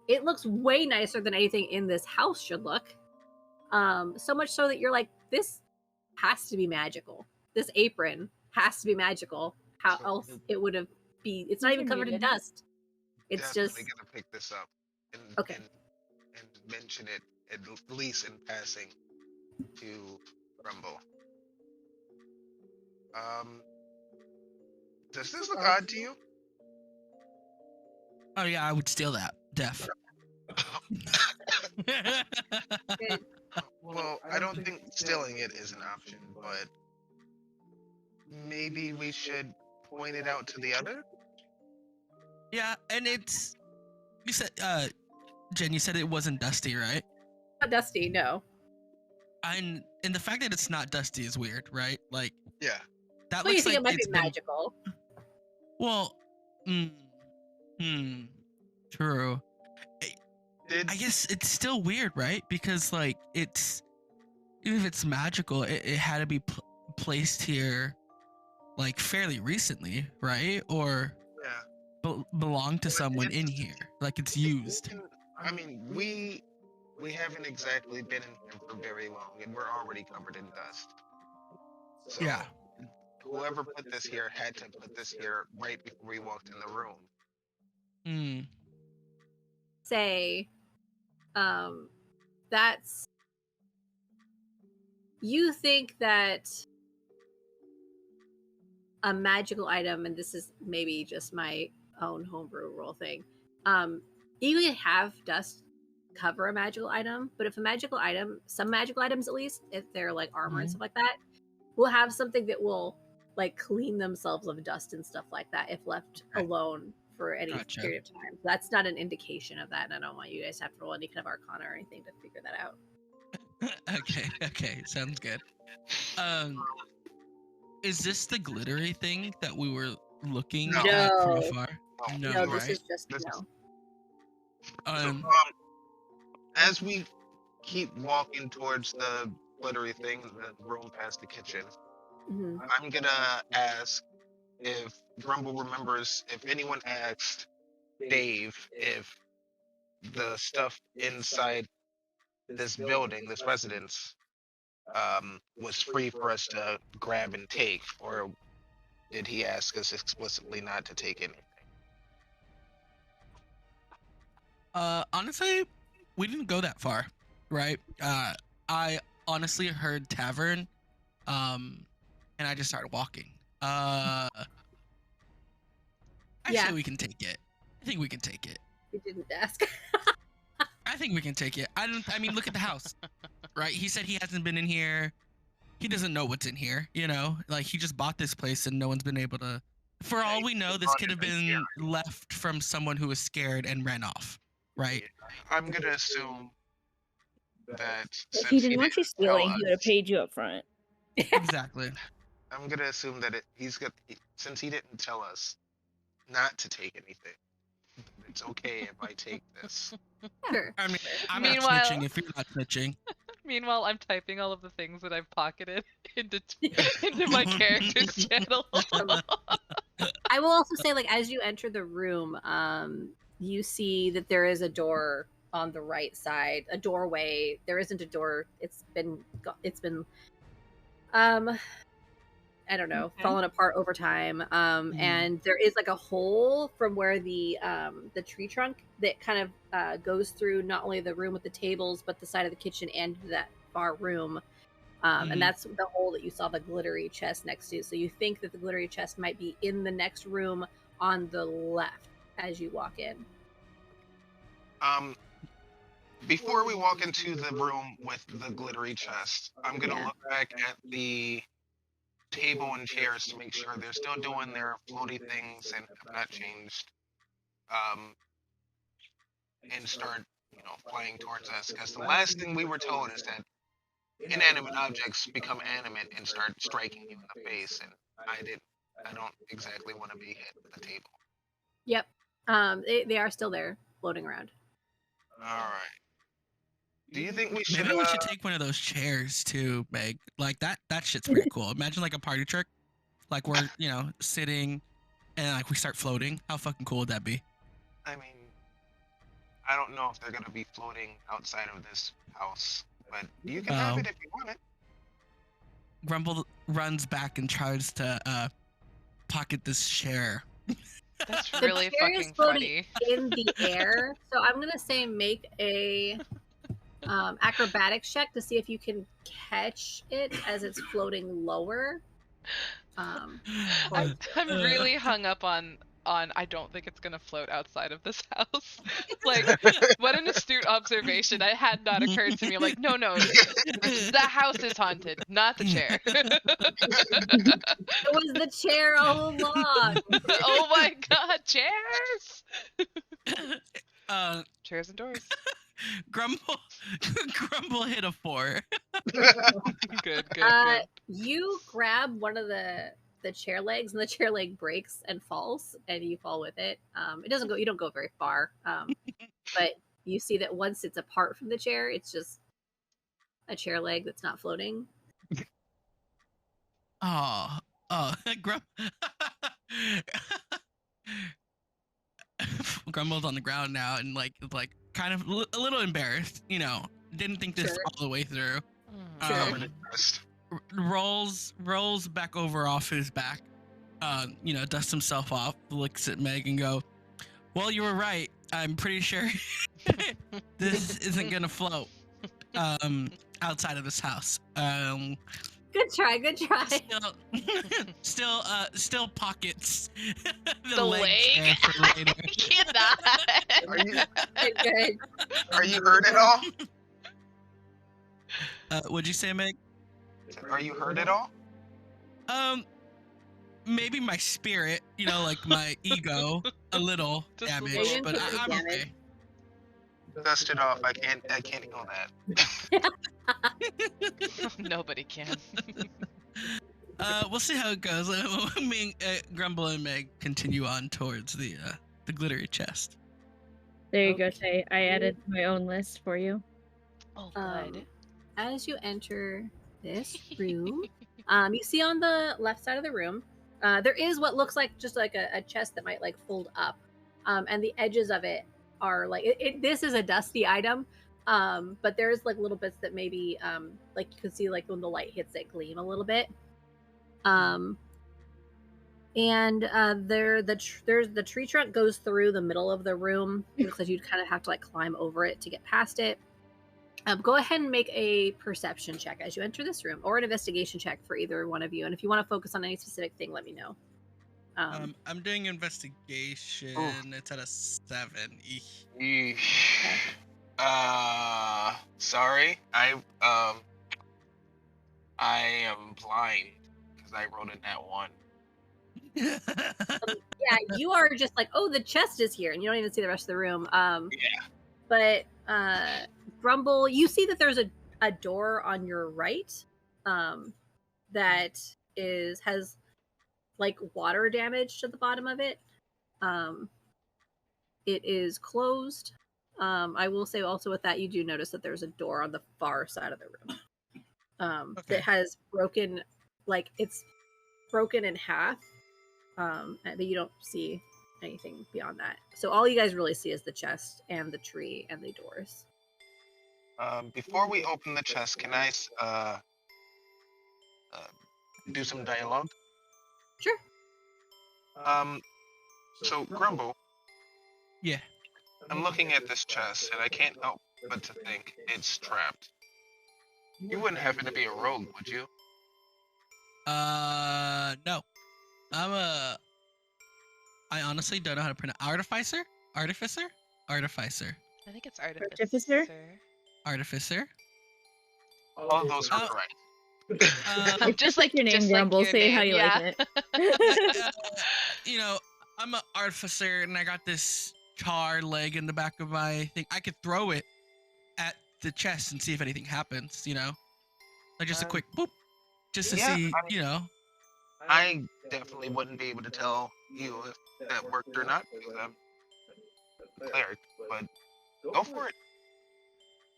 it looks way nicer than anything in this house should look. So much so that you're like, this has to be magical. This apron has to be magical. How else it would have be? It's not even covered in dust. It's Definitely just gonna pick this up and okay. and mention it at least in passing to Grumble. Does this look odd to you? Oh yeah, I would steal that. Def. Well, I don't think stealing it is an option, but maybe we should point it out to the other? Yeah, and it's, you said, Jen, you said it wasn't dusty, right? Not dusty, no. And the fact that it's not dusty is weird, right? Like, yeah, that Well, you looks think like it might it's be been, magical. well, True. Did I guess it's still weird, right? Because like it's even if it's magical, it had to be placed here like fairly recently, right? Or yeah. belong to someone in It's, here, like it's we used. I mean, we haven't exactly been in here for very long, and we're already covered in dust. So Yeah. whoever put this here had to put this here right before we walked in the room. Hmm. Say, that's you think that a magical item, and this is maybe just my own homebrew rule thing. You can have dust cover a magical item, but if a magical item, some magical items at least, if they're like armor and Mhm. stuff like that, will have something that will like clean themselves of dust and stuff like that if left alone for any Gotcha. period of time. That's not an indication of that, and I don't want you guys to have to roll any kind of arcana or anything to figure that out. Okay, sounds good. Is this the glittery thing that we were looking No. at from No. afar? No, No, right? this is just This is- no. So, as we keep walking towards the glittery thing, the room past the kitchen, Mhm. I'm gonna ask if Grumble remembers if anyone asked Dave if the stuff inside this building, this residence, was free for us to grab and take, or did he ask us explicitly not to take anything? Honestly, we didn't go that far, right? I honestly heard tavern, and I just started walking. I Yeah. say we can take it. I think we can take it. You didn't ask. I think we can take it. I mean, look at the house, right? He said he hasn't been in here. He doesn't know what's in here, you know? Like, he just bought this place and no one's been able to. For all we know, this could have been left from someone who was scared and ran off, right? I'm gonna assume that If since he didn't want you tell stealing, he would have us- paid you up front. Exactly. I'm gonna assume that since he didn't tell us not to take anything, it's okay if I take this. Sure. I mean, I'm Meanwhile- not snitching if you're not snitching. Meanwhile, I'm typing all of the things that I've pocketed into my character's channel. I will also say, like, as you enter the room, you see that there is a door on the right side, a doorway. There isn't a door. It's been, I don't know, Okay. fallen apart over time. And there is like a hole from where the tree trunk that kind of goes through not only the room with the tables, but the side of the kitchen and that far room. And that's the hole that you saw the glittery chest next to. So you think that the glittery chest might be in the next room on the left as you walk in. Before we walk into the room with the glittery chest, I'm gonna Yeah. look back at the table and chairs to make sure they're still doing their floaty things and have not changed. And start, flying towards us. Because the last thing we were told is that inanimate objects become animate and start striking you in the face, and I don't exactly want to be hit with the table. Yep. They are still there, floating around. All right. Do you think we should? Maybe we should take one of those chairs too, Meg. Like that shit's pretty cool. Imagine like a party trick. Like we're, sitting and like we start floating. How fucking cool would that be? I mean, I don't know if they're gonna be floating outside of this house, but you can have Oh. it if you want it. Grumble runs back and tries to pocket this chair. That's The really chair is fucking floating funny. in the air. So I'm gonna say make a acrobatics check to see if you can catch it as it's floating lower. I'm really hung up on I don't think it's gonna float outside of this house. Like, what an astute observation. It had not occurred to me. Like, no, the house is haunted, not the chair. It was the chair all along. Oh my god, chairs! uh, Chairs and doors. Grumble hit a 4. Good. You grab one of the the chair legs, and the chair leg breaks and falls, and you fall with it. It doesn't go. You don't go very far, but you see that once it's apart from the chair, it's just a chair leg that's not floating. Oh, Grumble's on the ground now and like kind of a little embarrassed. You know, didn't think this Sure. all the way through. Sure. Rolls back over off his back. You know, dusts himself off, looks at Meg and go, "Well, you were right. I'm pretty sure this isn't gonna float outside of this house." Good try. Good try. Still pockets The leg? chair for later. I cannot. Good. Are you hurt at all? What'd you say, Meg? Are you hurt at all? Maybe my spirit, you know, like my ego, a little Just a damaged, little but bit I'm damaged. okay. Dust it off. I can't handle that. Nobody can. We'll see how it goes. Me, Grumble and Meg continue on towards the glittery chest. There you go, Tay. I added my own list for you. Oh, good. As you enter this room, you see on the left side of the room, there is what looks like just like a chest that might like fold up, and the edges of it are like this is a dusty item, but there's like little bits that maybe like you can see like when the light hits it gleam a little bit, and there's the tree trunk goes through the middle of the room. It looks like you'd kind of have to like climb over it to get past it. Go ahead and make a perception check as you enter this room, or an investigation check for either one of you. And if you want to focus on any specific thing, let me know. I'm doing investigation. It's at a 7. Eesh. Yeesh. Sorry. I am blind because I rolled in that one. Yeah, you are just like, oh, the chest is here, and you don't even see the rest of the room. Yeah. But Grumble, you see that there's a door on your right that has like water damage to the bottom of it. It is closed. I will say also with that, you do notice that there's a door on the far side of the room that has broken, like it's broken in half. That you don't see anything beyond that. So all you guys really see is the chest and the tree and the doors. Before we open the chest, can I do some dialogue? Sure. So Grumble, Yeah. I'm looking at this chest and I can't help but to think it's trapped. You wouldn't happen to be a rogue, would you? No. I honestly don't know how to pronounce Artificer. I think it's Artificer? Artificer. All of those are correct. Just like your name, just like Grumble. your Say name, how you yeah. like it. You know, I'm an artificer, and I got this charred leg in the back of my thing. I could throw it at the chest and see if anything happens. You know, like just a quick boop, just to see. You know. I definitely wouldn't be able to tell you if that worked or not because I'm a cleric, but go for it.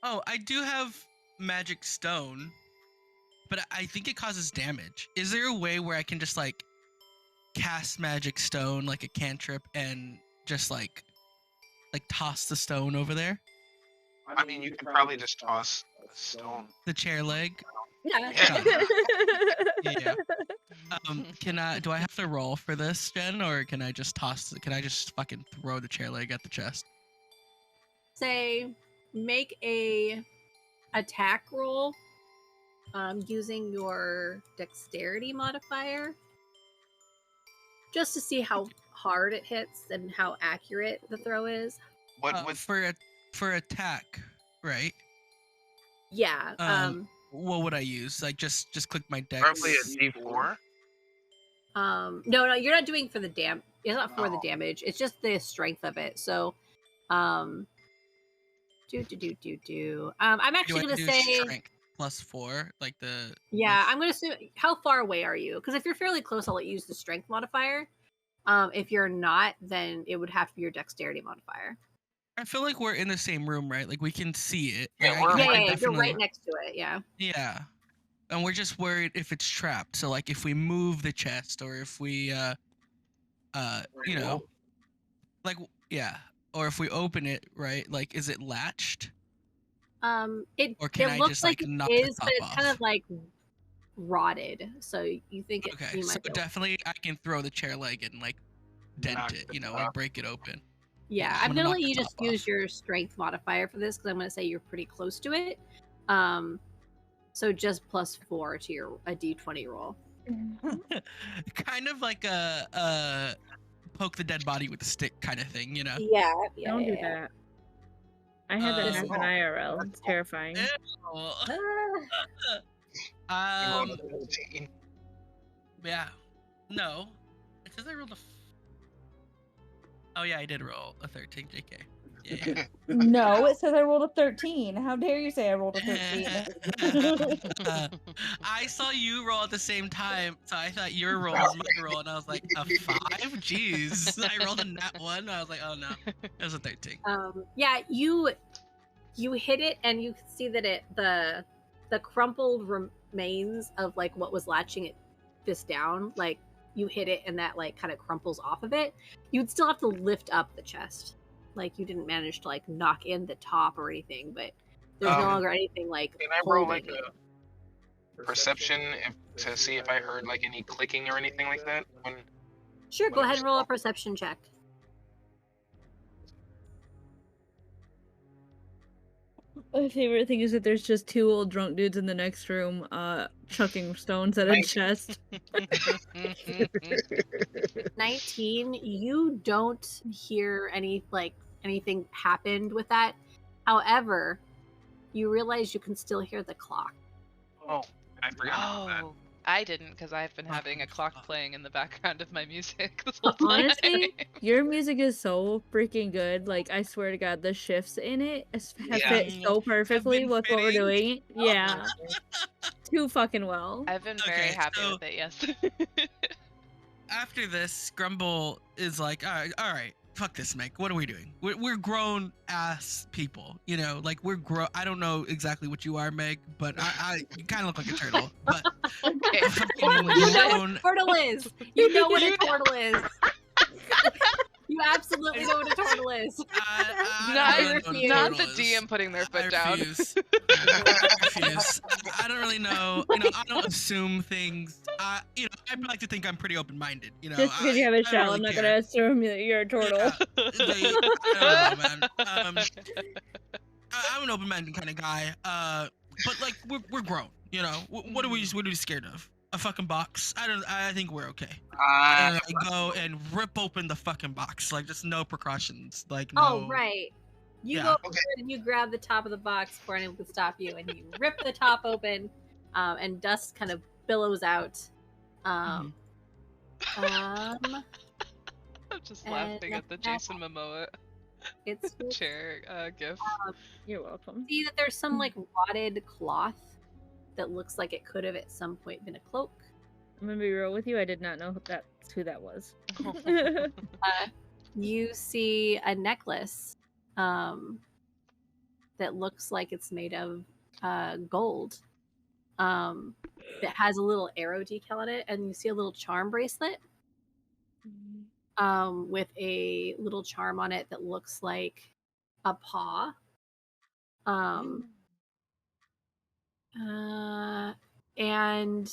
Oh, I do have magic stone, but I think it causes damage. Is there a way where I can just like cast magic stone like a cantrip and just like toss the stone over there? I mean, you could probably just toss a stone. The chair leg? Yeah. Yeah. Do I have to roll for this, Jen, or can I just fucking throw the chair leg at the chest? Say, make a attack roll using your dexterity modifier, just to see how hard it hits and how accurate the throw is. What would for attack, right? Yeah. What would I use? Like just click my dex. probably a D4? No, you're not doing for the it's not for the damage. It's just the strength of it. So, I'm actually Do I gonna do say strength? +4, like the. Yeah, like- I'm gonna assume. How far away are you? Because if you're fairly close, I'll let you use the strength modifier. If you're not, then it would have to be your dexterity modifier. I feel like we're in the same room, right? Like we can see it. Yeah, Like, we're I Yeah, can yeah, you're definitely. right next to it. Yeah. Yeah, and we're just worried if it's trapped. So like if we move the chest, or if we you know, like yeah, or if we open it, right? Like, is it latched? It Or can it I looks just, like like, it knock the is, but top it's kind off? of like rotted. So you think Okay, you so might be able. definitely I can throw the chair leg and like dent Knock it, the you know, top. like break it open. Yeah, I'm I'm gonna gonna knock let the you top just use off. your strength modifier for this because I'm gonna say you're pretty close to it. So just +4 to your a d20 roll. Kind of like a poke the dead body with a stick kind of thing, you know. Yeah, Don't do that. I had that Um, happen IRL. It's terrifying. Ew. You rolled a um, 13. yeah, no, it says I rolled Oh yeah, I did roll a 13, JK. Yeah. No, it says I rolled a 13. How dare you say I rolled a 13? I saw you roll at the same time, so I thought your roll was my roll, and I was like, a 5? Jeez. I rolled a nat 1. I was like, oh no, it was a 13. Yeah, you hit it and you can see that the crumpled remains of like what was latching this down, like you hit it and that like kind of crumples off of it. You'd still have to lift up the chest. Like you didn't manage to like knock in the top or anything, but there's no longer anything like Can I roll holding like it. a perception to see if I heard like any clicking or anything like that? Sure, go ahead and roll a perception check. My favorite thing is that there's just two old drunk dudes in the next room, chucking stones at a chest. 19, you don't hear anything happened with that. However, you realize you can still hear the clock. Oh, I forgot about Oh, I didn't because I've been having a clock playing in the background of my music this whole time. Honestly, your music is so freaking good. Like, I swear to God, the shifts in it have Yeah. fit so perfectly been with what we're fitting. doing. Yeah. Too fucking well. I've been very Okay, happy so- with it, yes. After this, Grumble is like, all right, fuck this, Meg. What are we doing? We're grown ass people, you know. Like I don't know exactly what you are, Meg, but you kind of look like a turtle. But Okay. You know what a turtle is. You know what a turtle is. You absolutely know what a turtle is. I don't really know Not what the a turtle is. DM putting their foot I down. refuse. I refuse. I don't really know. You know, I don't assume things. You know, I like to think I'm pretty open-minded. You know, Just because you have a I don't shell, really I'm not care. gonna assume that you're a turtle. Yeah, I don't know, man. I'm an open-minded kind of guy. But like we're grown. You know, what are we scared of? A fucking box? I think we're okay. And I go and rip open the fucking box, like just no precautions, like no. Oh, right. You Yeah. go over and you grab the top of the box before anyone can stop you, and you rip the top open, and dust kind of billows out. Mm-hmm. Um, I'm just And laughing at the that's that. Jason Momoa it's chair gif. You're welcome. see that there's some like rotted cloth that looks like it could have at some point been a cloak. I'm gonna be real with you. I did not know that's who that was. You see a necklace that looks like it's made of gold. That has a little arrow decal on it, and you see a little charm bracelet with a little charm on it that looks like a paw. And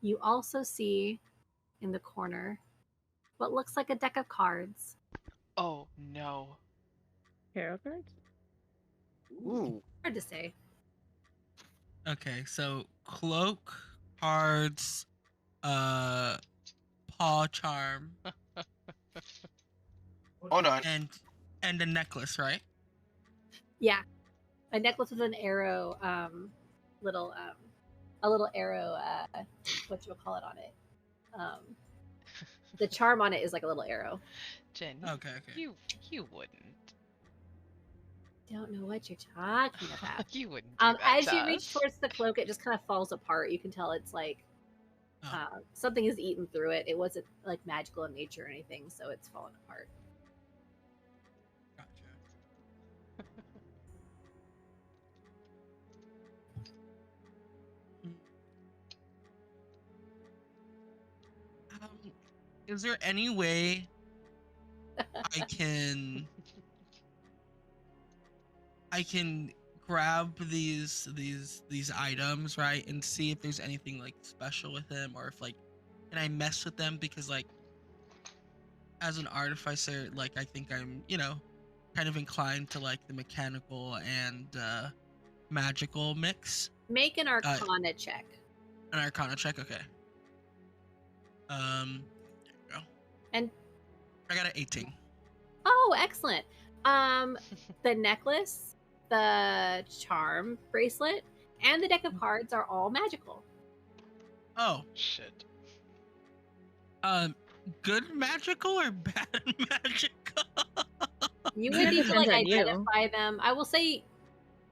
you also see in the corner what looks like a deck of cards. Oh no. Tarot cards? Ooh. Hard to say. Okay, so cloak, cards, paw charm, Hold on. and a necklace, right? Yeah, a necklace with an arrow, a little arrow. What you call it on it? The charm on it is like a little arrow. Jen, Okay. you wouldn't. don't know what you're talking about. You wouldn't do that As to you reach us. towards the cloak, it just kind of falls apart. You can tell it's like something has eaten through it. It wasn't like magical in nature or anything, so it's fallen apart. Gotcha. Is there any way I can grab these items, right, and see if there's anything like special with them, or if like can I mess with them, because like as an artificer, like I think I'm, kind of inclined to like the mechanical and magical mix. Make an Arcana check. An Arcana check, okay. There you go. And I got an 18. oh, excellent. The necklace, the charm bracelet, and the deck of cards are all magical. Oh, Shit. good magical or bad magical? You would need to like Depends on you. identify them. I will say,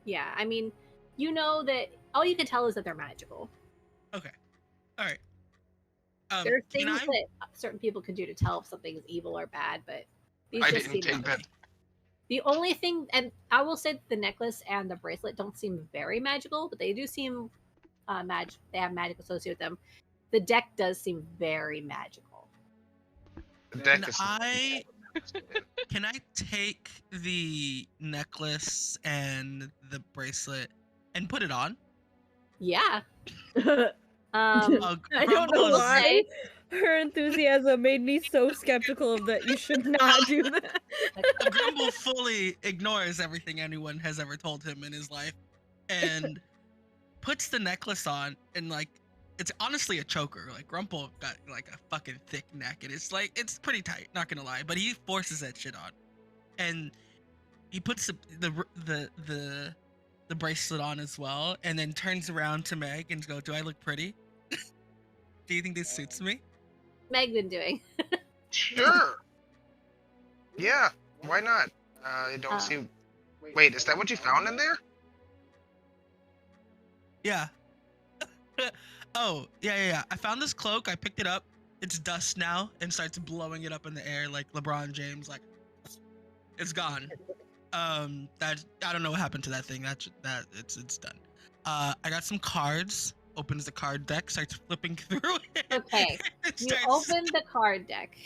yeah. I mean, you know that all you can tell is that they're magical. Okay, all right. There are Can things I- that certain people can do to tell if something is evil or bad, but these I just didn't seem take that. The only thing, and I will say that the necklace and the bracelet don't seem very magical, but they do seem they have magic associated with them. The deck does seem very magical. The deck Can is. Can I take the necklace and the bracelet and put it on? Yeah. Uh, I don't know Grumble is- why. Her enthusiasm made me so skeptical of that. You should not do that. Grumble fully ignores everything anyone has ever told him in his life, and puts the necklace on, and like it's honestly a choker. Like Grumble got like a fucking thick neck, and it's pretty tight. Not gonna lie, but he forces that shit on, and he puts the bracelet on as well, and then turns around to Meg and goes, "Do I look pretty? Do you think this suits me?" Meg been doing. Sure. Yeah. Why not? I don't see. Wait, is that what you found in there? Yeah. Oh, yeah. I found this cloak. I picked it up. It's dust now and starts blowing it up in the air like LeBron James. Like, it's gone. That I don't know what happened to that thing. It's done. I got some cards. Opens the card deck. Starts flipping through it. Okay. It You starts- open the card deck.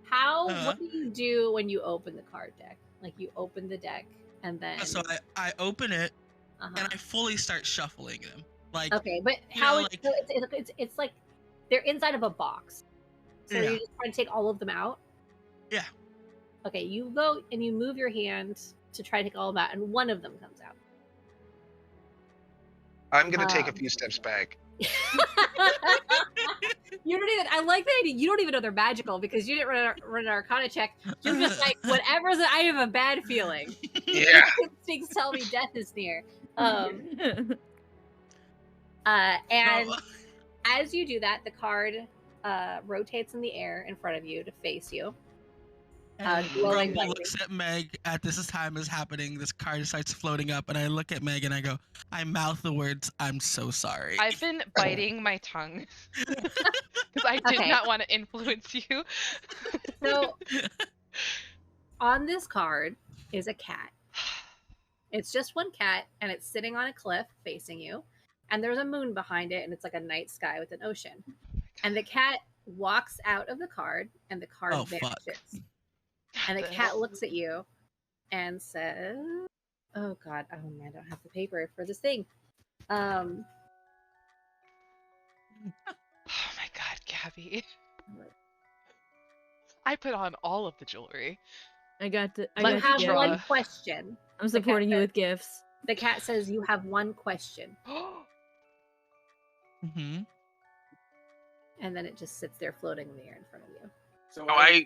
What do you do when you open the card deck? Like you open the deck and then. So I open it Uh-huh. and I fully start shuffling them. Like, Okay, but you how know, it's like they're inside of a box. So Yeah. you're just trying to take all of them out? Yeah. Okay, you go and you move your hand to try to take all of them out, and one of them comes out. I'm gonna take a Um. few steps back. You don't even. I like the idea. You don't even know they're magical because you didn't run an Arcana check. You're just like whatever's. I have a bad feeling. Yeah. Instincts tell me death is near. And No. as you do that, the card rotates in the air in front of you to face you. Glowing Grumble lightning. looks at Meg at this time is happening. This card starts floating up, and I look at Meg and I go, I mouth the words, "I'm so sorry." I've been biting my tongue because I did Okay. not want to influence you. So on this card is a cat. It's just one cat, and it's sitting on a cliff facing you. And there's a moon behind it, and it's like a night sky with an ocean. And the cat walks out of the card, and the card Oh, fuck. vanishes. And the cat looks at you and says, "Oh God, oh man, I don't have the paper for this thing." Oh my god, Gabby. I put on all of the jewelry. I got You the have draw. one question. I'm supporting you cat with gifts. The cat says you have one question, Mm-hmm. and then it just sits there floating in the air in front of you. So I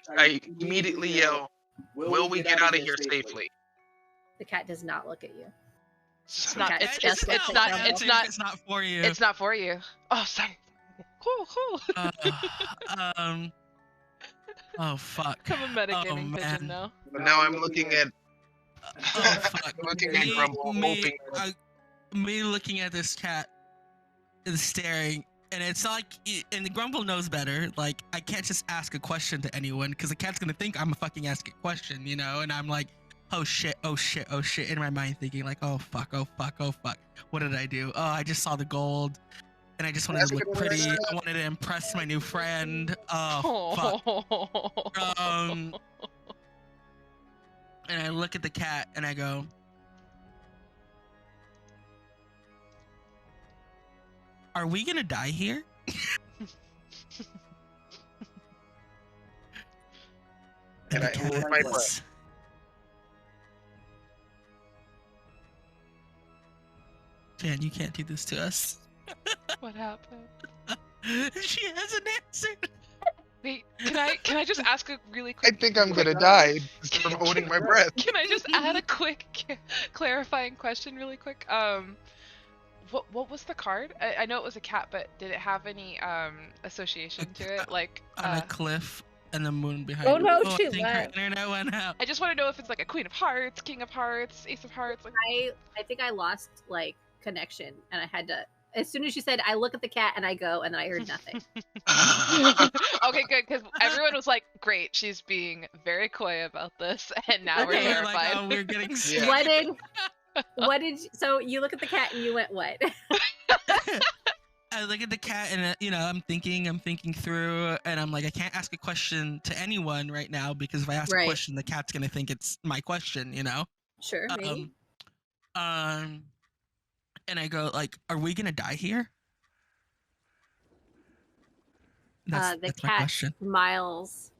immediately yell, "Will we get out of here safely?" The cat does not look at you. It's Okay, not. it's It's just it's like not. Grumble. It's not. It's not for you. It's not for you. Oh, sorry. Cool. Oh fuck. I'm a metagaming Oh, pigeon man. now. But now I'm looking at Oh fuck. looking at Grumble, hoping that Me looking at this cat and staring, and it's not like, and the Grumble knows better. Like, I can't just ask a question to anyone because the cat's gonna think I'm fucking asking a question, you know. And I'm like, oh shit, oh shit, oh shit, in my mind thinking like, oh fuck, oh fuck, oh fuck. What did I do? Oh, I just saw the gold, and I just wanted to look pretty. I wanted to impress my new friend. Oh fuck. And I look at the cat and I go, are we gonna die here? And I hold my breath. Jan, you can't do this to us. What happened? She hasn't answered. Wait, can I just ask a really I quick? think I'm gonna die just from holding my breath. Can I just add a quick clarifying question, really quick? What was the card? I know it was a cat, but did it have any association to it? Like On a cliff and the moon behind. Oh no, I shoot! think her internet went out. I just want to know if it's like a Queen of Hearts, King of Hearts, Ace of Hearts. Like... I think I lost like connection, and I had to. As soon as you said, I look at the cat and I go, and then I heard nothing. Okay, good, because everyone was like, "Great, she's being very coy about this," and now we're Okay, terrified. like, oh, we're getting Yeah. What did? So you look at the cat and you went what? I look at the cat and you know, I'm thinking through, and I'm like, I can't ask a question to anyone right now because if I ask a Right. question, the cat's gonna think it's my question, you know. Sure, maybe. And I go like, are we gonna die here? That's The my cat question. smiles,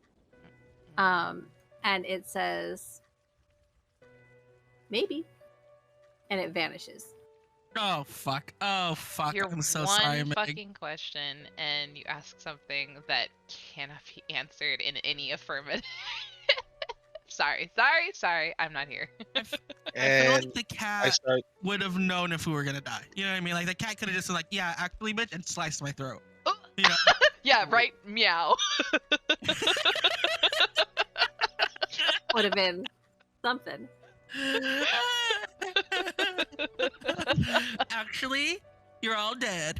and it says, "Maybe," and it vanishes. Oh fuck! Oh fuck! Your I'm so one sorry, Meg. fucking question, and you ask something that cannot be answered in any affirmative. Sorry. I'm not here. I feel And like the I cat start. would have known if we were gonna die. You know what I mean? Like the cat could have just been like, "Yeah, actually, bitch," and sliced my throat. Oh. You know? Yeah, right. Meow. Would have been something. Actually, you're all dead.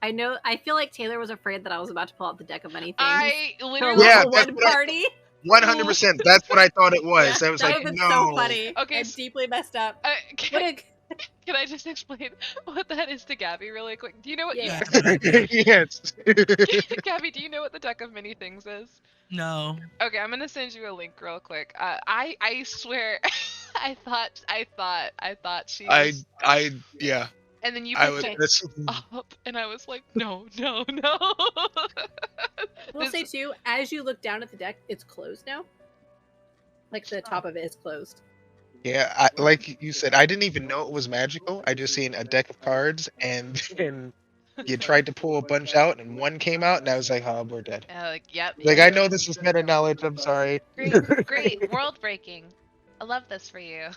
I know. I feel like Taylor was afraid that I was about to pull out the deck of many things. I For a literally. Yeah, level that's one what I- party. 100%. That's what I thought it was. I was that like, would have been no. so funny. Okay, and deeply messed up. Can I just explain what that is to Gabby really quick? Do you know what? Yeah. Yes. Gabby, do you know what the deck of many things is? No. Okay, I'm gonna send you a link real quick. I swear, I thought she was, Yeah. and then you I picked would. it up, and I was like, no. We'll say too, as you look down at the deck, it's closed now. Like the top of it is closed. Yeah, like you said, I didn't even know it was magical. I just seen a deck of cards, and you tried to pull a bunch out, and one came out, and I was like, "Oh, we're dead." Like, yep. Like, I know this is meta knowledge. I'm sorry. Great, world breaking. I love this for you.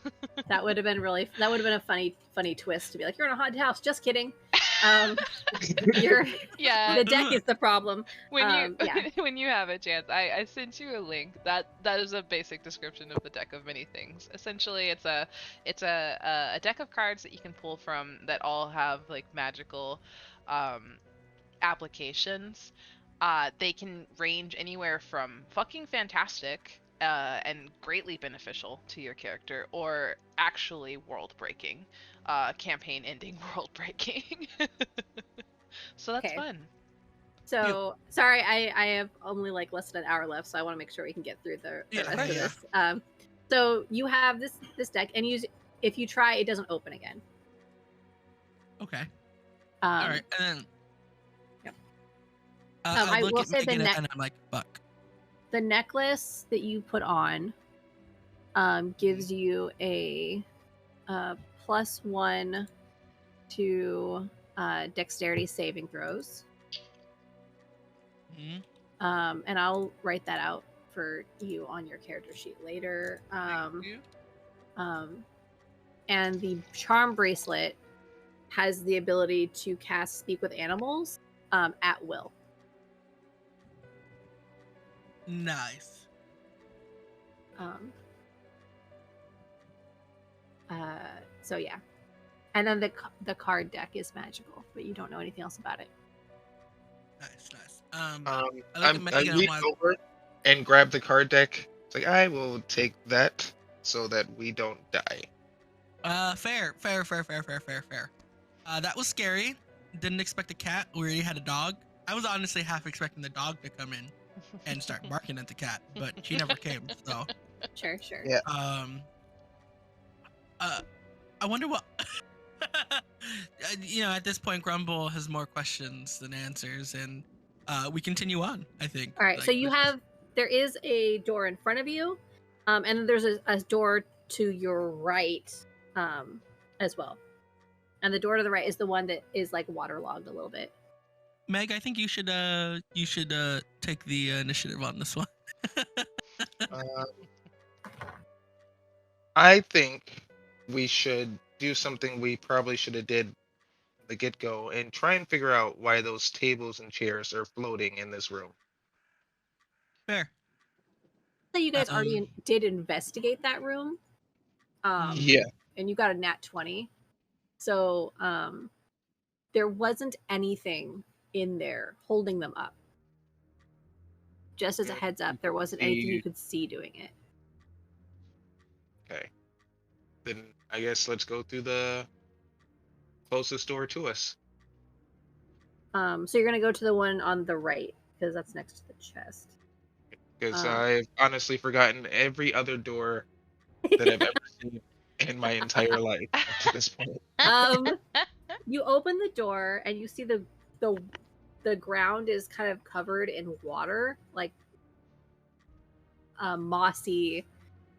That would have been a funny twist to be like, you're in a haunted house. Just kidding. Yeah. The deck is the problem. When yeah. when you have a chance, I sent you a link. That is a basic description of the deck of many things. Essentially, it's a deck of cards that you can pull from that all have like magical applications. They can range anywhere from fucking fantastic and greatly beneficial to your character, or actually world breaking, campaign ending world breaking. So that's Okay. fun. So sorry, I have only like less than an hour left, so I want to make sure we can get through the rest of this. So you have this deck, and if you try, it doesn't open again. Okay. All right, and then. Yep. I will look say at the Megan and I'm like, fuck. The necklace that you put on gives you a +1 to dexterity saving throws. Mhm. And I'll write that out for you on your character sheet later. Thank you. And the charm bracelet has the ability to cast Speak with Animals at will. Nice. So yeah, and then the card deck is magical, but you don't know anything else about it. Nice. I look at I Megan and reach I'm like, over and grab the card deck. It's like, I will take that so that we don't die. fair. That was scary. Didn't expect a cat. We already had a dog. I was honestly half expecting the dog to come in and start barking at the cat, but she never came. So, Sure. Yeah. I wonder what. At this point, Grumble has more questions than answers, and we continue on. I think. All right. So there is a door in front of you, and then there's a door to your right, as well. And the door to the right is the one that is like waterlogged a little bit. Meg, I think you should take the initiative on this one. I think we should do something we probably should have did the get-go and try and figure out why those tables and chairs are floating in this room. Fair. So you guys already did investigate that room. Yeah. And you got a nat 20. So there wasn't anything in there holding them up. Just as a heads up, there wasn't anything you could see doing it. Okay. Then I guess let's go through the closest door to us. So you're gonna go to the one on the right because that's next to the chest. Because I've honestly forgotten every other door that I've ever seen in my entire life up to this point. You open the door and you see the ground is kind of covered in water, like mossy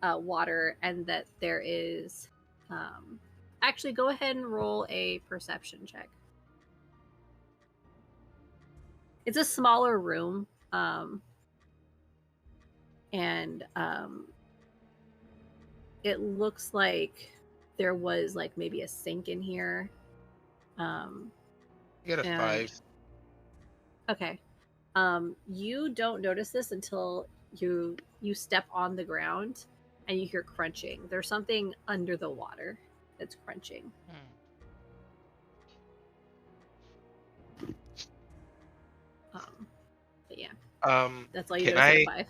water, and that there is actually go ahead and roll a perception check. It's a smaller room, and it looks like there was like maybe a sink in here. You got a 5. Okay. You don't notice this until you step on the ground and you hear crunching. There's something under the water that's crunching. But yeah. That's all you notice at 5.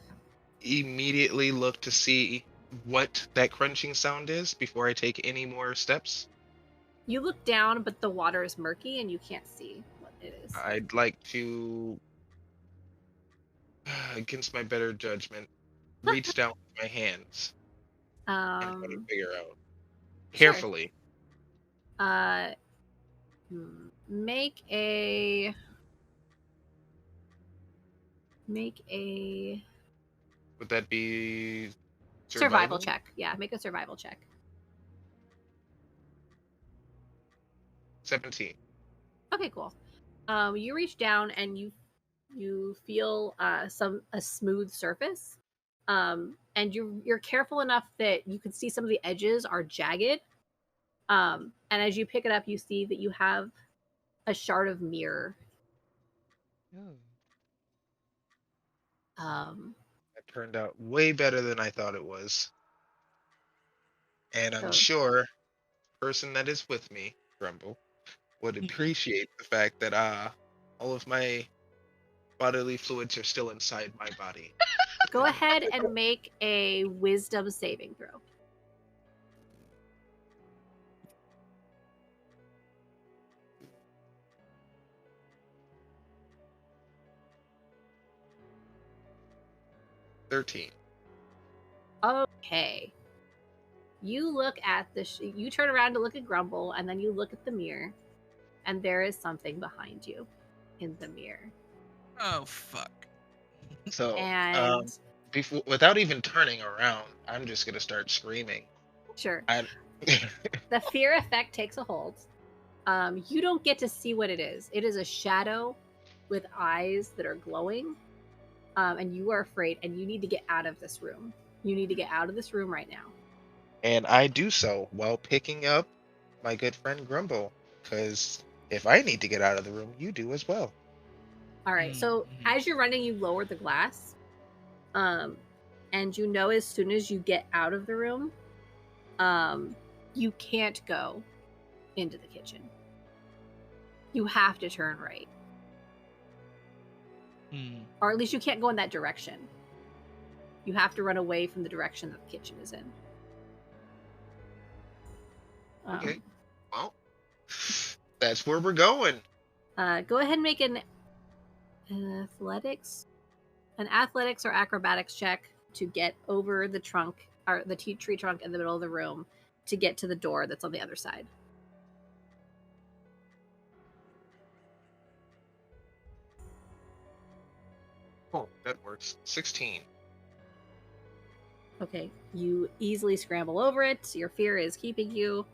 Immediately look to see what that crunching sound is before I take any more steps? You look down, but the water is murky and you can't see what it is. I'd like to, against my better judgment, reach down with my hands and try to figure out carefully. Sure. Make a Would that be survival check? Yeah, make a survival check. 17. Okay, cool. You reach down and you feel a smooth surface, and you're careful enough that you can see some of the edges are jagged. And as you pick it up, you see that you have a shard of mirror. That turned out way better than I thought it was. And I'm sure the person that is with me, Grumble, would appreciate the fact that all of my bodily fluids are still inside my body. Go ahead and make a wisdom saving throw. $13. Okay. You look at you turn around to look at Grumble, and then you look at the mirror, and there is something behind you in the mirror. Oh, fuck. So, and without even turning around, I'm just going to start screaming. Sure. The fear effect takes a hold. You don't get to see what it is. It is a shadow with eyes that are glowing, and you are afraid, and you need to get out of this room. You need to get out of this room right now. And I do so while picking up my good friend Grumble, because if I need to get out of the room, you do as well. All right. So as you're running, you lower the glass, And you know as soon as you get out of the room, you can't go into the kitchen. You have to turn right. Or at least you can't go in that direction. You have to run away from the direction that the kitchen is in. Okay. Well, that's where we're going. Go ahead and make an athletics or acrobatics check to get over the trunk, or the tree trunk in the middle of the room, to get to the door that's on the other side. Oh, that works. 16. Okay, you easily scramble over it. Your fear is keeping you,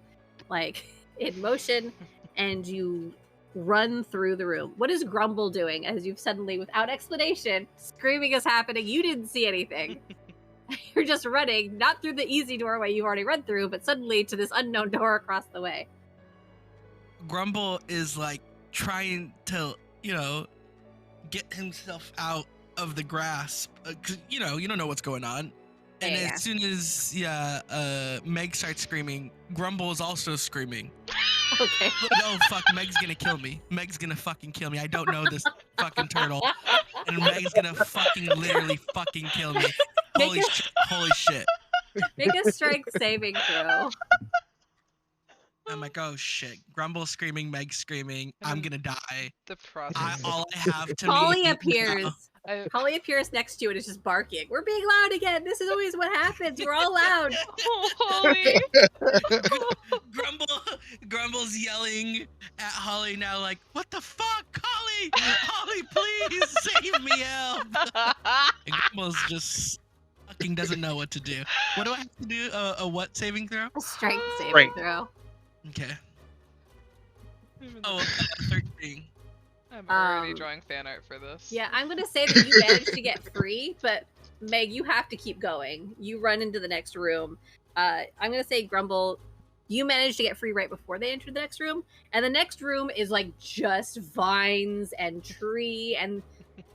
like, in motion, and you run through the room. What is Grumble doing as you've suddenly, without explanation, screaming is happening? You didn't see anything. You're just running, not through the easy doorway you've already run through, but suddenly to this unknown door across the way. Grumble is like trying to, get himself out of the grasp. 'Cause, you don't know what's going on. And Yeah. as soon as Meg starts screaming, Grumble is also screaming. Okay. Oh fuck, Meg's gonna kill me. Meg's gonna fucking kill me. I don't know this fucking turtle. And Meg's gonna fucking literally fucking kill me. Holy shit. Make a strength saving throw. I'm like, oh shit. Grumble screaming, Meg screaming, I'm gonna die. The process. All I have to Holly me appears. Holly appears next to you and is just barking. We're being loud again. This is always what happens. We're all loud. Oh, Holly. Grumble's yelling at Holly now, like, what the fuck, Holly? Holly, please save me, help. And Grumble's just fucking doesn't know what to do. What do I have to do? A what saving throw? A strength saving Right. throw. Okay. Oh, 13. I'm already drawing fan art for this. Yeah, I'm going to say that you managed to get free, but Meg, you have to keep going. You run into the next room. I'm going to say, Grumble, you managed to get free right before they entered the next room. And the next room is like just vines and tree and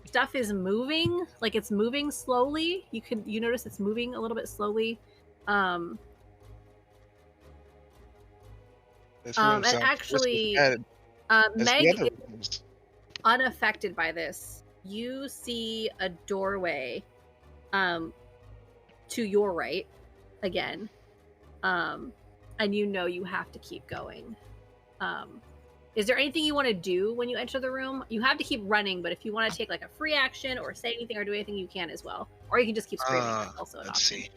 stuff is moving. Like it's moving slowly. You notice it's moving a little bit slowly. This room And sounds actually, just as bad as Meg the other is rooms. unaffected by this. You see a doorway to your right again, and you know you have to keep going. Is there anything you want to do when you enter the room? You have to keep running, but if you want to take like a free action or say anything or do anything, you can as well, or you can just keep screaming. That's also an Let's option. see.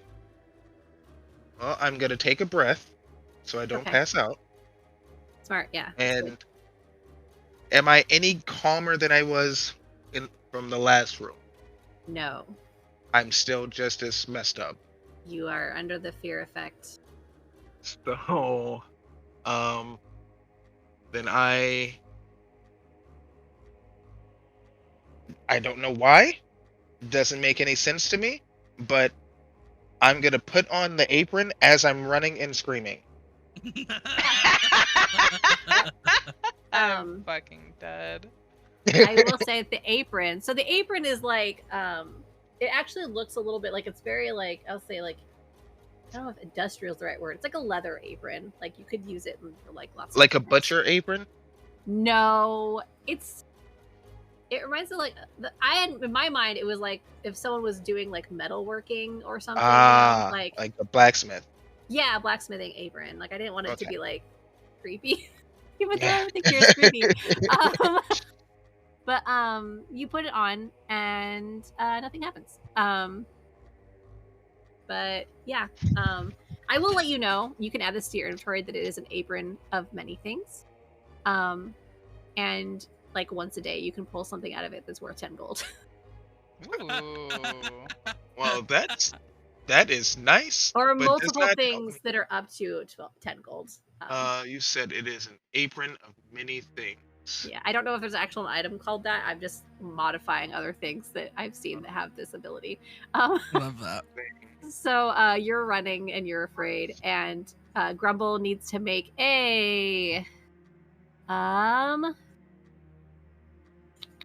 Well, I'm gonna take a breath so I don't Okay. pass out. Smart, yeah. that's And good. am I any calmer than I was from the last room? No, I'm still just as messed up. you are under the fear effect. So, then I don't know why. Doesn't make any sense to me, but I'm gonna put on the apron as I'm running and screaming. I'm fucking dead. I will say the apron. So the apron is like, it actually looks a little bit like it's very like, I'll say like, I don't know if industrial is the right word. It's like a leather apron. Like you could use it for like lots. Like a of things. butcher apron? No, it reminds me of like in my mind it was like if someone was doing like metalworking or something. Like a blacksmith. Yeah, blacksmithing apron. Like I didn't want it to Okay. be like creepy. Even though Yeah. I think you're creepy. But you put it on and nothing happens. But yeah, I will let you know. You can add this to your inventory that it is an apron of many things. And like once a day, you can pull something out of it that's worth 10 gold. Ooh. Well, that is nice. Or but does multiple not help things me. that are up to 10 gold. You said it is an apron of many things. Yeah, I don't know if there's an actual item called that. I'm just modifying other things that I've seen that have this ability. Love that. So you're running and you're afraid, and Grumble needs to make a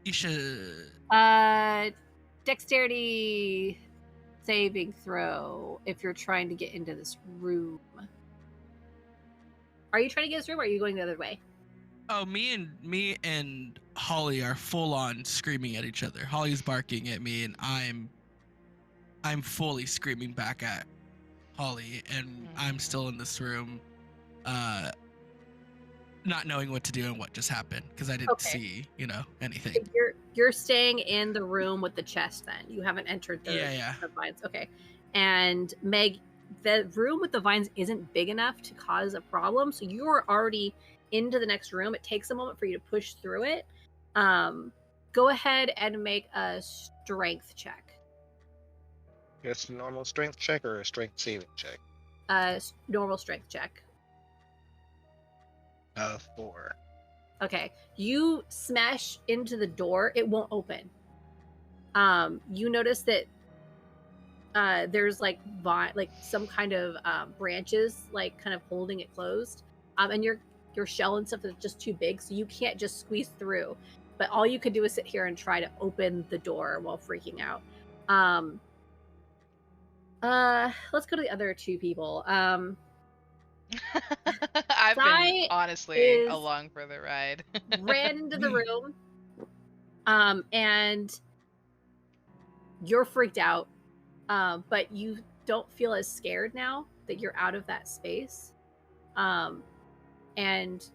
You should. dexterity saving throw if you're trying to get into this room. Are you trying to get this room, or are you going the other way? Oh, me and Holly are full on screaming at each other. Holly's barking at me, and I'm fully screaming back at Holly, and I'm still in this room, not knowing what to do and what just happened because I didn't see, anything. You're staying in the room with the chest. Then you haven't entered the vines. Okay, and Meg, the room with the vines isn't big enough to cause a problem, so you're already into the next room. It takes a moment for you to push through it. Go ahead and make a strength check. It's a normal strength check or a strength saving check? Normal strength check. 4. Okay, you smash into the door. It won't open. You notice that there's like some kind of branches like kind of holding it closed, and your shell and stuff is just too big, so you can't just squeeze through. But all you could do is sit here and try to open the door while freaking out. Let's go to the other two people. I've been honestly along for the ride. Ran into the room, and you're freaked out, but you don't feel as scared now that you're out of that space. And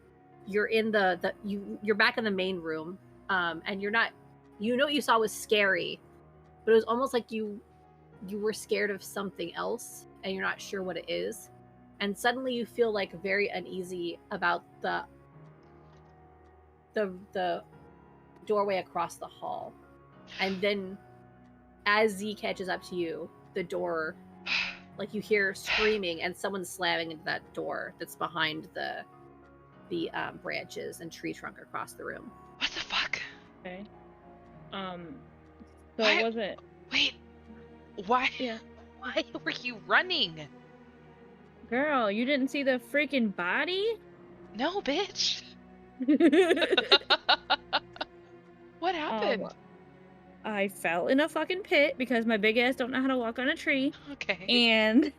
you're in you're back in the main room, and you're not. What you saw was scary, but it was almost like you were scared of something else, and you're not sure what it is. And suddenly you feel like very uneasy about the doorway across the hall. And then as Z catches up to you, the door, like you hear screaming and someone slamming into that door that's behind the branches and tree trunk across the room. What the fuck? Okay. So it wasn't... Wait. Why? Yeah. Why were you running? Girl, you didn't see the freaking body? No, bitch. What happened? I fell in a fucking pit because my big ass don't know how to walk on a tree. Okay. And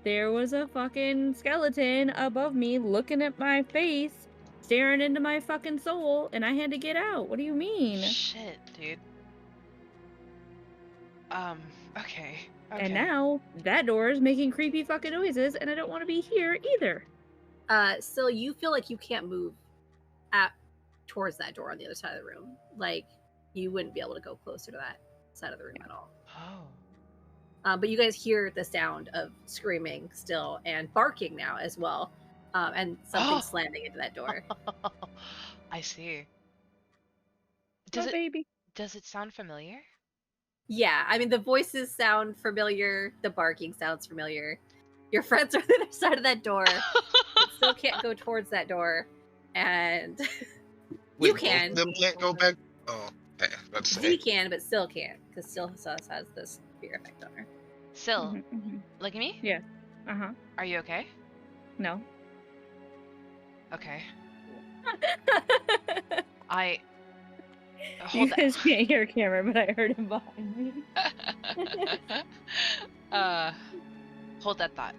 there was a fucking skeleton above me looking at my face, staring into my fucking soul, and I had to get out. What do you mean? Shit, dude. Okay. And now that door is making creepy fucking noises, and I don't want to be here either. So you feel like you can't move towards that door on the other side of the room. Like you wouldn't be able to go closer to that side of the room at all. Oh. But you guys hear the sound of screaming still and barking now as well, and something slamming into that door. I see. Baby. Does it sound familiar? Yeah, I mean, the voices sound familiar. The barking sounds familiar. Your friends are on the other side of that door. You still can't go towards that door. And you can. Them can't go back. Oh, that's Z can, but Syl can't. Because Syl has this fear effect on her. Syl, look at me? Yeah. Uh-huh. Are you okay? No. Okay. You guys can't hear Cameron, but I heard him behind me. Hold that thought.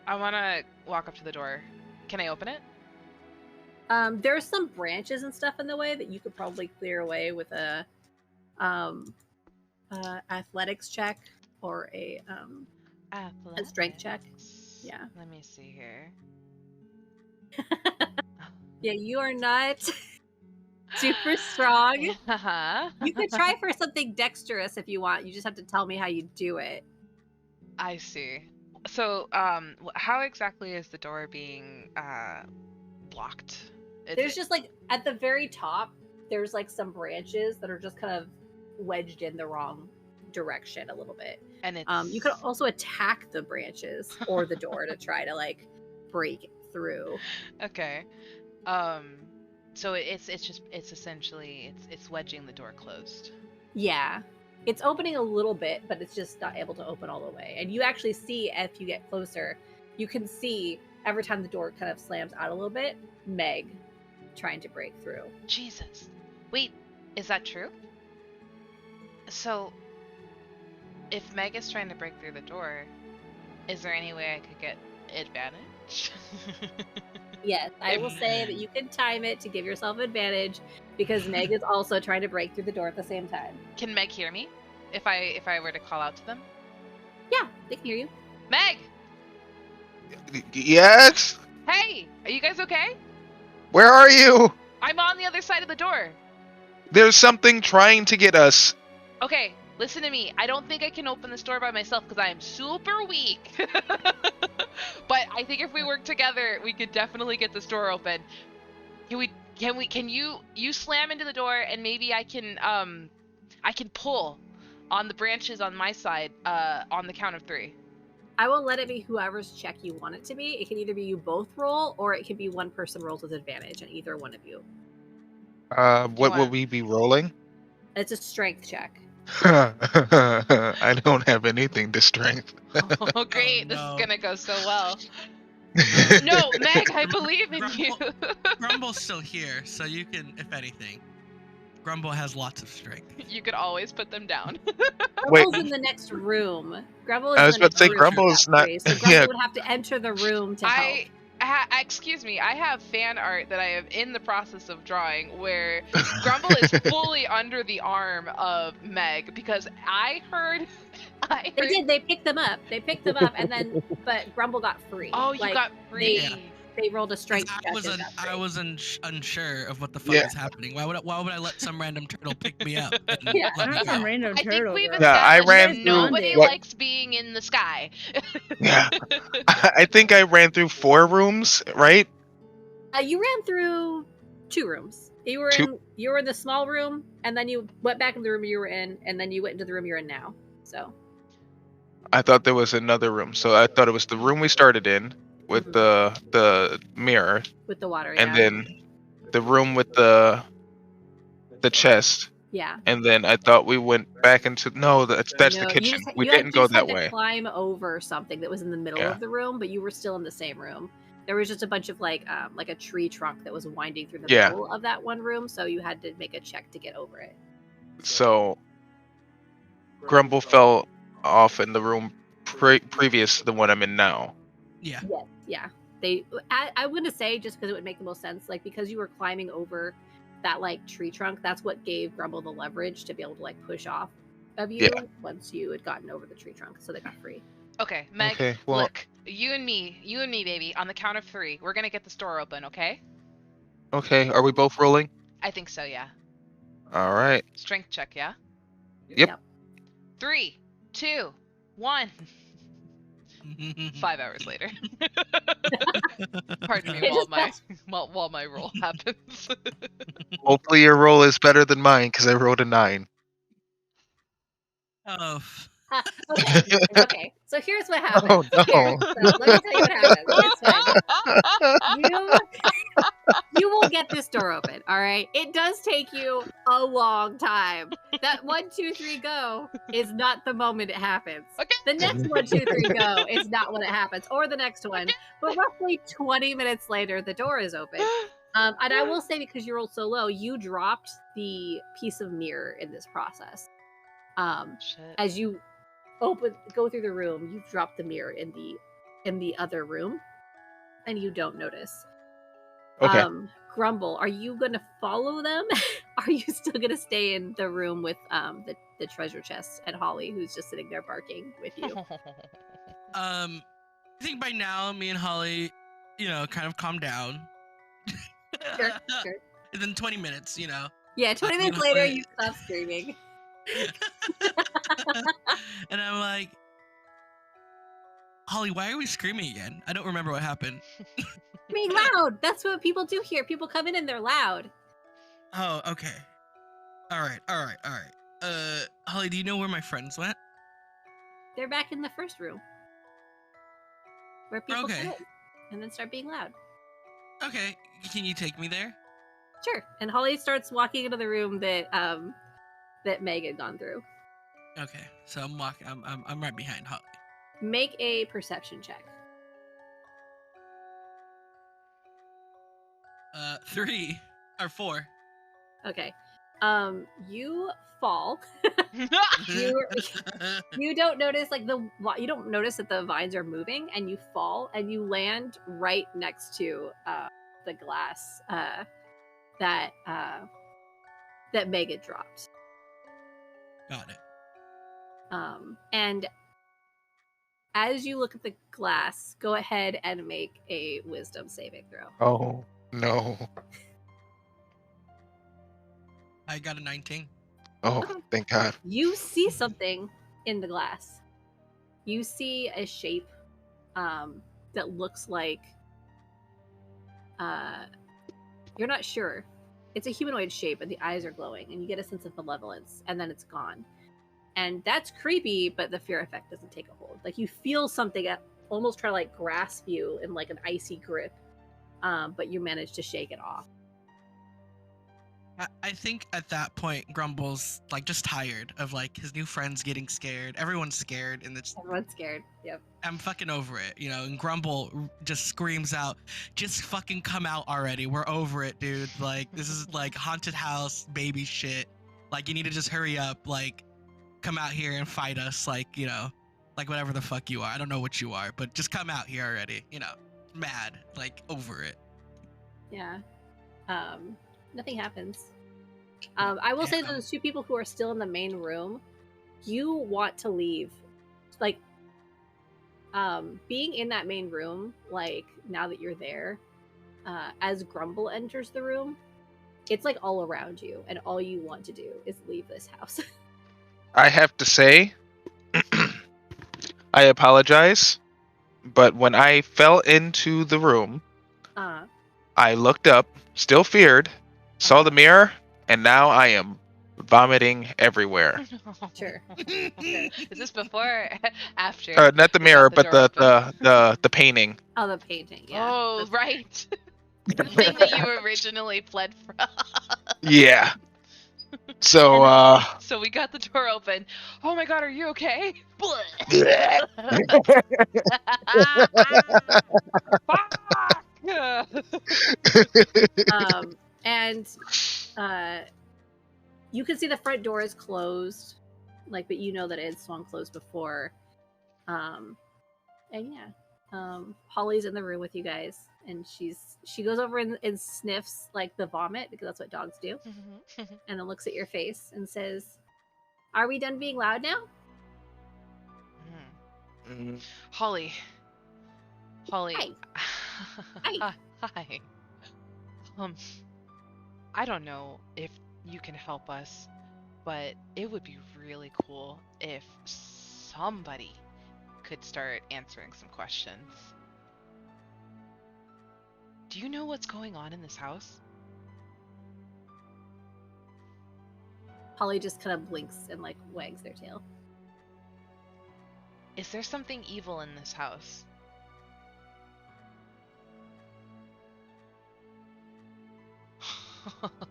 I want to walk up to the door. Can I open it? There's some branches and stuff in the way that you could probably clear away with a athletics check or a strength check. Yeah. Let me see here. Yeah, you are not super strong. Uh-huh. You could try for something dexterous if you want. You just have to tell me how you do it. I see. So, how exactly is the door being blocked? There's just like at the very top, there's like some branches that are just kind of wedged in the wrong direction a little bit. And it's... you could also attack the branches or the door to try to like break through. Okay. So it's essentially wedging the door closed. Yeah. It's opening a little bit, but it's just not able to open all the way. And you actually see, if you get closer, you can see every time the door kind of slams out a little bit, Meg trying to break through. Jesus. Wait, is that true? So, if Meg is trying to break through the door, is there any way I could get advantage? Yes, I will say that you can time it to give yourself advantage because Meg is also trying to break through the door at the same time. Can Meg hear me? If I were to call out to them? Yeah, they can hear you. Meg! Yes? Hey! Are you guys okay? Where are you? I'm on the other side of the door. There's something trying to get us. Okay, listen to me. I don't think I can open this door by myself because I am super weak. But I think if we work together, we could definitely get this door open. Can you slam into the door and maybe I can pull on the branches on my side on the count of 3. I will let it be whoever's check you want it to be. It can either be you both roll, or it can be one person rolls with advantage on either one of you. What will we be rolling? It's a strength check. I don't have anything to strength. Oh, great. This is no. going to go so well. No, Meg, I believe in you. Grumble's still here, so you can, if anything. Grumble has lots of strength. You could always put them down. Grumble's in the next room. Grumble is I was in the about to say next room. Grumble's not. So Grumble Yeah. would have to enter the room to help. Excuse me, I have fan art that I am in the process of drawing where Grumble is fully under the arm of Meg because I heard. They did. They picked them up. And then, but Grumble got free. Oh, you got free. They rolled a strength check. I was unsure of what the fuck Yeah. is happening. Why would I let some random turtle pick me up? And Yeah. let me Not some go? random I think turtle. we've bro. Yeah, I established ran that through nobody what- likes being in the sky. Yeah. I think I ran through 4 rooms, right? You ran through 2 rooms. You were in the small room, and then you went back in the room you were in, and then you went into the room you're in now. So I thought there was another room, so I thought it was the room we started in with the mirror, with the water, and then the room with the chest, yeah. and then I thought we went back into that's No, the kitchen. We you didn't go just that had to way. climb over something that was in the middle Yeah. of the room, but you were still in the same room. There was just a bunch of like a tree trunk that was winding through the Yeah. middle of that one room, so you had to make a check to get over it. So Grumble fell off in the room previous to the one I'm in now. Yeah. Yes, yeah. I'm gonna say, just because it would make the most sense, like because you were climbing over that like tree trunk, that's what gave Grumble the leverage to be able to like push off of you once you had gotten over the tree trunk, so they got free. Okay, Meg, Okay, well- look, you and me, baby, on the count of 3, we're gonna get this door open, okay? Okay, are we both rolling? I think so, yeah. All right. Strength check, yeah? Yep. 3, 2, 1. 5 hours later. Pardon me while my roll happens. Hopefully your roll is better than mine because I rolled a 9. Oh. Okay. So here's what happens. Oh, no. Here, so let me tell you what happens. It's fine. You will get this door open, all right? It does take you a long time. That 1, 2, 3 go is not the moment it happens. Okay. The next 1, 2, 3 go is not when it happens, or the next one. But roughly 20 minutes later, the door is open. And I will say, because you rolled so low, you dropped the piece of mirror in this process. Shit. As you go through the room, you drop the mirror in the other room, and you don't notice. Okay. Grumble, are you gonna follow them? Are you still gonna stay in the room with the treasure chest and Holly, who's just sitting there barking with you? I think by now me and Holly, kind of calm down. Sure. And then 20 minutes, Yeah, 20 minutes later, you stop screaming. And I'm like, Holly, why are we screaming again? I don't remember what happened. Being loud. That's what people do here. People come in and they're loud. Oh, okay. All right. Holly, do you know where my friends went? They're back in the first room. Where people Okay. come in and then start being loud. Okay, can you take me there? Sure. And Holly starts walking into the room that Meg had gone through. Okay, so I'm walking. I'm right behind Holly. Make a perception check. 3 or 4. Okay. You fall. You don't notice you don't notice that the vines are moving, and you fall and you land right next to the glass that Megan dropped. Got it. And as you look at the glass, go ahead and make a wisdom saving throw. Oh no. I got a 19. Oh, Okay. thank God. You see something in the glass. You see a shape that looks like you're not sure. It's a humanoid shape, and the eyes are glowing, and you get a sense of malevolence, and then it's gone. And that's creepy, but the fear effect doesn't take a hold. Like, you feel something almost try to like grasp you in like an icy grip, but you manage to shake it off. I think at that point, Grumble's like just tired of like his new friends getting scared. Everyone's scared, and it's Everyone's scared. Yep. I'm fucking over it, you know. And Grumble just screams out, "Just fucking come out already! We're over it, dude. Like this is like haunted house baby shit. Like you need to just hurry up. Like come out here and fight us. Like you know, like whatever the fuck you are. I don't know what you are, but just come out here already. You know, mad, like over it." Yeah. Nothing happens. I will say that those two people who are still in the main room, you want to leave. Like, being in that main room, like, now that you're there, as Grumble enters the room, it's like all around you, and all you want to do is leave this house. I have to say, I apologize, but when I fell into the room, I looked up, still feared, saw the mirror, and now I am vomiting everywhere. Sure. Is this before or after? Not the we mirror, got but door open? the painting. Oh, the painting, yeah. Oh, right. The thing that you originally fled from. Yeah. So, So we got the door open. Oh my god, are you okay? And you can see the front door is closed, like, but you know that it had swung closed before. And yeah, Holly's in the room with you guys, and she goes over and sniffs like the vomit, because that's what dogs do, and then looks at your face and says, "Are we done being loud now?" Holly. Hi. Hi. Hi. I don't know if you can help us, but it would be really cool if somebody could start answering some questions. Do you know what's going on in this house? Holly just kind of blinks and like wags their tail. Is there something evil in this house?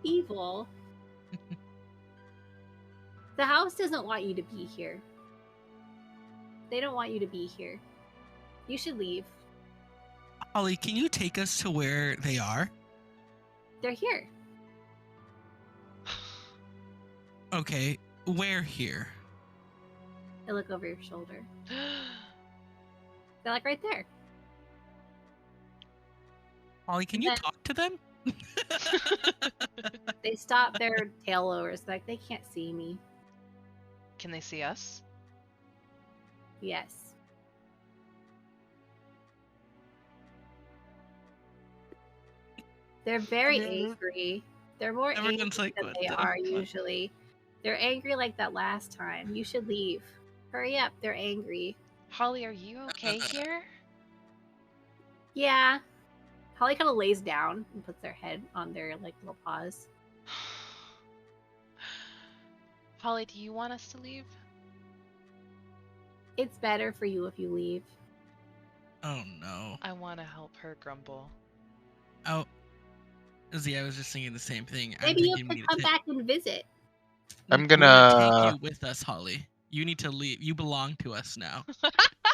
Evil? The house doesn't want you to be here. They don't want you to be here. You should leave. Holly, can you take us to where they are? They're here. Okay, where here? I look over your shoulder. They're like right there. Holly, can you talk to them? They stop their tail lowers, like they can't see me. Can they see us? Yes. They're very angry. They're more angry than they are usually. They're angry like that last time. You should leave. Hurry up, they're angry. Holly, are you okay here? Yeah. Holly kind of lays down and puts their head on their like little paws. Holly, do you want us to leave? It's better for you if you leave. Oh no. I want to help her, Grumble. Oh, Izzy, I was just thinking the same thing. Maybe you can come back and visit. I'm We're gonna take you with us, Holly. You need to leave. You belong to us now.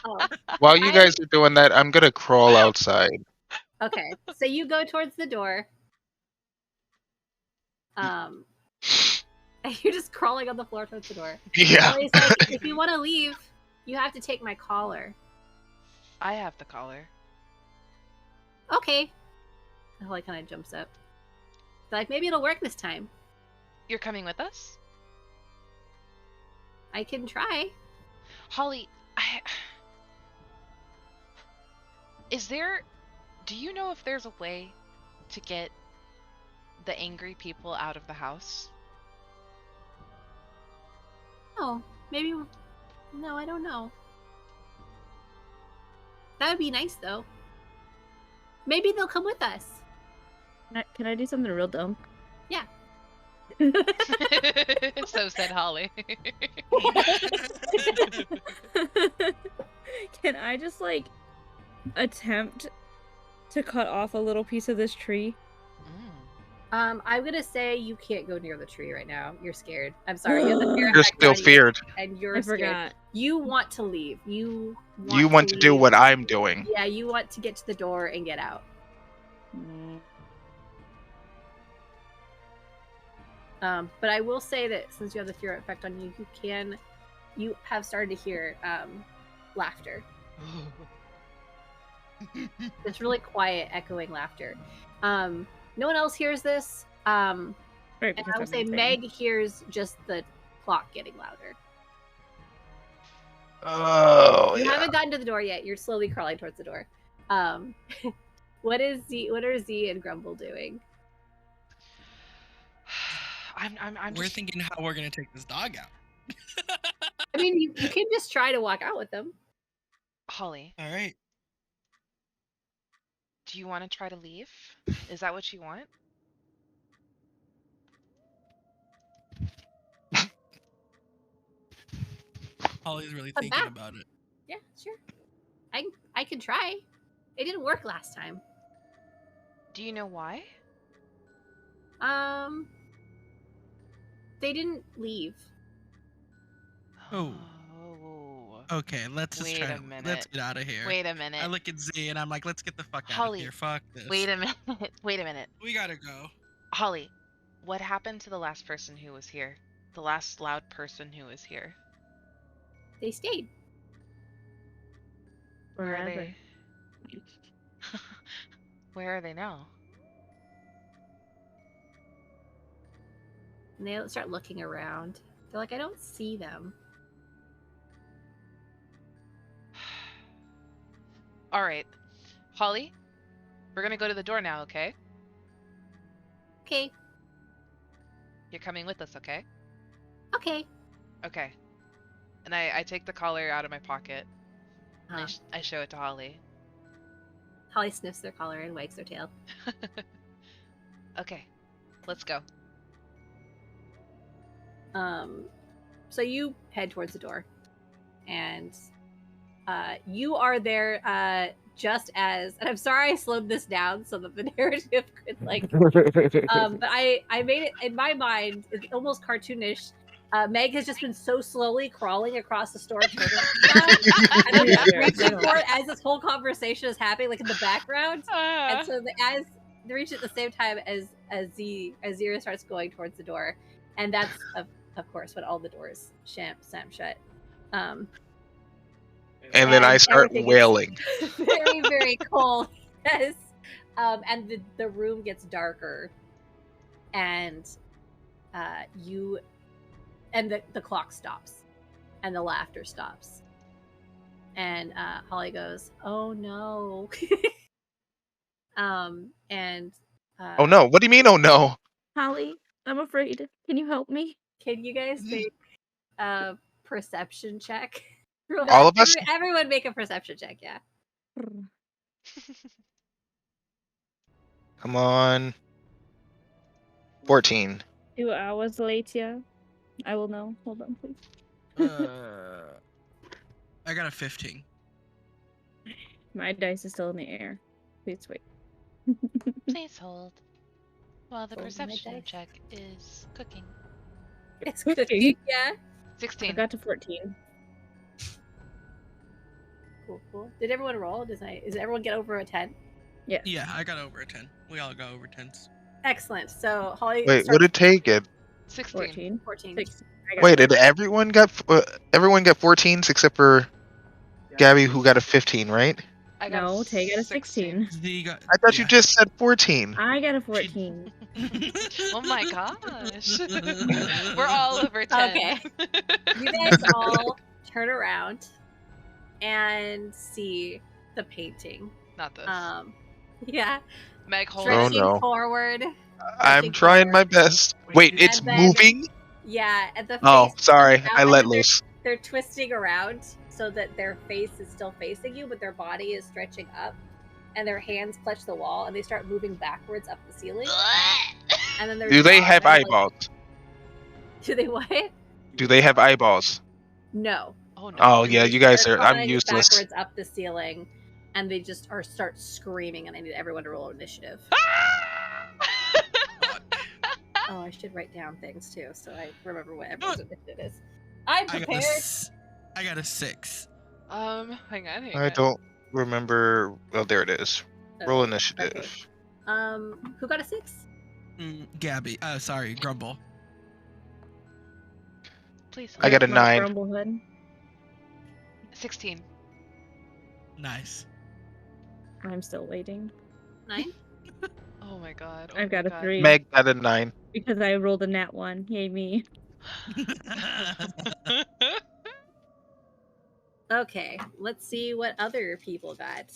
Oh. While you guys are doing that, I'm gonna crawl outside. Okay, so you go towards the door. And you're just crawling on the floor towards the door. Yeah. Holly's like, if you want to leave, you have to take my collar. I have the collar. Okay. And Holly kind of jumps up. Like, maybe it'll work this time. You're coming with us? I can try. Holly, do you know if there's a way to get the angry people out of the house? Oh, maybe. No, I don't know. That would be nice, though. Maybe they'll come with us. Can I do something real dumb? Yeah. So said Holly. Can I just like attempt to cut off a little piece of this tree? Mm. I'm gonna say you can't go near the tree right now. You're scared. I'm sorry. You have the fear You're effect still on you, feared. and you're I scared. forgot. You want to leave. You Want to do leave. what I'm doing. Yeah, you want to get to the door and get out. But I will say that since you have the fear effect on you, you have started to hear laughter. It's really quiet, echoing laughter. No one else hears this. Right, And because I will I'm say insane. Meg hears just the clock getting louder. Oh, You yeah. haven't gotten to the door yet. You're slowly crawling towards the door. What are Z and Grumble doing? I'm We're just... thinking how we're gonna take this dog out. I mean, you can just try to walk out with them. Holly, All right. do you want to try to leave? Is that what you want? Holly's really Come thinking back. about it. Yeah, sure. I can try. It didn't work last time. Do you know why? They didn't leave. Oh. Okay, let's just Wait try. a minute. Let's get out of here. Wait a minute. I look at Z and I'm like, let's get the fuck out Holly, of here. Fuck this. Wait a minute. Wait a minute. We gotta go. Holly, what happened to the last person who was here? The last loud person who was here? They stayed. Where are Forever. they? Where are they now? And they start looking around. They're like, I don't see them. All right. Holly, we're going to go to the door now, okay? Okay. You're coming with us, okay? Okay. Okay. And I take the collar out of my pocket. And Huh. I show it to Holly. Holly sniffs their collar and wags their tail. Okay. Let's go. So you head towards the door, and you are there just as. And I'm sorry I slowed this down so that the narrative could like. But I made it in my mind. It's almost cartoonish. Meg has just been so slowly crawling across the store turtle and I'm just reaching for it as this whole conversation is happening, like in the background. And so as they reach at the same time as Zira starts going towards the door, and that's of course when all the doors slam shut. And then I start everything wailing. gets very, very cold. Yes. And the room gets darker, and the clock stops, and the laughter stops, and Holly goes, "Oh no!" Oh no! What do you mean? Oh no! Holly, I'm afraid. Can you help me? Can you guys make a perception check? All of us? Everyone make a perception check, yeah. Come on. 14. 2 hours later. I will know. Hold on, please. I got a 15. My dice is still in the air. Please wait. Please hold. While the Hold my perception dice. check is cooking. It's cooking, yeah. 16. I got to 14. Cool. Did everyone roll? Does everyone get over a 10? Yes. Yeah, I got over a 10. We all got over 10s. Excellent. So Holly Wait, starts, what did Tay get? 16. 14. 14. 16. Wait, did everyone got 14s except for Gabby, who got a 15, right? I got No, a Tay got a 16. 16. Z got. I thought you yeah. just said 14. I got a 14. Oh my gosh. We're all over 10. Okay. You guys all turn around and see the painting. Not this. Yeah. Meg, hold Oh, it. Stretching no. forward. I'm stretching trying my forward. best. Wait, it's And then- moving? Yeah, and the face Oh, sorry. comes out, I and let then loose. They're twisting around so that their face is still facing you, but their body is stretching up, and their hands clutch the wall, and they start moving backwards up the ceiling. And then their Do they jaws have kind of, like- eyeballs? Do they what? Do they have eyeballs? No. Oh no. Oh, yeah, you guys They're are. I'm flying useless. backwards up the ceiling, and they just start screaming, and I need everyone to roll initiative. Oh, I should write down things too, so I remember what everyone's initiative is. I'm prepared. I got a 6. Hang on. I don't remember. Oh, there it is. Roll Oh, initiative. okay. Who got a 6? Gabby. Sorry, Grumble. Please. I got a My 9. Grumblehead. 16. Nice. I'm still waiting 9? Oh my god. I've got a 3. Meg got a 9. because I rolled a nat 1. Yay me. Okay, let's see what other people got.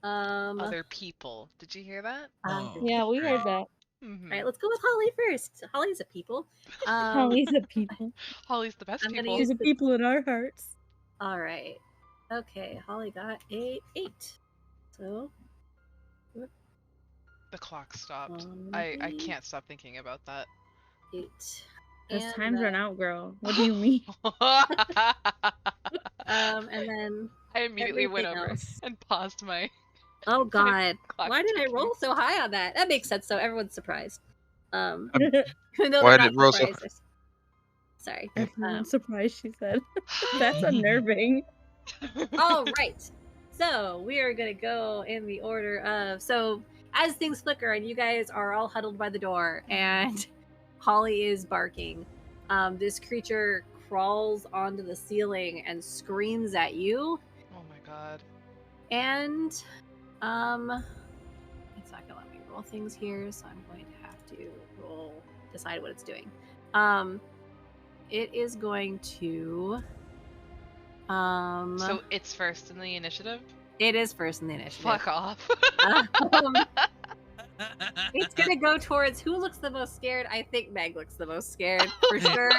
Other people. Did you hear that? Oh, Yeah, we heard that. Mhm. All right, let's go with Holly first. Holly's a people. Holly's a people. Holly's the best I'm gonna people. use She's a people in our hearts. All right. Okay, Holly got a 8. So The clock stopped. Um, I can't stop thinking about that. 8. As And time's run then- out, girl. What do you mean? And then I immediately went everything over else. and paused my oh god, clock why did I ticking. roll so high on that? That makes sense. So everyone's surprised. Even though Why they're did not roll so- surprised. Sorry. I'm surprised she said. That's unnerving. All right. So we are gonna go in the order of as things flicker and you guys are all huddled by the door and Holly is barking. This creature crawls onto the ceiling and screams at you. Oh my god. And it's not gonna let me roll things here, so I'm going to have to decide what it's doing. It is going to So it's first in the initiative? it is first in the initiative. Fuck off. Um, it's gonna go towards who looks the most scared. I think Meg looks the most scared for sure.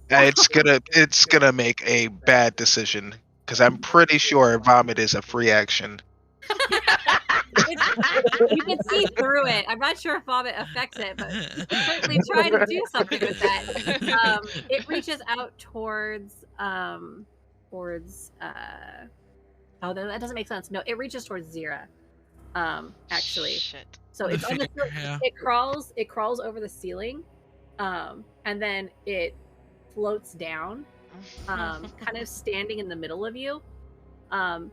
It's gonna make a bad decision because I'm pretty sure vomit is a free action. You can see through it. I'm not sure if vomit affects it, but certainly try to do something with that. It reaches out towards oh, that doesn't make sense. No, it reaches towards Zira. Actually, Shit. so it's on the Yeah. it crawls over the ceiling, and then it floats down, kind of standing in the middle of you, and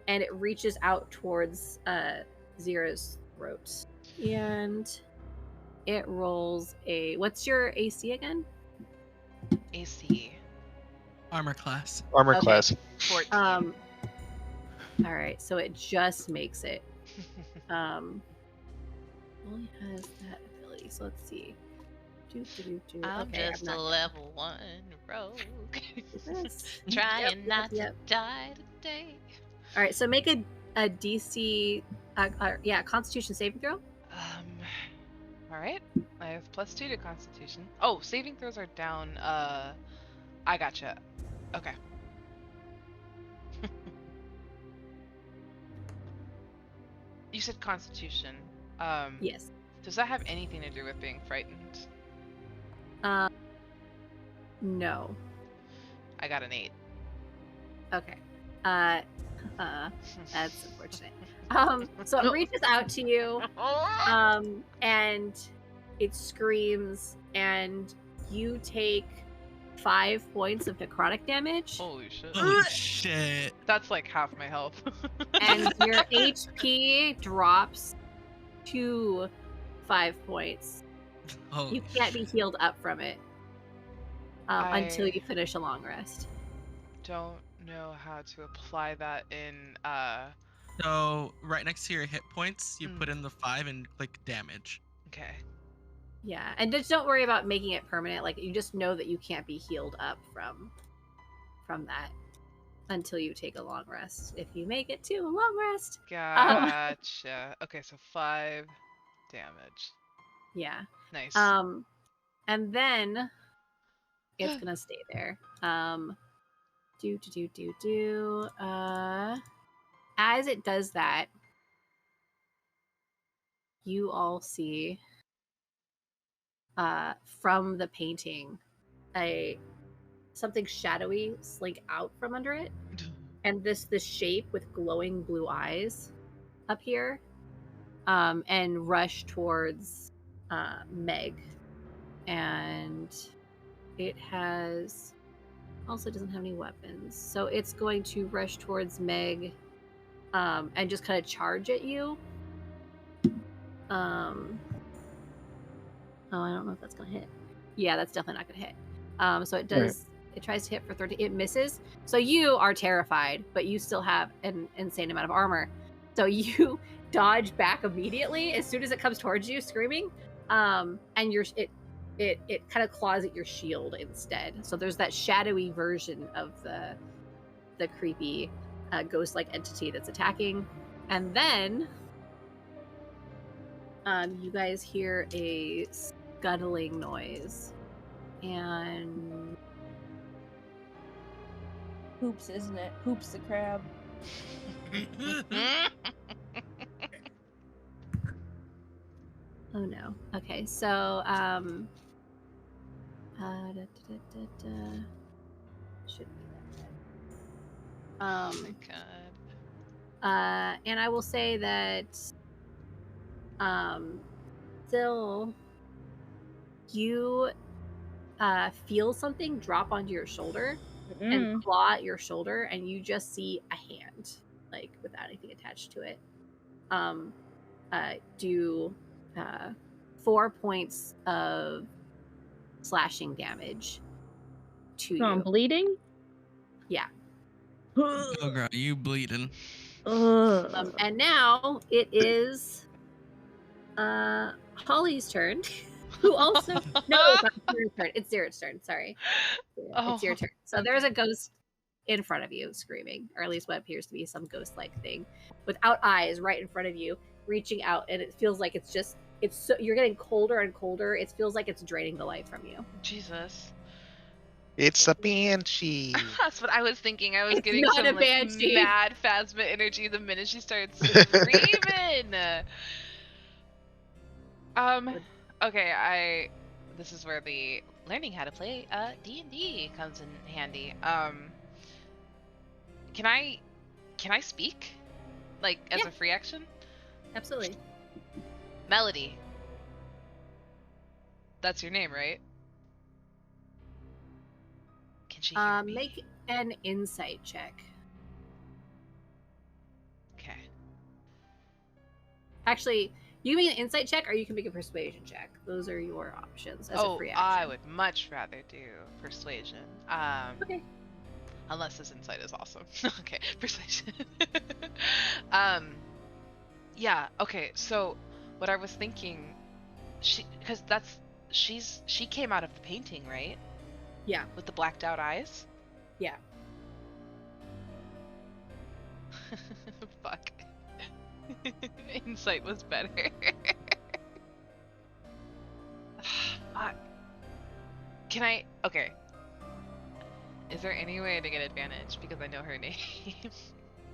it reaches out towards Zira's throat, and it rolls a. What's your AC again? AC. Armor class. Armor Okay. class. 14. All right, so it just makes it. Only has that ability. So let's see. I'm Okay, just not a gonna level 1 rogue. do this. Trying Yep, not yep. to die today. All right, so make a DC, Constitution saving throw. Alright. I have +2 to Constitution. Oh, saving throws are down. I gotcha. Okay. You said Constitution. Yes. Does that have anything to do with being frightened? No. I got an 8. Okay. That's unfortunate. So it reaches out to you, and it screams, and you take 5 points of necrotic damage, Holy shit. Oh shit. That's like half my health. and your HP drops to 5 points. Holy You can't be shit. healed up from it until I- you finish a long rest. Don't know how to apply that in So right next to your hit points, you put Mm. in the 5 and click damage. okay. Yeah, and just don't worry about making it permanent. Like you just know that you can't be healed up from that until you take a long rest. If you make it to a long rest, Gotcha. Okay, so 5 damage. yeah. Nice. And then it's gonna stay there. As it does that, you all see from the painting something shadowy slink out from under it, and this shape with glowing blue eyes appear, and rush towards Meg, and it also doesn't have any weapons, so it's going to rush towards Meg, and just kind of charge at you. Oh, I don't know if that's gonna hit. Yeah, that's definitely not gonna hit. So it does. Right. It tries to hit for 30. It misses. So you are terrified, but you still have an insane amount of armor. So you dodge back immediately as soon as it comes towards you, screaming. And it kind of claws at your shield instead. So there's that shadowy version of the creepy ghost-like entity that's attacking. And then you guys hear a scuttling noise, and Hoops, isn't it? Hoops the crab. oh no. Okay, so should be that. Oh my god. And I will say that still you feel something drop onto your shoulder and claw at your shoulder, and you just see a hand, like without anything attached to it. Do 4 points of slashing damage to So I'm you. bleeding? Yeah. Oh, girl, you bleeding. And now it is Holly's turn, who also no, it's not Zira's turn. It's Zira's turn. Sorry, it's your turn. So there's a ghost in front of you, screaming, or at least what appears to be some ghost-like thing, without eyes, right in front of you, reaching out, and it feels like you're getting colder and colder. It feels like it's draining the life from you. Jesus. It's a banshee. That's what I was thinking. I was It's getting not some a like banshee. mad Phasma energy the minute she started screaming. Okay, this is where the learning how to play D&D comes in handy. Can I speak? Like as Yeah. a free action? Absolutely. Melody. That's your name, right? Can she hear me? Make an insight check. Okay. Actually, you can make an insight check, or you can make a persuasion check. Those are your options as a free action. I would much rather do persuasion. Okay. Unless this insight is awesome. Okay, persuasion. Yeah. Okay. So, what I was thinking, she came out of the painting, right? Yeah. With the blacked out eyes. Yeah. Fuck. Insight was better. Fuck. Can I? Okay. Is there any way to get advantage because I know her name?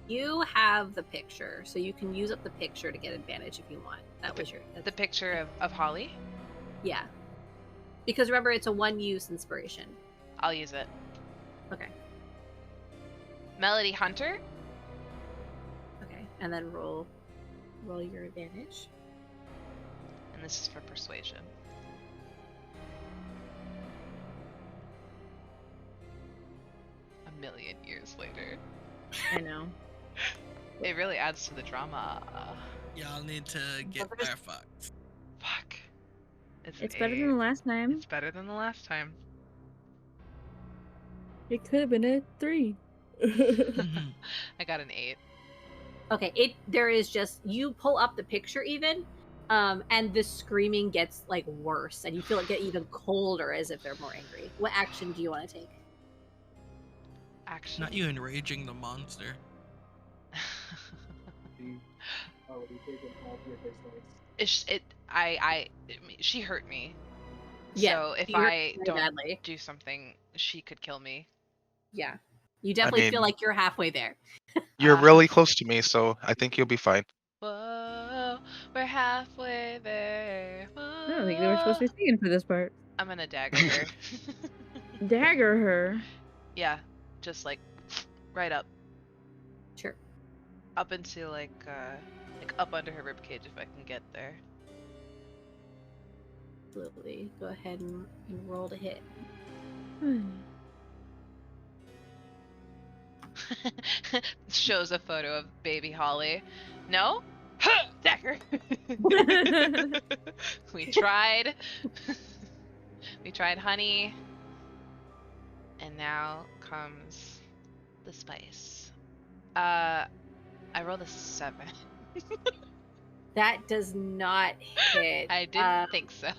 You have the picture, so you can use up the picture to get advantage if you want. The picture of Holly? Yeah. Because remember, it's a one-use inspiration. I'll use it. Okay. Melody Hunter? Okay. And then roll your advantage. And this is for persuasion. A million years later. I know. It really adds to the drama. Y'all need to get Firefox. Fuck. It's better than the last time. It's better than the last time. It could have been a 3. I got an 8. Okay, there is just, you pull up the picture even, and the screaming gets like worse, and you feel it get even colder as if they're more angry. What action do you want to take? Action. Not you enraging the monster. She hurt me. Yeah, So if she hurt I very don't badly. do something, she could kill me. Yeah, you definitely feel mean- like you're halfway there. You're really close to me, so I think you'll be fine. Whoa, we're halfway there. I don't think they were supposed to be singing for this part. I'm gonna dagger her. Dagger her. Yeah, just like right up. Sure. Up into like up under her ribcage if I can get there. Absolutely. Go ahead and roll to hit. Shows a photo of baby Holly. No? Dagger. We tried. We tried honey. And now comes the spice. I rolled a 7. That does not hit. I didn't think so.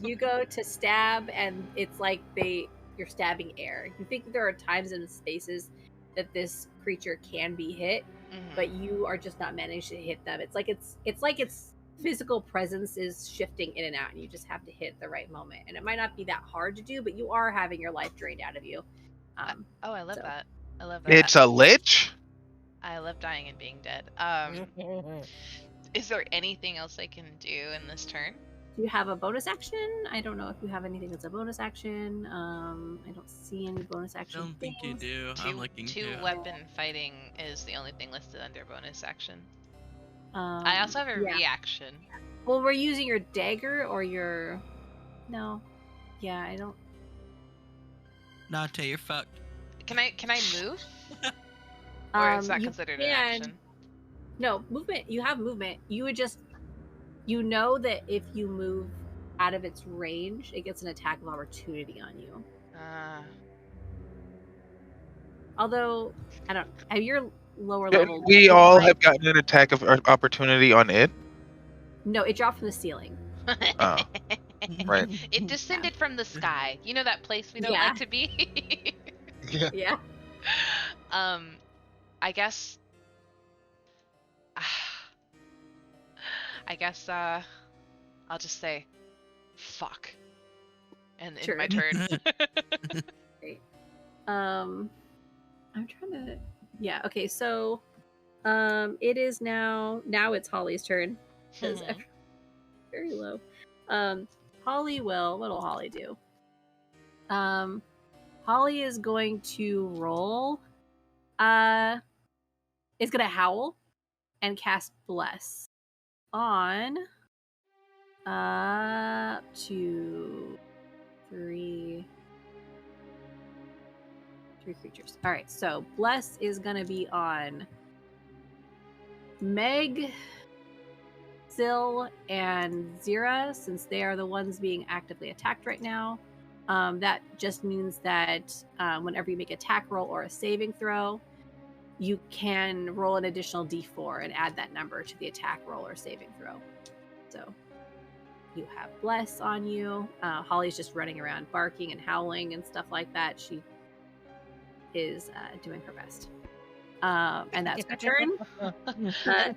You go to stab, and it's like you're stabbing air. You think there are times and spaces that this creature can be hit, but you are just not managing to hit them. It's like its physical presence is shifting in and out, and you just have to hit the right moment. And it might not be that hard to do, but you are having your life drained out of you. I love so. that. I love that. It's a lich? I love dying and being dead. Is there anything else I can do in this turn? Do you have a bonus action? I don't know if you have anything that's a bonus action. I don't see any bonus I action. don't think you do. I'm looking Two too. weapon fighting is the only thing listed under bonus action. I also have a reaction. Well, we're using your dagger or your... No. Yeah, I don't... Nate, you're fucked. Can I move? Or is that you considered an can- action? No, movement. You have movement. You would just... You know that if you move out of its range, it gets an attack of opportunity on you. Although, I don't... Have your lower level... We all have gotten an attack of opportunity on it. No, it dropped from the ceiling. Oh, right. It descended from the sky. You know that place we don't Yeah. like to be? Yeah. Yeah. I guess I'll just say fuck. And Sure. in my turn. Great. I'm trying to... Yeah, okay, so... it is now it's Holly's turn. Because very low. Holly will... What'll Holly do? Holly is going to roll... is gonna howl and cast Bless on 2, 3 creatures. All right, so Bless is gonna be on Meg, Syl, and Zira, since they are the ones being actively attacked right now. That just means that whenever you make an attack roll or a saving throw, you can roll an additional d4 and add that number to the attack roll or saving throw. So you have Bless on you. Holly's just running around barking and howling and stuff like that. She is doing her best. And that's her turn.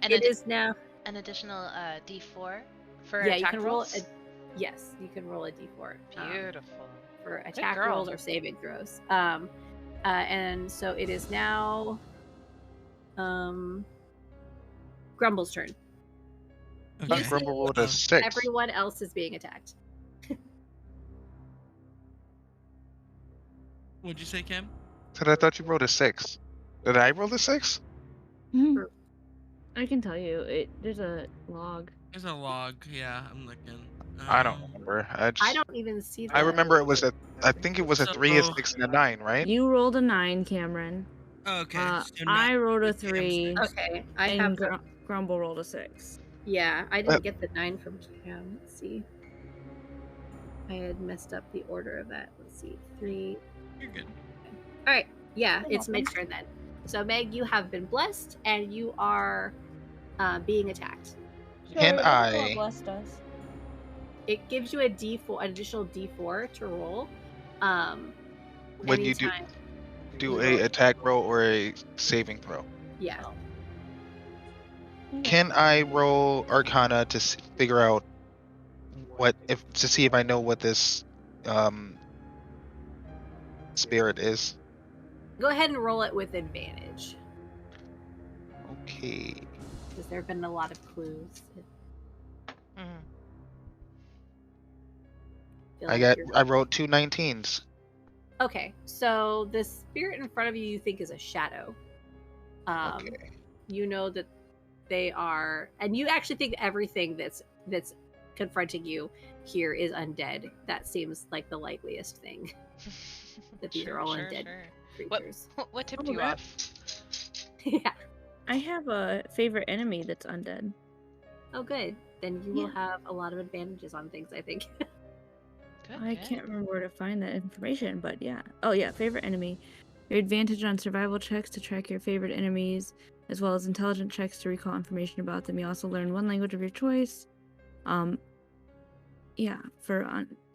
It is now... An additional D4 for Yeah, attack you can roll rolls? Yes, you can roll a d4. Beautiful. For Good attack girl. rolls or saving throws. And so it is now Grumble's turn. But Grumble rolled a 6. Everyone else is being attacked. What'd you say, Cam? Said I thought you rolled a 6. Did I roll a 6? I can tell you, there's a log. There's a log. Yeah, I'm looking. I don't remember. I don't even see I the... remember it was I think it was a 3, a So- 6, and a 9, right? You rolled a 9, Cameron. Okay. so I not- rolled a it's Cam's 3, turn. Okay, I and have... Grumble rolled a 6. Yeah, I didn't get the 9 from Cam. Let's see. I had messed up the order of that. Let's see. 3. You're good. All right. Yeah, You're it's welcome. Meg's turn then. So Meg, you have been blessed, and you are being attacked. Can Sure, that's what I- blessed us. It gives you a D4, an additional D4 to roll. When you do anytime do you a roll- attack roll or a saving throw? Yeah. Okay. Can I roll Arcana to figure out to see if I know what this spirit is? Go ahead and roll it with advantage, Okay. because there have been a lot of clues. Mhm. Feel I like you're- wrote 2 19s. Okay, so the spirit in front of you think is a shadow. Okay. You know that they are, and you actually think everything that's confronting you here is undead. That seems like the likeliest thing. That these are all undead creatures. What tipped Oh, you that- off? Yeah. I have a favorite enemy that's undead. Oh, good. Then you will Yeah. have a lot of advantages on things, I think. Good, I good. can't remember where to find that information, but yeah. Oh yeah, favorite enemy. Your advantage on survival checks to track your favorite enemies, as well as intelligent checks to recall information about them. You also learn one language of your choice. Yeah, for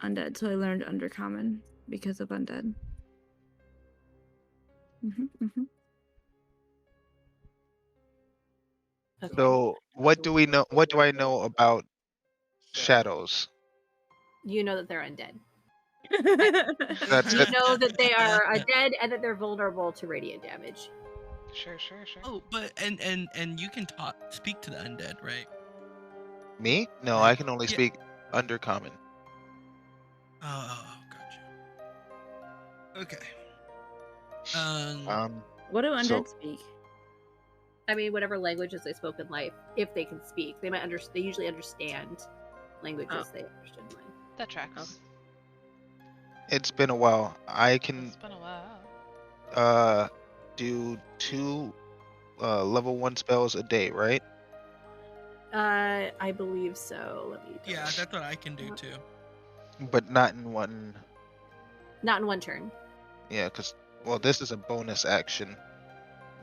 undead. So I learned Undercommon because of undead. Okay. So what do we know? What do I know about shadows? You know that they're undead. That's You it. know that they are undead and that they're vulnerable to radiant damage. Sure, sure, sure. Oh, but and you can speak to the undead, right? Me? No, Like, I can only yeah. speak Undercommon. Oh, gotcha. Okay. What do undead So- speak? I mean, whatever languages they spoke in life, if they can speak, they might understand. They usually understand languages they understood in life. That tracks. It's been a while. I can It's been a while. do 2 level 1 spells a day, right? I believe so. Let me. Yeah, double- that's what I can do too. But not in one. Not in one turn. Yeah, because this is a bonus action.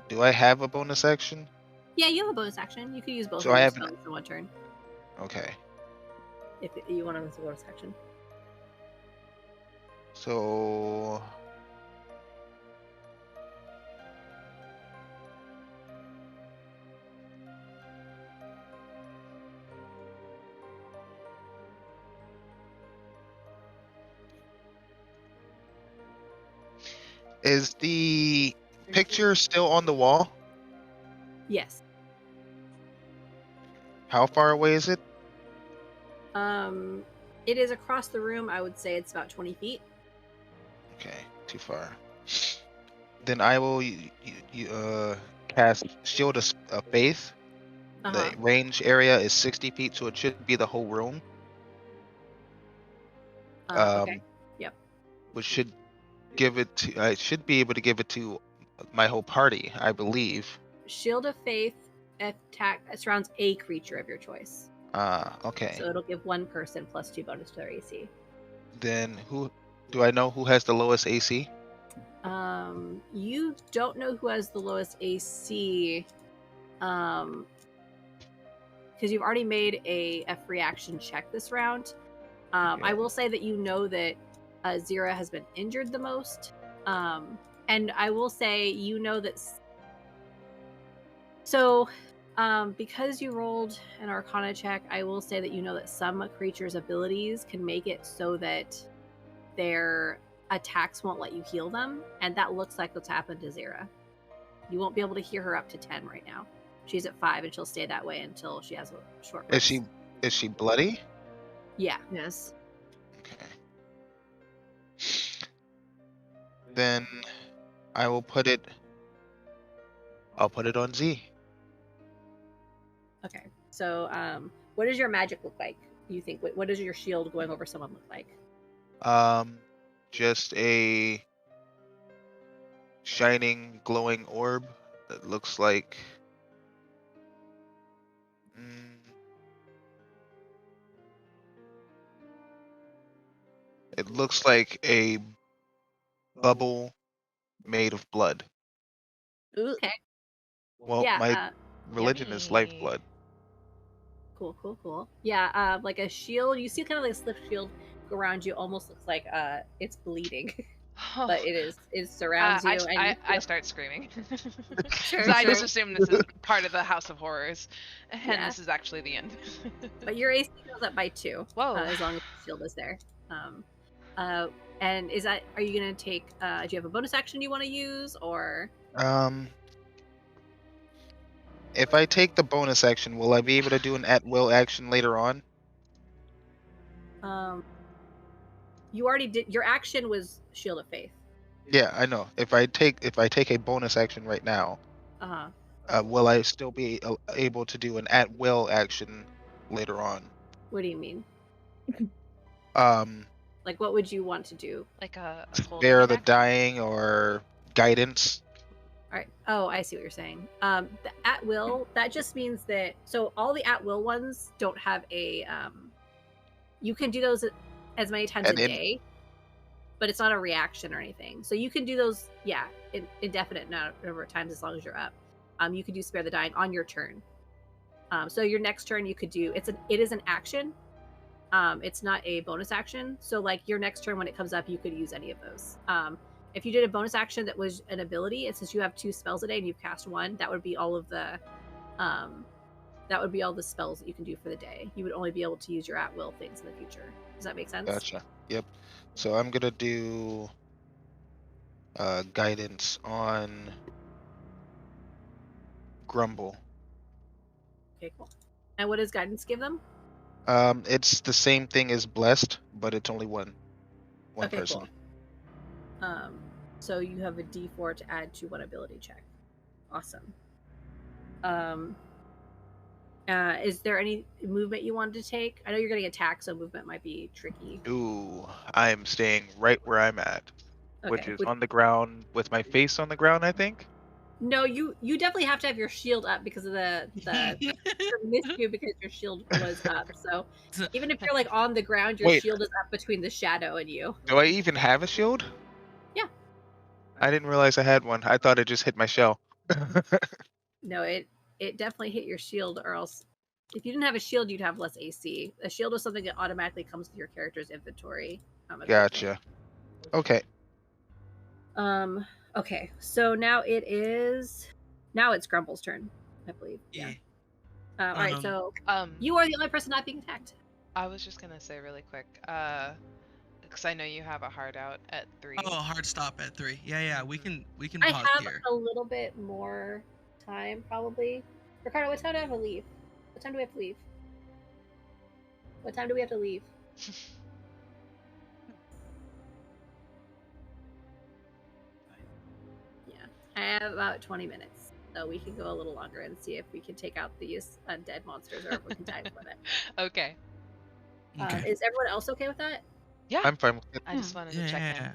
Do I have a bonus action? Yeah, you have a bonus action. You could use both So of I your have an- spells in one turn Okay. if you want to use a bonus action. So is the picture still on the wall? Yes. How far away is it? It is across the room. I would say it's about 20 feet. Okay, too far. Then I will cast Shield of Faith. Uh-huh. The range area is 60 feet, so it should be the whole room. Okay. Yep. Which should give it to. I should be able to give it to my whole party, I believe. Shield of Faith attack surrounds a creature of your choice. Okay. So it'll give one person plus 2 bonus to their AC. Then who do I know who has the lowest AC? You don't know who has the lowest AC, because you've already made a free action check this round. Okay. I will say that you know that Zira has been injured the most, and I will say you know that. So, because you rolled an Arcana check, I will say that you know that some creatures' abilities can make it so that their attacks won't let you heal them, and that looks like what's happened to Zira. You won't be able to heal her up to 10 right now. She's at 5, and she'll stay that way until she has a short rest. Is she bloody? Yeah. Yes. Okay. Then I will put it. I'll put it on Z. Okay. So, what does your magic look like? You think? What does your shield going over someone look like? Just a shining, glowing orb that looks like. It looks like a bubble made of blood. Okay. Well, Yeah. my religion is Yummy. lifeblood. Cool. Yeah. Like a shield. You see kind of like a slip shield go around you. Almost looks like it's bleeding, but it is. It surrounds you, and you I start screaming. Sure, So I just sure. assume this is part of the House of Horrors, and Yeah. this is actually the end. But your AC goes up by 2. Whoa. As long as the shield is there. And is that? Are you gonna take? Do you have a bonus action you want to use, or? If I take the bonus action, will I be able to do an at will action later on? You already did. Your action was Shield of Faith. Yeah, I know. If I take a bonus action right now, will I still be able to do an at will action later on? What do you mean? Um, Like, what would you want to do? Like a holding spare an the action? dying or guidance. All right. Oh, I see what you're saying. The at will, that just means that so all the at will ones don't have a you can do those as many times And a day, but it's not a reaction or anything. So you can do those, yeah, indefinite number of times as long as you're up. You can do spare the dying on your turn. So your next turn you could do it is an action. It's not a bonus action. So like your next turn when it comes up, you could use any of those. If you did a bonus action that was an ability, it says you have 2 spells a day and you've cast 1, that would be all of the spells that you can do for the day. You would only be able to use your at will things in the future. Does that make sense? Gotcha. Yep. So I'm gonna do guidance on Grumble. Okay, cool. And what does guidance give them? It's the same thing as blessed, but it's only one Okay, person. Cool. So you have a D4 to add to one ability check. Awesome. Is there any movement you wanted to take? I know you're getting attacked, so movement might be tricky. Ooh, I'm staying right where I'm at, which Okay. is on the ground with my face on the ground, I think. No, you definitely have to have your shield up because of the missed you because your shield was up. So even if you're like on the ground, your Wait. shield is up between the shadow and you. Do I even have a shield? Yeah. I didn't realize I had one. I thought it just hit my shell. No, it definitely hit your shield, or else if you didn't have a shield, you'd have less AC. A shield is something that automatically comes with your character's inventory. Gotcha. Okay. Okay, so now it's Grumble's turn, I believe. Yeah. All right, so you are the only person not being attacked. I was just gonna say really quick, because I know you have a hard out at 3. Oh, hard stop at 3. Yeah, we can I pause have here. a little bit more time, probably. Ricardo, what time do I have to leave? What time do we have to leave? What time do we have to leave? Yeah, I have about 20 minutes, so we can go a little longer and see if we can take out these undead monsters, or if we can time with it. Okay. Is everyone else okay with that? Yeah. I'm fine with it. I just wanted to check in.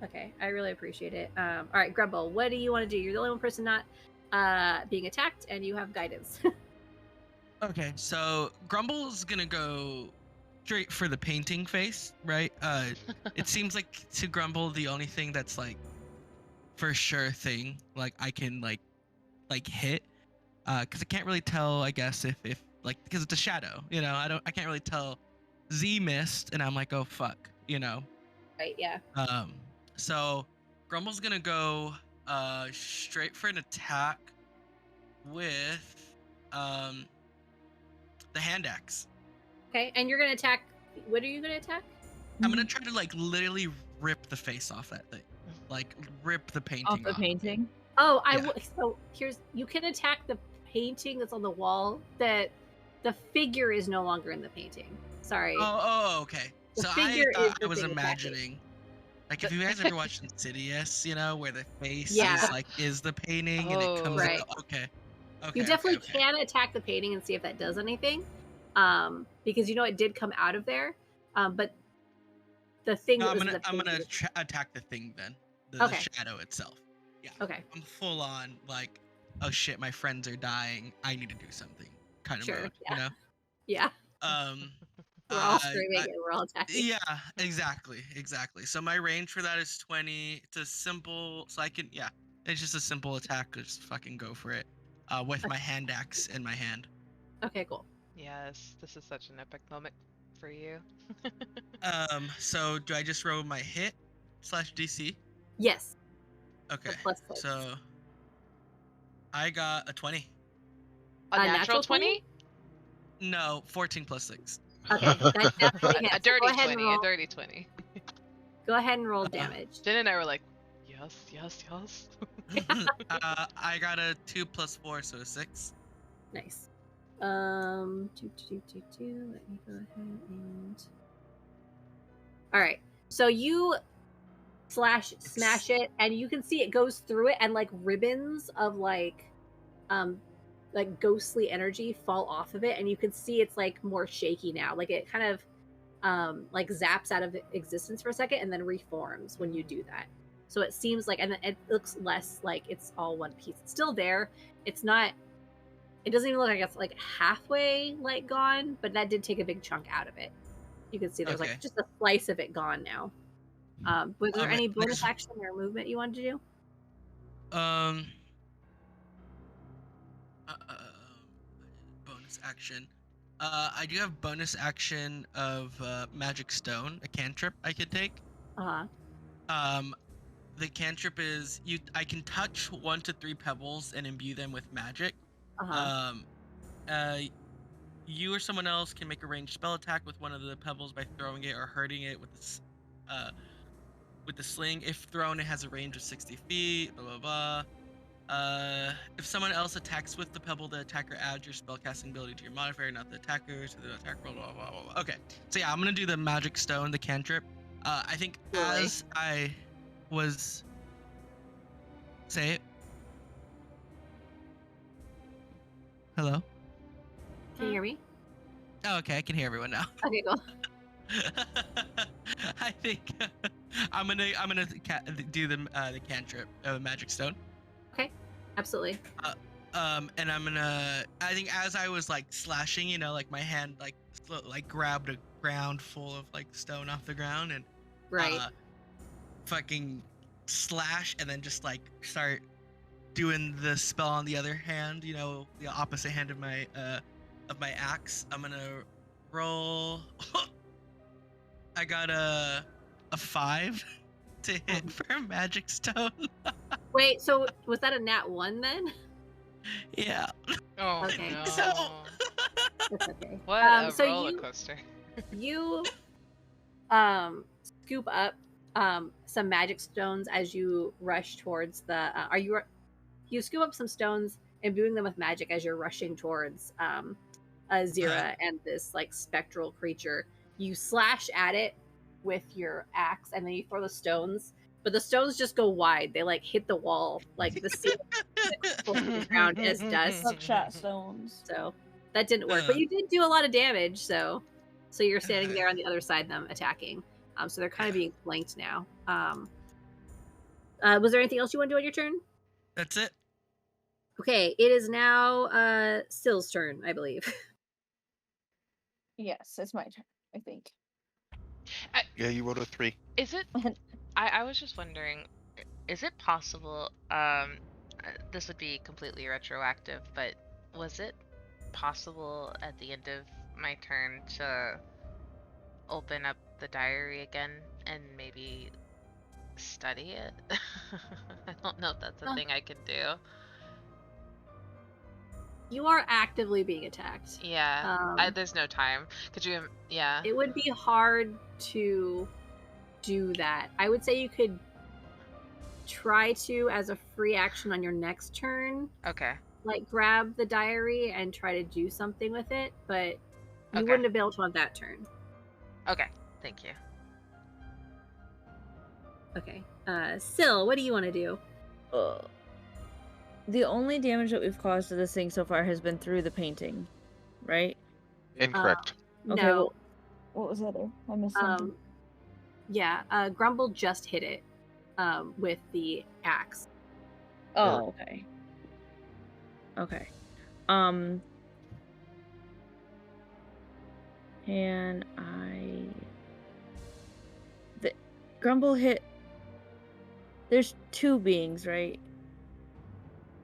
Okay, I really appreciate it. All right, Grumble, what do you want to do? You're the only one person not being attacked, and you have guidance. Okay, so Grumble's gonna go straight for the painting face, right? It seems like to Grumble the only thing that's like for sure thing like I can like hit, because I can't really tell, I guess, if like, because it's a shadow, you know. I can't really tell. Z missed, and I'm like, oh fuck, you know. Right. Yeah. So Grumble's gonna go straight for an attack with the hand axe. Okay, and you're gonna attack. What are you gonna attack? I'm gonna try to like literally rip the face off that thing, like rip the painting Off the painting. Oh, Yeah. So you can attack the painting that's on the wall. That the figure is no longer in the painting. Sorry. Oh, okay. The So I figure is thought the I was thing attacking. imagining, like, if you guys ever watched Insidious, you know, where the face Yeah. is the painting and it Oh. comes Right. out. Okay. You definitely okay. can attack the painting and see if that does anything, because you know it did come out of there. But the thing No, that I'm was in gonna the I'm painting gonna attack the thing then, the Okay. shadow itself. Yeah. Okay. I'm full on like, oh shit, my friends are dying. I need to do something kind of Sure, mode, yeah. you know. Yeah. We're all screaming and we're all attacking. Yeah, exactly. So my range for that is 20. It's a simple, so I can, it's just a simple attack. Just fucking go for it. With my hand axe in my hand. Okay, cool. Yes, this is such an epic moment for you. So do I just roll my hit / DC? Yes. Okay. Plus 6. So I got a 20. A natural 20? No, 14 plus 6. Okay, that definitely hits. A dirty Go ahead and 20. roll. A dirty 20. Go ahead and roll damage. Jen and I were like, yes. I got a 2 plus 4, so a 6. Nice. Let me go ahead and. All right. So you smash it, and you can see it goes through it, and like ribbons of like ghostly energy fall off of it, and you can see it's like more shaky now. Like it kind of like zaps out of existence for a second and then reforms when you do that. So it seems like, and it looks less like it's all one piece. It's still there. It's not. It doesn't even look like it's like halfway like gone, but that did take a big chunk out of it. You can see there's Okay. like just a slice of it gone now. Was there any bonus action or movement you wanted to do? Bonus action. I do have bonus action of magic stone, a cantrip I could take. The cantrip is I can touch 1 to 3 pebbles and imbue them with magic. You or someone else can make a ranged spell attack with one of the pebbles by throwing it or hurting it with the sling. If thrown, it has a range of 60 feet. Blah blah blah. If someone else attacks with the pebble, the attacker adds your spellcasting ability to your modifier, not the attacker. So the attack roll. Blah blah blah. Okay. So yeah, I'm gonna do the magic stone, the cantrip. I think as I was. Say it. Hello? Can you hear me? Oh, okay, I can hear everyone now. Okay, cool. I think I'm gonna do the cantrip of magic stone. Okay, absolutely. And I think as I was like slashing, you know, like my hand like grabbed a ground full of like stone off the ground and fucking slash and then just like start doing the spell on the other hand, you know, the opposite hand of my axe. I'm gonna roll. I got a 5 to hit for magic stone. Wait, so was that a nat 1 then? Yeah. Oh okay. no. That's okay. What a roller coaster. You scoop up some magic stones as you rush towards the. You scoop up some stones, imbuing them with magic as you're rushing towards Zira and this like spectral creature. You slash at it with your axe, and then you throw the stones. But the stones just go wide. They like hit the wall, like the ceiling the ground as dust. Buckshot stones. So that didn't work. But you did do a lot of damage. So you're standing there on the other side of them attacking. So they're kind of being flanked now. Was there anything else you want to do on your turn? That's it. Okay, it is now Syl's turn, I believe. Yes, it's my turn, I think. Yeah, you rolled a 3. Is it? I was just wondering, is it possible? This would be completely retroactive, but was it possible at the end of my turn to open up the diary again and maybe study it? I don't know if that's a thing I could do. You are actively being attacked. Yeah, there's no time. Could you? Yeah. It would be hard to do that. I would say you could try to, as a free action on your next turn. Okay. Like grab the diary and try to do something with it, but you wouldn't have been able to on that turn. Okay. Thank you. Okay. Syl, what do you want to do? The only damage that we've caused to this thing so far has been through the painting, right? Incorrect. Okay, No. well, What was that there? I missed something. Yeah, Grumble just hit it with the axe. Oh, okay. Okay. Hang Can the Grumble hit? There's two beings, right?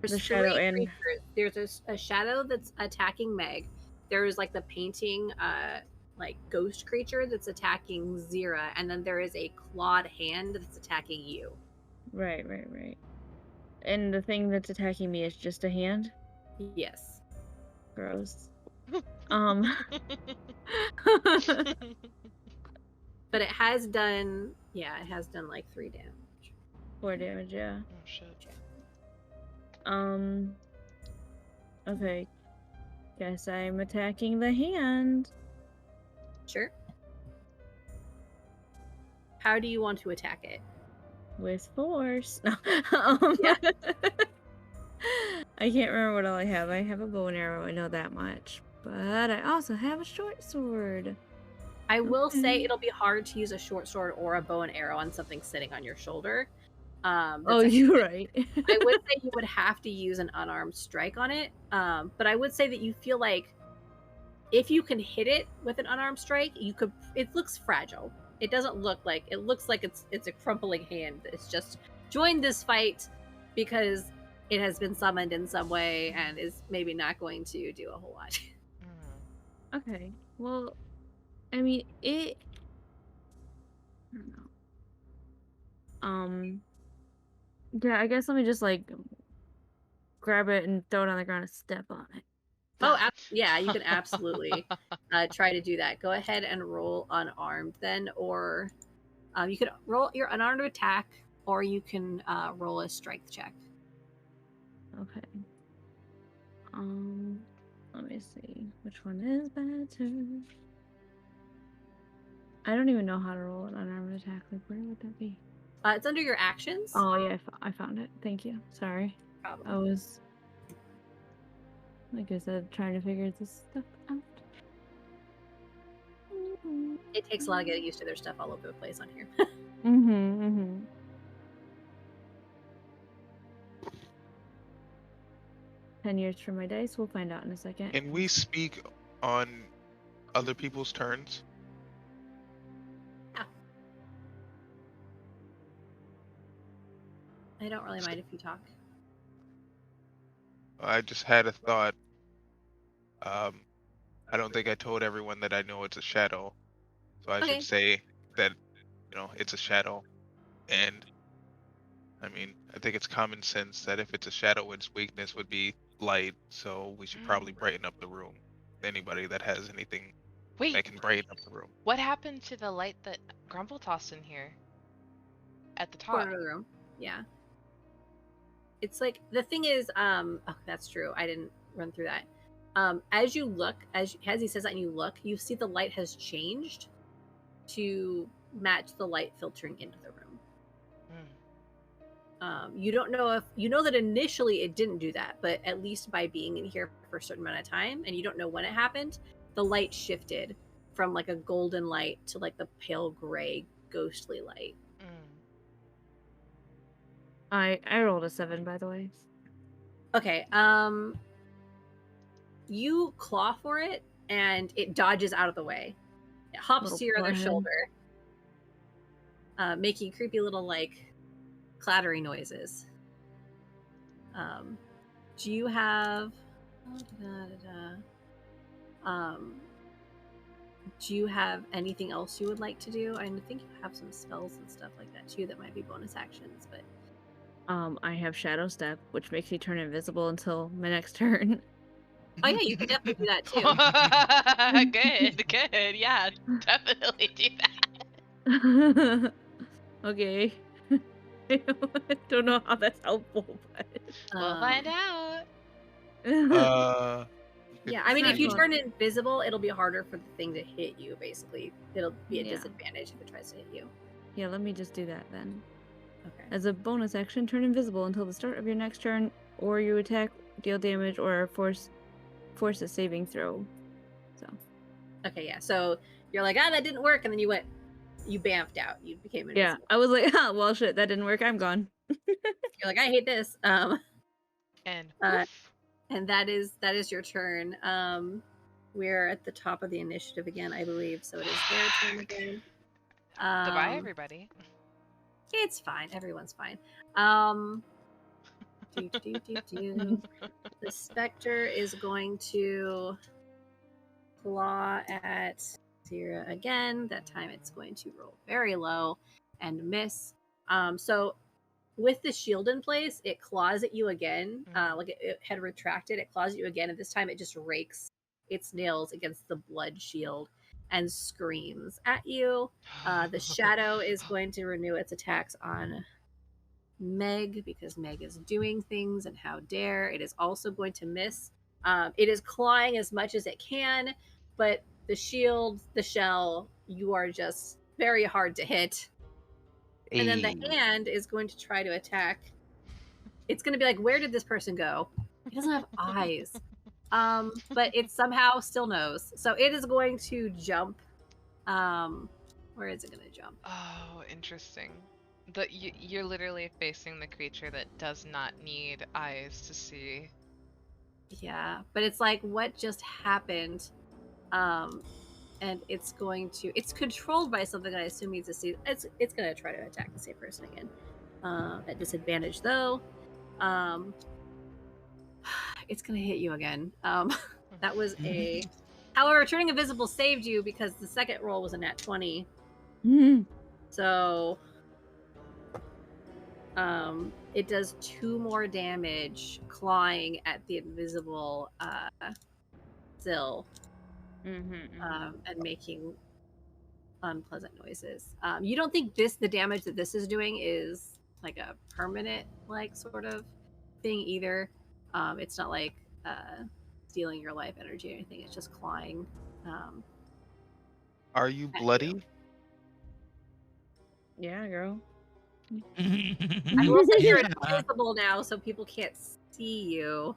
There's The three shadow and creatures. There's a shadow that's attacking Meg. There's like the painting, like ghost creature that's attacking Zira, and then there is a clawed hand that's attacking you. right. And the thing that's attacking me is just a hand. Yes. Gross. But it has done, it has done like 3 damage. 4 damage, yeah. Oh shit. Okay. Guess I'm attacking the hand. Sure. How do you want to attack it? With force. No. Yeah. I can't remember what all I have. I have a bow and arrow, I know that much. But I also have a short sword. I will say it'll be hard to use a short sword or a bow and arrow on something sitting on your shoulder. Oh, you're right. I would say you would have to use an unarmed strike on it. But I would say that you feel like if you can hit it with an unarmed strike, you could. It looks fragile. It doesn't look like it looks like it's a crumpling hand. It's just joined this fight because it has been summoned in some way and is maybe not going to do a whole lot. Okay. Well, I mean, I don't know. Yeah, I guess let me just like grab it and throw it on the ground and step on it. Oh, yeah, you can absolutely try to do that. Go ahead and roll unarmed then, or you could roll your unarmed attack, or you can roll a strength check. Okay. Let me see which one is better. I don't even know how to roll an unarmed attack. Like, where would that be? It's under your actions. Oh yeah, I found it. Thank you. Sorry. Problem. I was, like I said, trying to figure this stuff out. It takes a lot of getting used to their stuff all over the place on here. 10 years for my dice. We'll find out in a second. Can we speak on other people's turns? I don't really mind if you talk. I just had a thought. I don't think I told everyone that I know it's a shadow, so I Okay. should say that it's a shadow. And I mean, I think it's common sense that if it's a shadow, its weakness would be light. So we should probably brighten up the room. Anybody that has anything Wait, that can brighten up the room. what happened to the light that Grumble tossed in here? At the top. Corner of the room. Yeah. It's like the thing is, oh, that's true. I didn't run through that. As you look, as he says that, and you look, you see the light has changed to match the light filtering into the room. You don't know if you know that initially it didn't do that, but at least by being in here for a certain amount of time, and you don't know when it happened, the light shifted from like a golden light to like the pale gray ghostly light. I rolled a 7, by the way. Okay, you claw for it and it dodges out of the way. It hops Little to your other forehead. shoulder, making creepy little like clattery noises. Do you have do you have anything else you would like to do? I think you have some spells and stuff like that too that might be bonus actions, but I have Shadow Step, which makes me turn invisible until my next turn. oh yeah, you can definitely do that too. Good. Yeah, definitely do that. Okay. I don't know how that's helpful, but We'll find out. Yeah, I mean, if you Fun. turn invisible, it'll be harder for the thing to hit you, basically. It'll be a Yeah. disadvantage if it tries to hit you. Yeah, let me just do that then. Okay. As a bonus action, turn invisible until the start of your next turn, or you attack, deal damage, or force a saving throw. So. Okay, yeah. So you're like, that didn't work, and then you bamfed out. You became invisible. Yeah, I was like, well, shit, that didn't work. I'm gone. You're like, I hate this. And And that is your turn. we're at the top of the initiative again, I believe. So it is their turn again. Goodbye, everybody. It's fine. Everyone's fine. The Spectre is going to claw at Zira again. That time it's going to roll very low and miss. So with the shield in place, it claws at you again. Like it had retracted, it claws at you again, and this time it just rakes its nails against the blood shield and screams at you. The shadow is going to renew its attacks on Meg because Meg is doing things, and how dare. It is also going to miss. It is clawing as much as it can, but the shield, the shell, you are just very hard to hit. And then the hand is going to try to attack. It's going to be like, where did this person go? It doesn't have eyes. But it somehow still knows. So it is going to jump. Where is it going to jump? Oh, interesting. You're literally facing the creature that does not need eyes to see. Yeah, but it's like, what just happened? And it's controlled by something that I assume needs to see. It's going to try to attack the same person again. At disadvantage, though. It's going to hit you again. That was a... However, turning invisible saved you because the second roll was a nat 20. So... it does 2 more damage clawing at the invisible Zill. And making unpleasant noises. You don't think the damage that this is doing is like a permanent, like, sort of thing either. It's not like stealing your life energy or anything. It's just clawing. Are you bloody? Yeah, girl. I will say you're invisible now, so people can't see you.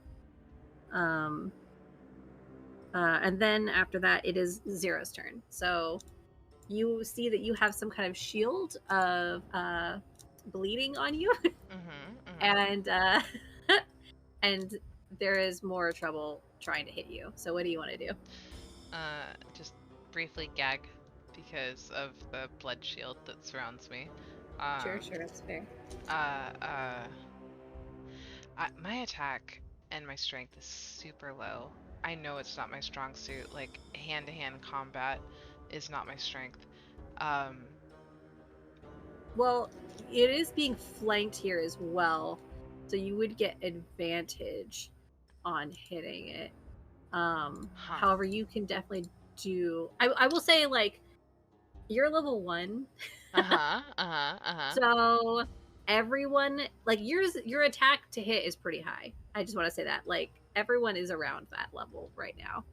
And then after that, it is Zira's turn. So you see that you have some kind of shield of bleeding on you, and and there is more trouble trying to hit you. So what do you want to do? Just briefly gag because of the blood shield that surrounds me. Sure, that's fair. My attack and my strength is super low. I know it's not my strong suit. Like, hand-to-hand combat is not my strength. Well, it is being flanked here as well, so you would get advantage on hitting it. However, you can definitely do... I will say, like, you're level 1. So everyone, like, your attack to hit is pretty high. I just want to say that, like, everyone is around that level right now.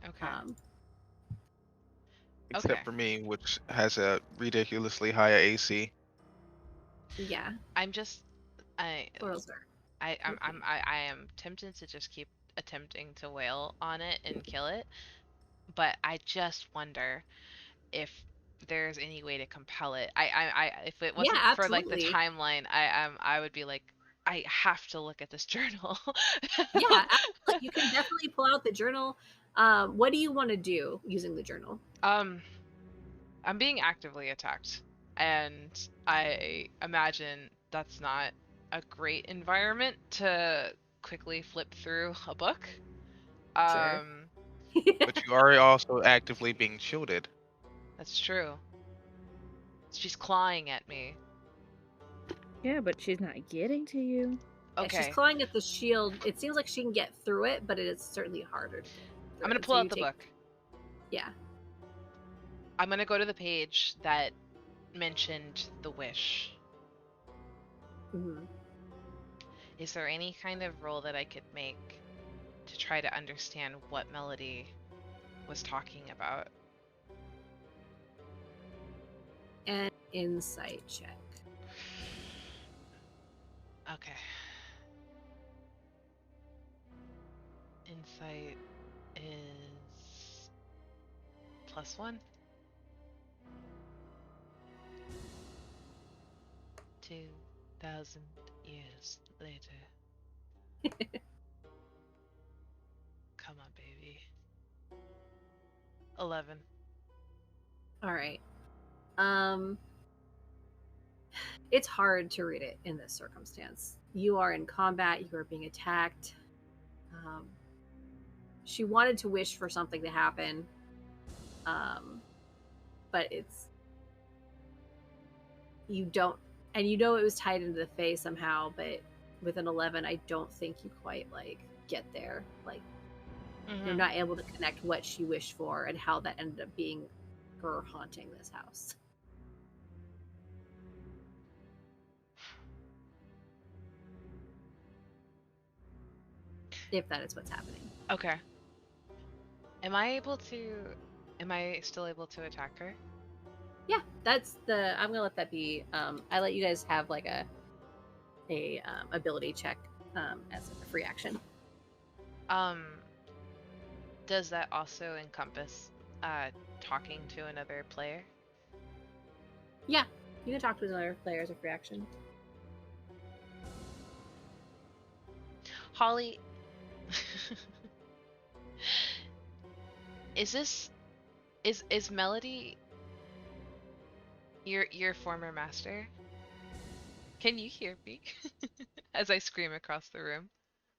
Okay. Except for me, which has a ridiculously high AC. Yeah. I am tempted to just keep attempting to wail on it and kill it, but I just wonder if there's any way to compel it. If it wasn't for like the timeline, I would be like, I have to look at this journal. Yeah, absolutely. You can definitely pull out the journal. What do you want to do using the journal? I'm being actively attacked, and I imagine that's not a great environment to quickly flip through a book. Sure. But you are also actively being shielded. That's true. She's clawing at me. Yeah, but she's not getting to you. Okay. Yeah, she's clawing at the shield. It seems like she can get through it, but it is certainly harder to get through. I'm gonna pull out the book. Yeah. I'm gonna go to the page that mentioned the wish. Is there any kind of roll that I could make to try to understand what Melody was talking about? An insight check. Okay. Insight is +1. 2,000 years later. Come on, baby. 11. All right. It's hard to read it in this circumstance. You are in combat. You are being attacked. She wanted to wish for something to happen, but you don't, and you know it was tied into the face somehow. But with an 11, I don't think you quite get there. You're not able to connect what she wished for and how that ended up being her haunting this house. If that is what's happening. Okay. Am I still able to attack her? Yeah, I'm gonna let that be. I let you guys have a ability check as a free action. Does that also encompass talking to another player? Yeah, you can talk to another player as a free action. Holly, is Melody your former master? Can you hear me as I scream across the room?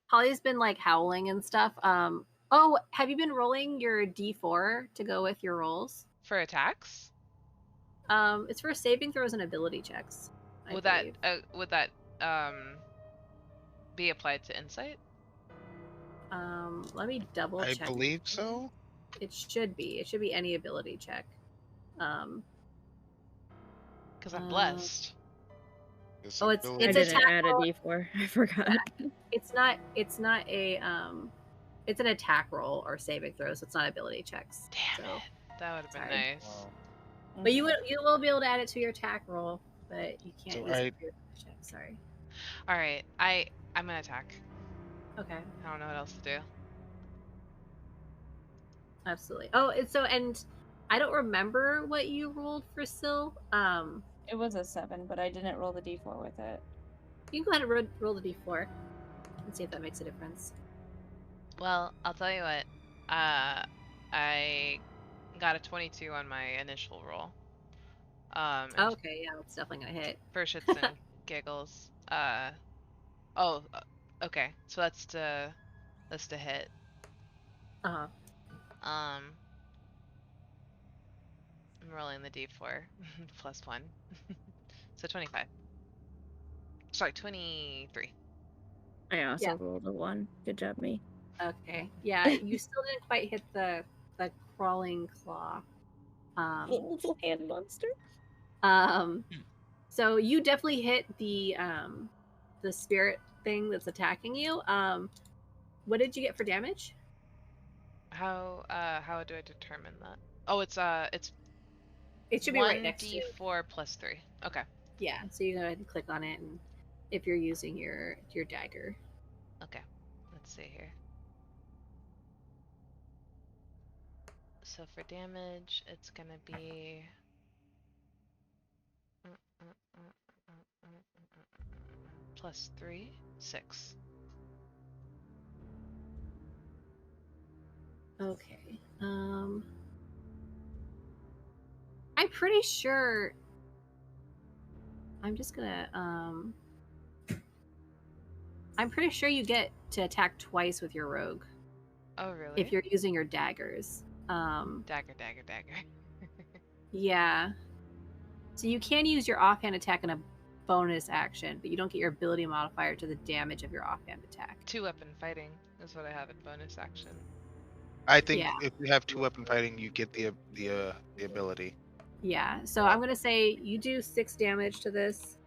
Holly's been howling and stuff. Oh, have you been rolling your D4 to go with your rolls? For attacks? It's for saving throws and ability checks. Would that be applied to insight? Let me double check. I believe so. It should be. It should be any ability check. Because I'm blessed. Oh, it's I didn't add a D4. I forgot. Yeah. It's not a it's an attack roll or saving throw, so it's not ability checks. Damn it. That would have been nice. Wow. But you will be able to add it to your attack roll, but you can't use it for your check. Sorry. All right, I'm gonna attack. Okay. I don't know what else to do. Absolutely. Oh, and I don't remember what you rolled for Syl. It was a 7, but I didn't roll the d4 with it. You can go ahead and roll the d4 and see if that makes a difference. Well, I'll tell you what. I got a 22 on my initial roll. Okay, yeah, it's definitely gonna hit. For shits and giggles. Okay. So that's to hit. Uh-huh. I'm rolling the d4 plus 1. So 25. Sorry, 23. I also rolled a 1. Good job, me. Okay. Yeah, you still didn't quite hit the crawling claw. Little hand monster. So you definitely hit the spirit thing that's attacking you. What did you get for damage? How do I determine that? Oh, it's it should be right next to d4 plus 3. Okay. Yeah, so you go ahead and click on it, and if you're using your dagger. Okay. Let's see here. So for damage, it's gonna be plus 3, 6. Okay. I'm pretty sure. I'm just gonna. I'm pretty sure you get to attack twice with your rogue. Oh, really? If you're using your daggers. Dagger. Yeah. So you can use your offhand attack in a bonus action, but you don't get your ability modifier to the damage of your offhand attack. 2-weapon fighting is what I have in bonus action. I think if you have 2-weapon fighting, you get the ability. Yeah. So I'm gonna say you do 6 damage to this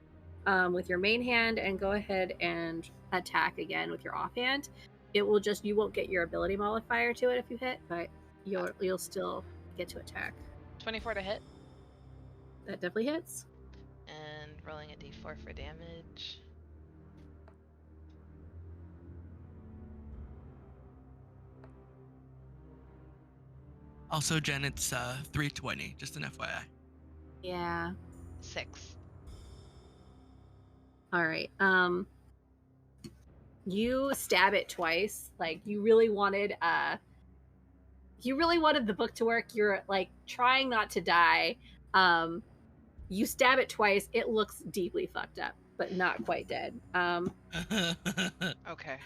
with your main hand, and go ahead and attack again with your offhand. It will you won't get your ability modifier to it if you hit, but you'll still get to attack. 24 to hit. That definitely hits. And rolling a d4 for damage. Also, Jen, it's 320, just an FYI. Yeah. 6. All right. You stab it twice. You really wanted you really wanted the book to work. You're like trying not to die. You stab it twice. It looks deeply fucked up, but not quite dead. Okay.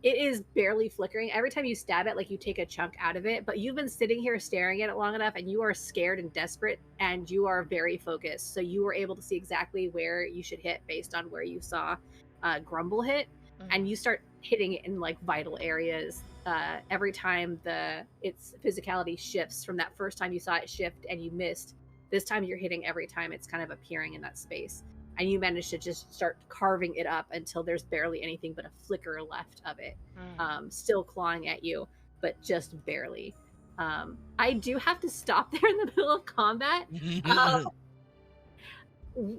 It is barely flickering. Every time you stab it, like you take a chunk out of it, but you've been sitting here staring at it long enough and you are scared and desperate and you are very focused. So you were able to see exactly where you should hit based on where you saw Grumble hit. And you start hitting it in like vital areas. Every time its physicality shifts from that first time you saw it shift and you missed, this time you're hitting every time it's kind of appearing in that space. And you manage to just start carving it up until there's barely anything but a flicker left of it. Still clawing at you, but just barely. I do have to stop there in the middle of combat.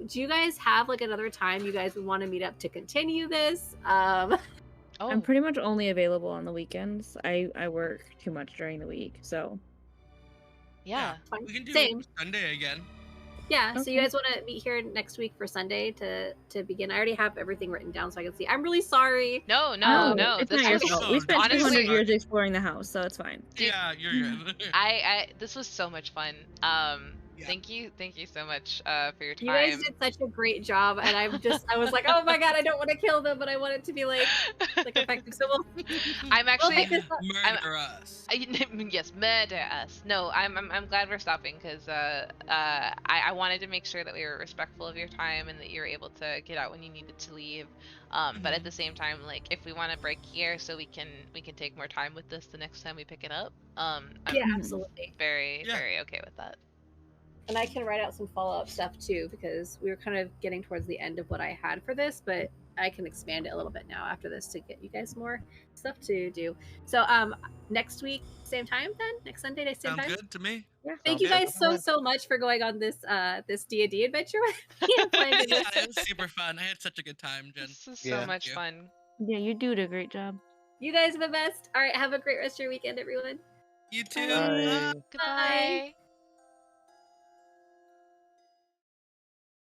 Do you guys have like another time you guys would want to meet up to continue this? I'm pretty much only available on the weekends. I work too much during the week, so. Yeah. We can do Same. Sunday again. Yeah, so Okay. you guys want to meet here next week for Sunday to begin? I already have everything written down so I can see. I'm really sorry. No, It's this not your was fault. We spent honestly- 200 years exploring the house, so it's fine. Dude, Yeah, you're good. this was so much fun. Thank you so much for your time. You guys did such a great job, and I was like, oh my god, I don't want to kill them, but I want it to be like effective. So I'm actually Murder us. yes, murder us. No, I'm glad we're stopping because I wanted to make sure that we were respectful of your time and that you were able to get out when you needed to leave. But at the same time, like if we want to break here so we can take more time with this the next time we pick it up. I'm absolutely. very okay with that. And I can write out some follow-up stuff too, because we were kind of getting towards the end of what I had for this, but I can expand it a little bit now after this to get you guys more stuff to do. So next week, same time then? Next Sunday, same Sounds time? good to me. Yeah. Thank you guys so much for going on this this D&D adventure with me and playing Yeah, this. it was super fun. I had such a good time, Jen. This is Yeah. so much Yeah. fun. Yeah, you do a great job. You guys are the best. All right, have a great rest of your weekend, everyone. You too. Bye. Goodbye.